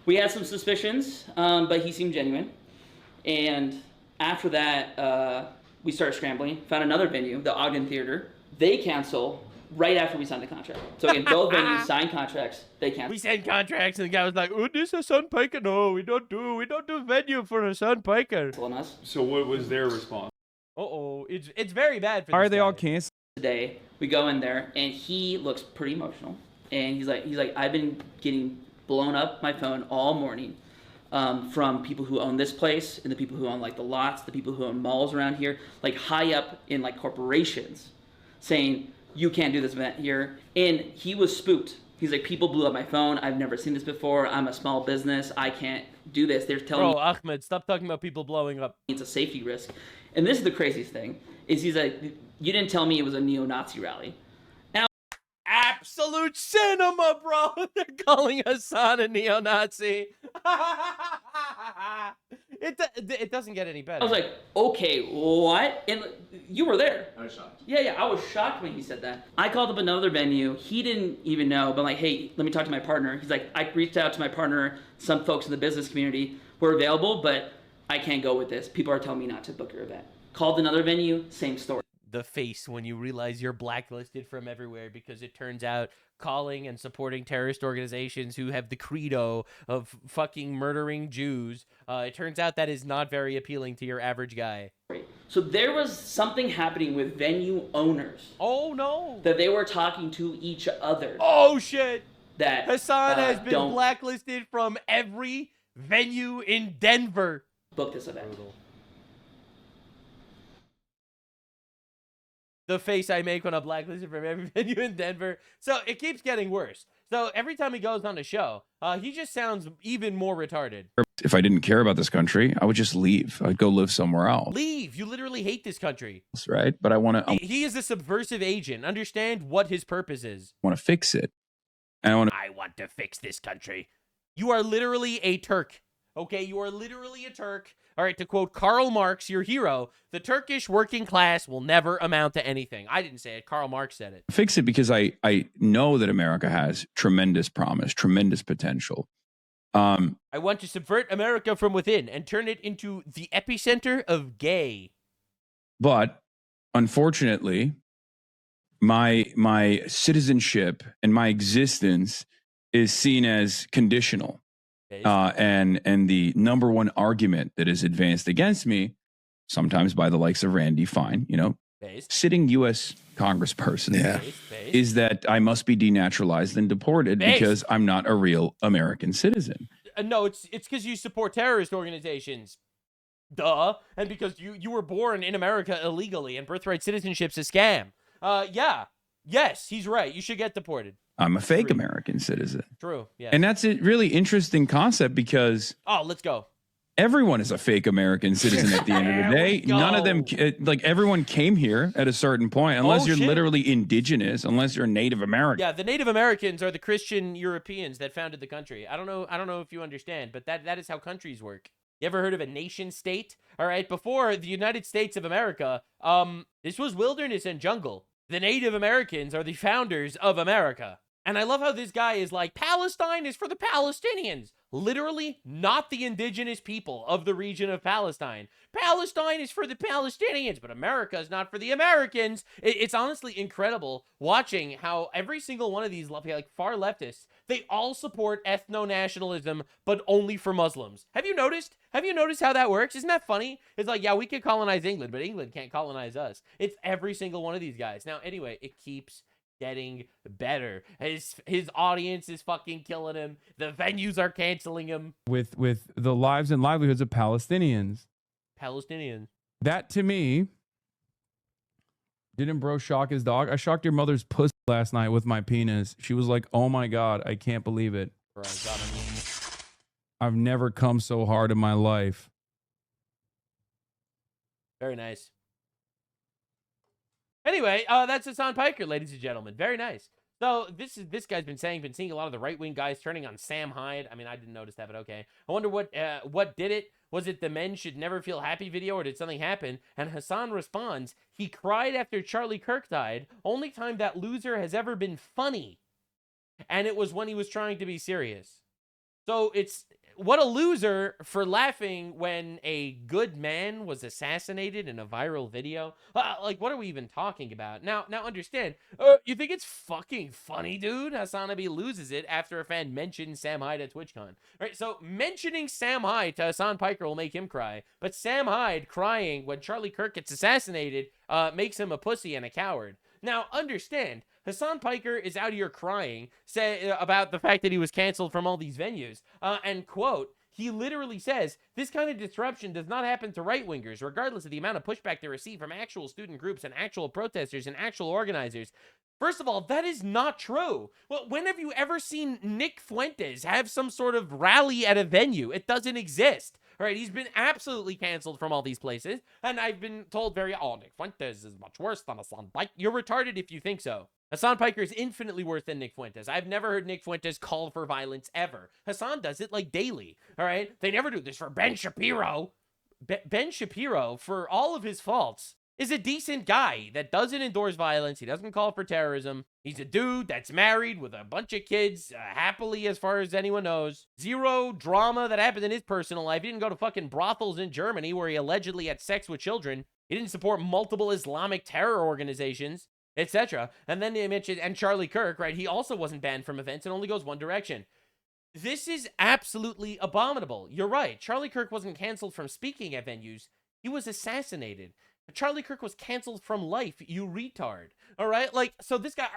We had some suspicions, but he seemed genuine. And after that, we started scrambling, found another venue, the Ogden Theater. They cancel right after we signed the contract. So again, both venues signed contracts, they cancel. We signed contracts, and the guy was like, "Oh, this is Hassan Piker. No, we don't do venue for Hassan Piker." So what was their response? It's very bad for Why this are they guy. all canceled? Today, we go in there, and he looks pretty emotional. And he's like, I've been getting blown up my phone all morning from people who own this place and the people who own like the lots, the people who own malls around here, like high up in like corporations, saying you can't do this event here. And he was spooked He's like, people blew up my phone. I've never seen this before. I'm a small business. I can't do this. They're telling me. Bro, Ahmed, stop talking about people blowing up. It's a safety risk. And this is the craziest thing, is he's like, you didn't tell me it was a neo-Nazi rally. Absolute cinema, bro. They're calling Hassan a neo-Nazi. It doesn't get any better. I was like, okay, what? And you were there. I was shocked. Yeah, I was shocked when he said that. I called up another venue. He didn't even know, but like, hey, let me talk to my partner. He's like, I reached out to my partner, some folks in the business community who are available, but I can't go with this. People are telling me not to book your event. Called another venue, same story. The face when you realize you're blacklisted from everywhere because it turns out calling and supporting terrorist organizations who have the credo of fucking murdering Jews, it turns out that is not very appealing to your average guy. So there was something happening with venue owners. Oh no! That they were talking to each other. Oh shit! That Hassan has been blacklisted from every venue in Denver. Book this event. Brutal. The face I make when I'm blacklisted from every venue in Denver. So it keeps getting worse. So every time he goes on a show, he just sounds even more retarded. If I didn't care about this country, I would just leave. I'd go live somewhere else. Leave. You literally hate this country. Right? But I want to. He is a subversive agent. Understand what his purpose is. Want to fix it. And I want to fix this country. You are literally a Turk. Okay, you are literally a Turk. All right, to quote Karl Marx, your hero, the Turkish working class will never amount to anything. I didn't say it. Karl Marx said it. Fix it because I know that America has tremendous promise, tremendous potential. I want to subvert America from within and turn it into the epicenter of gay. But unfortunately, my citizenship and my existence is seen as conditional. And the number one argument that is advanced against me, sometimes by the likes of Randy Fine, sitting U.S. congressperson, is that I must be denaturalized and deported because I'm not a real American citizen. No, it's because you support terrorist organizations. Duh. And because you were born in America illegally and birthright citizenship's a scam. Yeah. Yes, he's right. You should get deported. I'm a fake American citizen. True, yeah. And that's a really interesting concept because... Oh, let's go. Everyone is a fake American citizen at the end of the day. None of them... Like, everyone came here at a certain point, unless you're literally indigenous, unless you're Native American. Yeah, the Native Americans are the Christian Europeans that founded the country. I don't know if you understand, but that is how countries work. You ever heard of a nation state? All right, before the United States of America, this was wilderness and jungle. The Native Americans are the founders of America. And I love how this guy is like, Palestine is for the Palestinians. Literally not the indigenous people of the region of Palestine. Palestine is for the Palestinians, but America is not for the Americans. It's honestly incredible watching how every single one of these like far leftists, they all support ethno-nationalism, but only for Muslims. Have you noticed? Have you noticed how that works? Isn't that funny? It's like, yeah, we can colonize England, but England can't colonize us. It's every single one of these guys. Now, anyway, it keeps getting better. His audience is fucking killing him. The venues are canceling him. With the lives and livelihoods of Palestinians. That to me, didn't bro shock his dog? I shocked your mother's pussy last night with my penis. She was like, oh my God, I can't believe it. I've never come so hard in my life. Very nice. Anyway, that's Hassan Piker, ladies and gentlemen. Very nice. So this guy's been seeing a lot of the right-wing guys turning on Sam Hyde. I mean, I didn't notice that, but okay. I wonder what did it? Was it the men should never feel happy video, or did something happen? And Hassan responds, he cried after Charlie Kirk died. Only time that loser has ever been funny. And it was when he was trying to be serious. So it's... What a loser for laughing when a good man was assassinated in a viral video. Like, what are we even talking about? Now understand. You think it's fucking funny, dude? Hassanabi loses it after a fan mentions Sam Hyde at TwitchCon. Right? So mentioning Sam Hyde to Hassan Piker will make him cry. But Sam Hyde crying when Charlie Kirk gets assassinated makes him a pussy and a coward. Now, understand. Hassan Piker is out here crying about the fact that he was canceled from all these venues. And quote, he literally says, this kind of disruption does not happen to right-wingers, regardless of the amount of pushback they receive from actual student groups and actual protesters and actual organizers. First of all, that is not true. Well, when have you ever seen Nick Fuentes have some sort of rally at a venue? It doesn't exist. All right, he's been absolutely canceled from all these places, and I've been told Nick Fuentes is much worse than Hassan Piker. You're retarded if you think so. Hassan Piker is infinitely worse than Nick Fuentes. I've never heard Nick Fuentes call for violence ever. Hassan does it like daily. All right, they never do this for Ben Shapiro. Ben Shapiro, for all of his faults, is a decent guy that doesn't endorse violence. He doesn't call for terrorism. He's a dude that's married with a bunch of kids, happily as far as anyone knows. Zero drama that happened in his personal life. He didn't go to fucking brothels in Germany where he allegedly had sex with children. He didn't support multiple Islamic terror organizations, etc. And then they mentioned, and Charlie Kirk, right? He also wasn't banned from events and only goes one direction. This is absolutely abominable. You're right. Charlie Kirk wasn't canceled from speaking at venues. He was assassinated. Charlie Kirk was canceled from life, you retard. All right? Like, so this guy,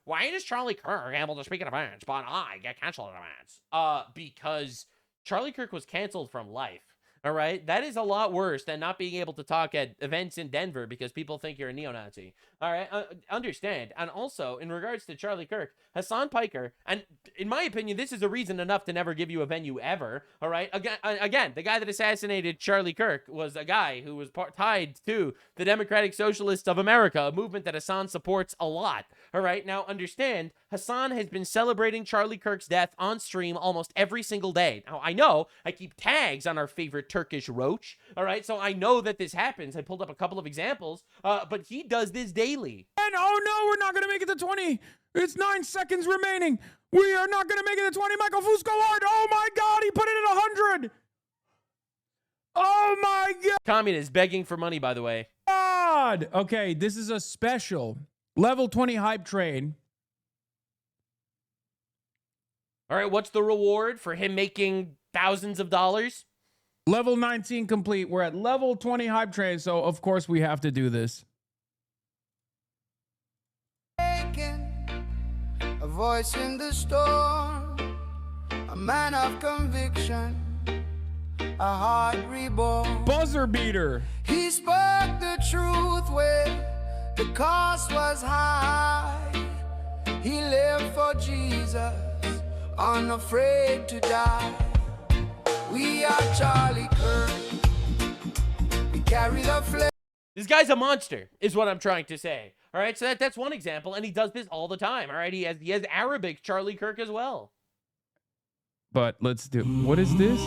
why does Charlie Kirk able to speak at events, but I get canceled at events? Because Charlie Kirk was canceled from life. All right? That is a lot worse than not being able to talk at events in Denver because people think you're a neo-Nazi. All right? Understand. And also, in regards to Charlie Kirk, Hassan Piker, and in my opinion, this is a reason enough to never give you a venue ever. All right? Again, the guy that assassinated Charlie Kirk was a guy who was tied to the Democratic Socialists of America, a movement that Hassan supports a lot. All right? Now, understand, Hassan has been celebrating Charlie Kirk's death on stream almost every single day. Now, I know I keep tags on our favorite Turkish roach. All right? So I know that this happens. I pulled up a couple of examples, but he does this daily. And oh no, we're not going to make it to 20. It's 9 seconds remaining. We are not going to make it to 20. Michael Fusco hard. Oh my God, he put it at 100. Oh my God. Communist begging for money, by the way. God. Okay, this is a special level 20 hype train. All right, what's the reward for him making thousands of dollars? Level 19 complete. We're at level 20 hype train, so of course we have to do this. A voice in the storm, a man of conviction, a heart reborn. Buzzer beater. He spoke the truth when the cost was high. He lived for Jesus, unafraid to die. We are Charlie Kirk. We carry the flame. This guy's a monster, is what I'm trying to say. All right, so that's one example, and he does this all the time. All right, he has Arabic Charlie Kirk as well. But let's do. What is this?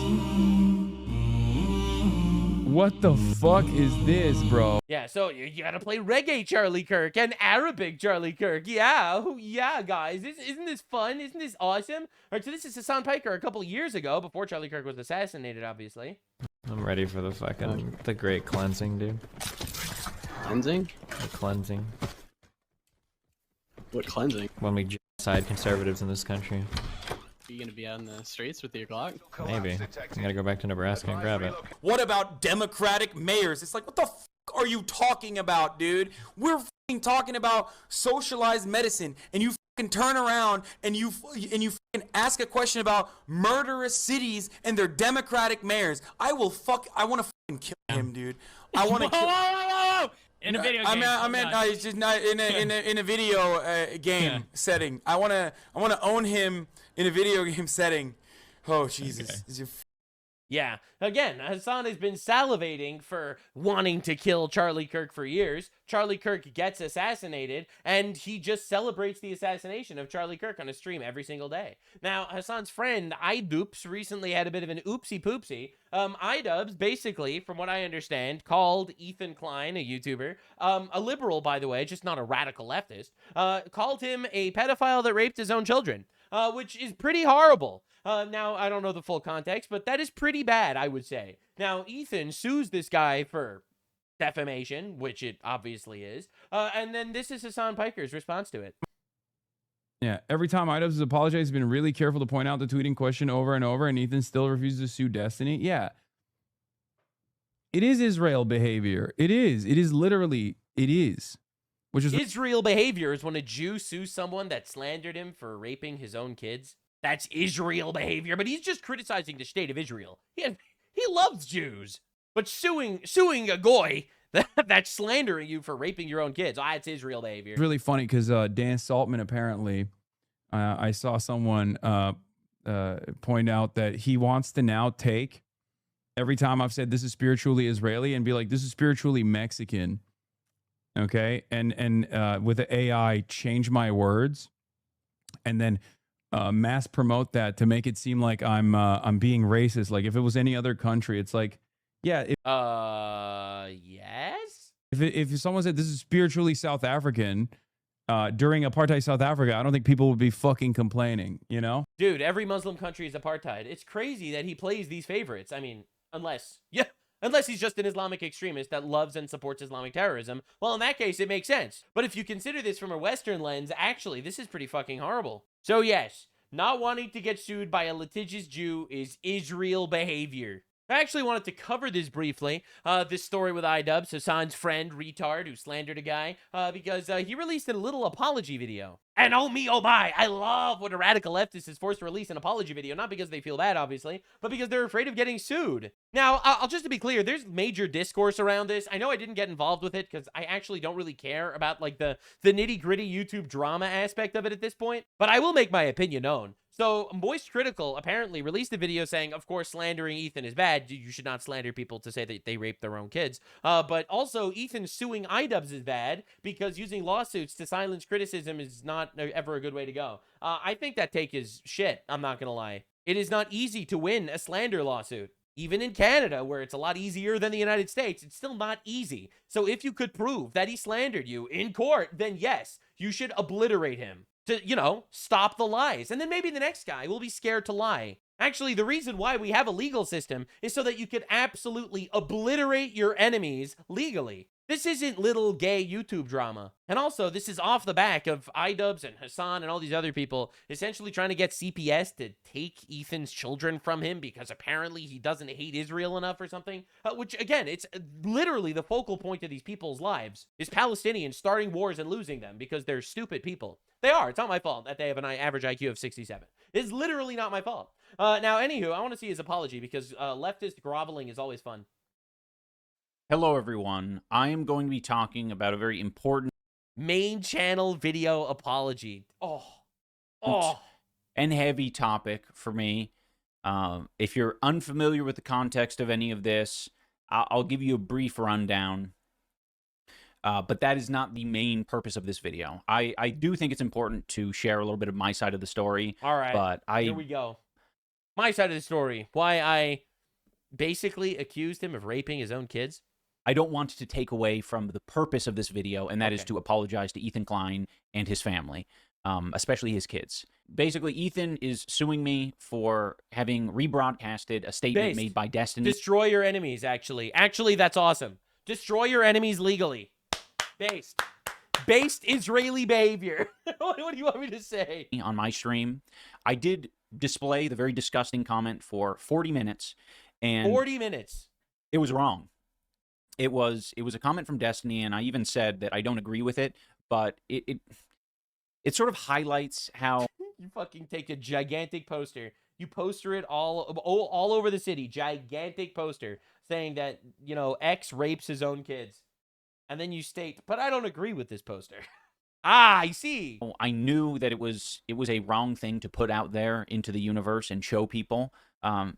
What the fuck is this, bro? Yeah, so you gotta play reggae Charlie Kirk and Arabic Charlie Kirk. Yeah, yeah, guys. Isn't this fun? Isn't this awesome? All right, so this is Hassan Piker a couple years ago, before Charlie Kirk was assassinated, obviously. I'm ready for the great cleansing, dude. Cleansing? The cleansing. What cleansing? When we genocide conservatives in this country. Are you gonna be out in the streets with your Glock? Maybe. I gotta go back to Nebraska and grab it. What about Democratic mayors? It's like, what the f are you talking about, dude? We're f***ing talking about socialized medicine, and you f***ing turn around and you f***ing ask a question about murderous cities and their Democratic mayors. I want to f***ing kill him, dude. I want to kill. Whoa! In a video game. I meant it's just not in a video game setting. I wanna own him in a video game setting. Oh Jesus! Okay. Yeah. Again, Hassan has been salivating for wanting to kill Charlie Kirk for years. Charlie Kirk gets assassinated, and he just celebrates the assassination of Charlie Kirk on a stream every single day. Now, Hassan's friend, Idubs, recently had a bit of an oopsie-poopsie. Idubs, basically, from what I understand, called Ethan Klein, a YouTuber, a liberal, by the way, just not a radical leftist, called him a pedophile that raped his own children, which is pretty horrible. Now, I don't know the full context, but that is pretty bad, I would say. Now, Ethan sues this guy for defamation, which it obviously is, and then this is Hassan Piker's response to it. Yeah, every time Idubs has apologized, he's been really careful to point out the tweeting question over and over, and Ethan still refuses to sue Destiny. Yeah. It is Israel behavior. It is. It is literally, it is. Which is Israel behavior is when a Jew sues someone that slandered him for raping his own kids. That's Israel behavior, but he's just criticizing the state of Israel. He loves Jews, but suing a goy that's slandering you for raping your own kids. Ah, it's Israel behavior. It's really funny because Dan Saltman apparently, I saw someone point out that he wants to now take every time I've said this is spiritually Israeli and be like, this is spiritually Mexican. Okay. And with the AI, change my words and then mass promote that to make it seem like I'm being racist. Like if it was any other country, it's like, yeah. Yes. If someone said this is spiritually South African during apartheid South Africa, I don't think people would be fucking complaining, you know? Dude, every Muslim country is apartheid. It's crazy that he plays these favorites. I mean, unless he's just an Islamic extremist that loves and supports Islamic terrorism. Well, in that case, it makes sense. But if you consider this from a Western lens, actually, this is pretty fucking horrible. So yes, not wanting to get sued by a litigious Jew is Israel behavior. I actually wanted to cover this briefly, this story with iDubbbz, Hassan's friend, retard, who slandered a guy, because he released a little apology video. And oh me, oh my, I love when a radical leftist is forced to release an apology video, not because they feel bad, obviously, but because they're afraid of getting sued. Now, I'll just to be clear, there's major discourse around this. I know I didn't get involved with it because I actually don't really care about like the nitty-gritty YouTube drama aspect of it at this point, but I will make my opinion known. So, Moist Critical apparently released a video saying, of course, slandering Ethan is bad. You should not slander people to say that they raped their own kids. But also, Ethan suing iDubbbz is bad because using lawsuits to silence criticism is not ever a good way to go. I think that take is shit, I'm not gonna lie. It is not easy to win a slander lawsuit. Even in Canada, where it's a lot easier than the United States, it's still not easy. So if you could prove that he slandered you in court, then yes, you should obliterate him. To, you know, stop the lies. And then maybe the next guy will be scared to lie. Actually, the reason why we have a legal system is so that you can absolutely obliterate your enemies legally. This isn't little gay YouTube drama. And also, this is off the back of iDubbbz and Hassan and all these other people essentially trying to get CPS to take Ethan's children from him because apparently he doesn't hate Israel enough or something. Which, again, it's literally the focal point of these people's lives is Palestinians starting wars and losing them because they're stupid people. They are. It's not my fault that they have an average IQ of 67. It's literally not my fault. Now, anywho, I want to see his apology because leftist groveling is always fun. Hello, everyone. I am going to be talking about a very important main channel video apology. And heavy topic for me. If you're unfamiliar with the context of any of this, I'll give you a brief rundown. But that is not the main purpose of this video. I do think it's important to share a little bit of my side of the story. All right, but here we go. My side of the story. Why I basically accused him of raping his own kids. I don't want to take away from the purpose of this video, and that is to apologize to Ethan Klein and his family, especially his kids. Basically, Ethan is suing me for having rebroadcasted a statement made by Destiny. Destroy your enemies, actually. Actually, that's awesome. Destroy your enemies legally. Based Israeli behavior. What do you want me to say? On my stream, I did display the very disgusting comment for 40 minutes. And 40 minutes? It was wrong. It was a comment from Destiny, and I even said that I don't agree with it, but it sort of highlights how you fucking take a gigantic poster, you poster it all over the city, gigantic poster saying that, you know, X rapes his own kids, and then you state, but I don't agree with this poster. I see. I knew that it was a wrong thing to put out there into the universe and show people.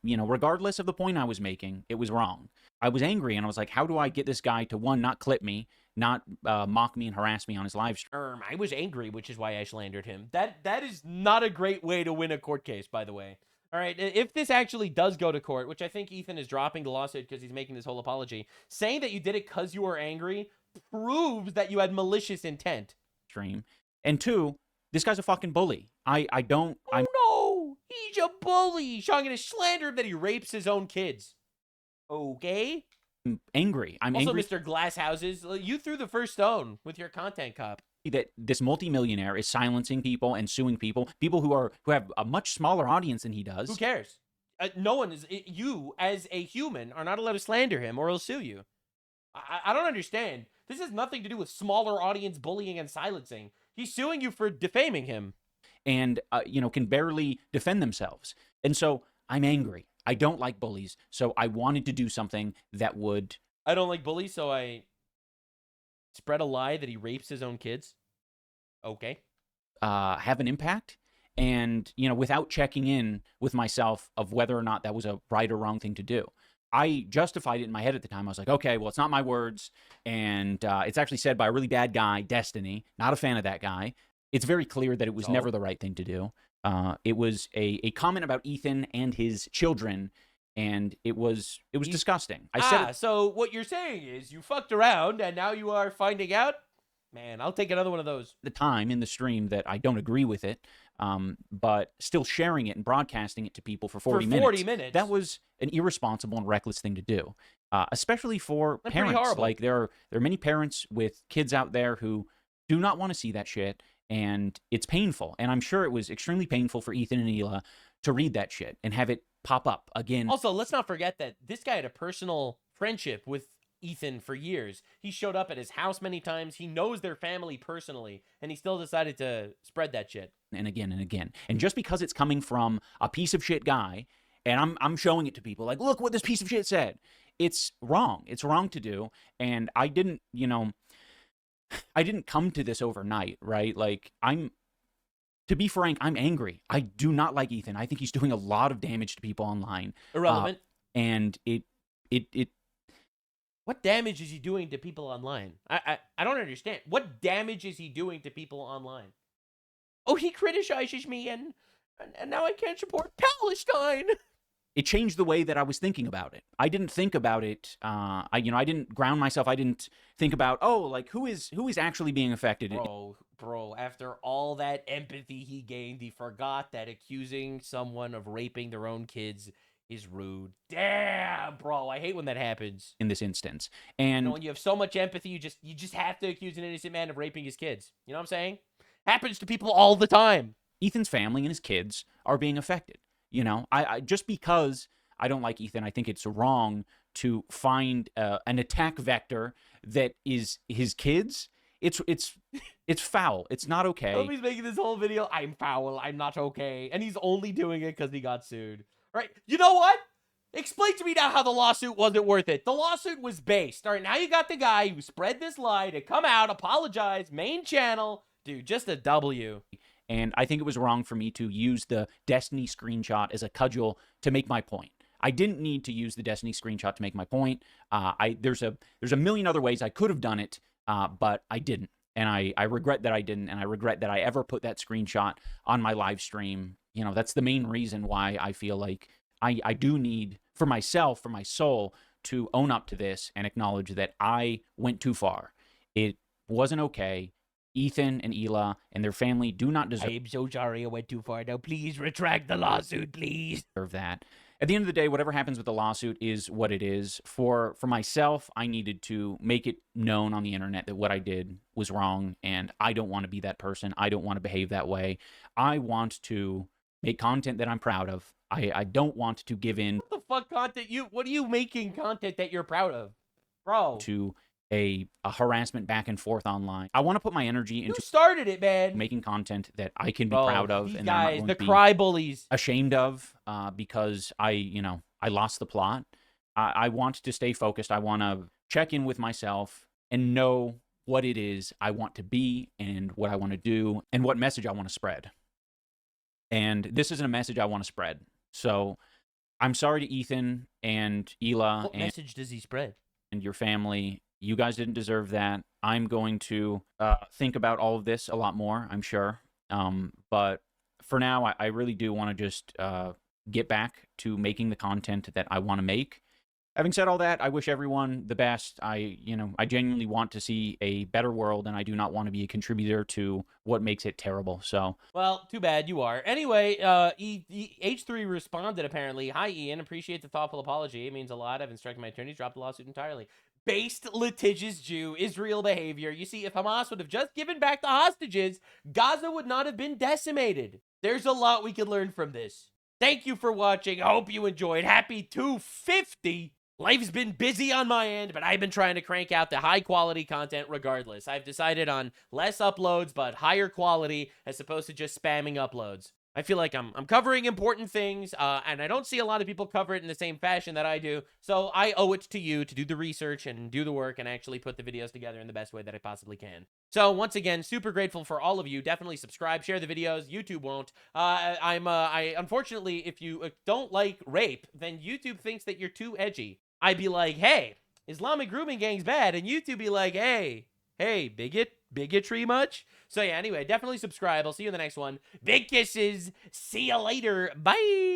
You know, regardless of the point I was making, it was wrong. I was angry, and I was like, how do I get this guy to, one, not clip me, not mock me and harass me on his live stream? I was angry, which is why I slandered him. That is not a great way to win a court case, by the way. All right, if this actually does go to court, which I think Ethan is dropping the lawsuit because he's making this whole apology, saying that you did it because you were angry proves that you had malicious intent. Stream. And two, this guy's a fucking bully. No, he's a bully. So I'm going to slander him that he rapes his own kids. Okay? I'm angry. Also, Mr. Glasshouses, you threw the first stone with your content cop. That this multimillionaire is silencing people and suing people who have a much smaller audience than he does. Who cares? No one is. You, as a human, are not allowed to slander him or he'll sue you. I don't understand. This has nothing to do with smaller audience bullying and silencing. He's suing you for defaming him. And, you know, can barely defend themselves. And so I'm angry. I don't like bullies. So I wanted to do something that would... I don't like bullies, so I spread a lie that he rapes his own kids. Okay. Have an impact. And, without checking in with myself of whether or not that was a right or wrong thing to do. I justified it in my head at the time. I was like, okay, well, it's not my words. And it's actually said by a really bad guy, Destiny. Not a fan of that guy. It's very clear that it was never the right thing to do. It was a comment about Ethan and his children, and it was disgusting. I said so what you're saying is you fucked around, and now you are finding out? Man, I'll take another one of those. The time in the stream that I don't agree with it, but still sharing it and broadcasting it to people for 40 minutes. 40 minutes. That was an irresponsible and reckless thing to do, especially for That's pretty parents. horrible. Like there are many parents with kids out there who do not want to see that shit, and it's painful. And I'm sure it was extremely painful for Ethan and Hila to read that shit and have it pop up again. Also, let's not forget that this guy had a personal friendship with Ethan for years. He showed up at his house many times. He knows their family personally, and he still decided to spread that shit. And again and again. And just because it's coming from a piece of shit guy, and I'm showing it to people, like, look what this piece of shit said. It's wrong. It's wrong to do. And I didn't come to this overnight, right? Like, to be frank, I'm angry. I do not like Ethan. I think he's doing a lot of damage to people online. Irrelevant. And it What damage is he doing to people online? I don't understand. What damage is he doing to people online? Oh, he criticizes me and now I can't support Palestine. It changed the way that I was thinking about it. I didn't think about it. I didn't ground myself. I didn't think about, who is actually being affected. Bro, after all that empathy he gained, he forgot that accusing someone of raping their own kids is rude. Damn, bro, I hate when that happens. In this instance. And when you have so much empathy, you just have to accuse an innocent man of raping his kids. You know what I'm saying? Happens to people all the time. Ethan's family and his kids are being affected. I just because I don't like Ethan, I think it's wrong to find an attack vector that is his kids. It's foul. It's not okay. He's making this whole video. I'm foul. I'm not okay. And he's only doing it because he got sued. Right? You know what? Explain to me now how the lawsuit wasn't worth it. The lawsuit was based. All right, now you got the guy who spread this lie to come out, apologize, main channel. Dude, just a W. And I think it was wrong for me to use the Destiny screenshot as a cudgel to make my point. I didn't need to use the Destiny screenshot to make my point. There's a million other ways I could have done it, but I didn't. And I regret that I didn't, and I regret that I ever put that screenshot on my live stream. That's the main reason why I feel like I do need, for myself, for my soul, to own up to this and acknowledge that I went too far. It wasn't okay. Ethan and Hila and their family do not deserve. I'm so sorry I went too far. Now, please retract the lawsuit, please. Deserve that. At the end of the day, whatever happens with the lawsuit is what it is. For myself, I needed to make it known on the internet that what I did was wrong, and I don't want to be that person. I don't want to behave that way. I want to make content that I'm proud of. I don't want to give in. What the fuck content? What are you making content that you're proud of? Bro. To a harassment back and forth online. I want to put my energy into You started it, man. Making content that I can be proud of, These and guys, I'm the not going to cry be bullies, ashamed of, because I lost the plot. I want to stay focused. I want to check in with myself and know what it is I want to be and what I want to do and what message I want to spread. And this isn't a message I want to spread. So I'm sorry to Ethan and Hila. What message does he spread? And your family. You guys didn't deserve that. I'm going to think about all of this a lot more, I'm sure. But for now, I really do want to just get back to making the content that I want to make. Having said all that, I wish everyone the best. I genuinely want to see a better world, and I do not want to be a contributor to what makes it terrible. So, well, too bad you are. Anyway, H3 responded apparently. Hi, Ian. Appreciate the thoughtful apology. It means a lot. I've instructed my attorneys to drop the lawsuit entirely. Based litigious Jew, Israel behavior. You see, if Hamas would have just given back the hostages, Gaza would not have been decimated. There's a lot we can learn from this. Thank you for watching. I hope you enjoyed. Happy 250. Life's been busy on my end, but I've been trying to crank out the high-quality content regardless. I've decided on less uploads, but higher quality, as opposed to just spamming uploads. I feel like I'm covering important things, and I don't see a lot of people cover it in the same fashion that I do. So I owe it to you to do the research and do the work and actually put the videos together in the best way that I possibly can. So once again, super grateful for all of you. Definitely subscribe, share the videos. YouTube won't. I unfortunately, if you don't like rape, then YouTube thinks that you're too edgy. I'd be like, hey, Islamic grooming gang's bad, and YouTube be like, hey, bigotry much? So yeah, anyway, definitely subscribe. I'll see you in the next one. Big kisses. See you later. Bye.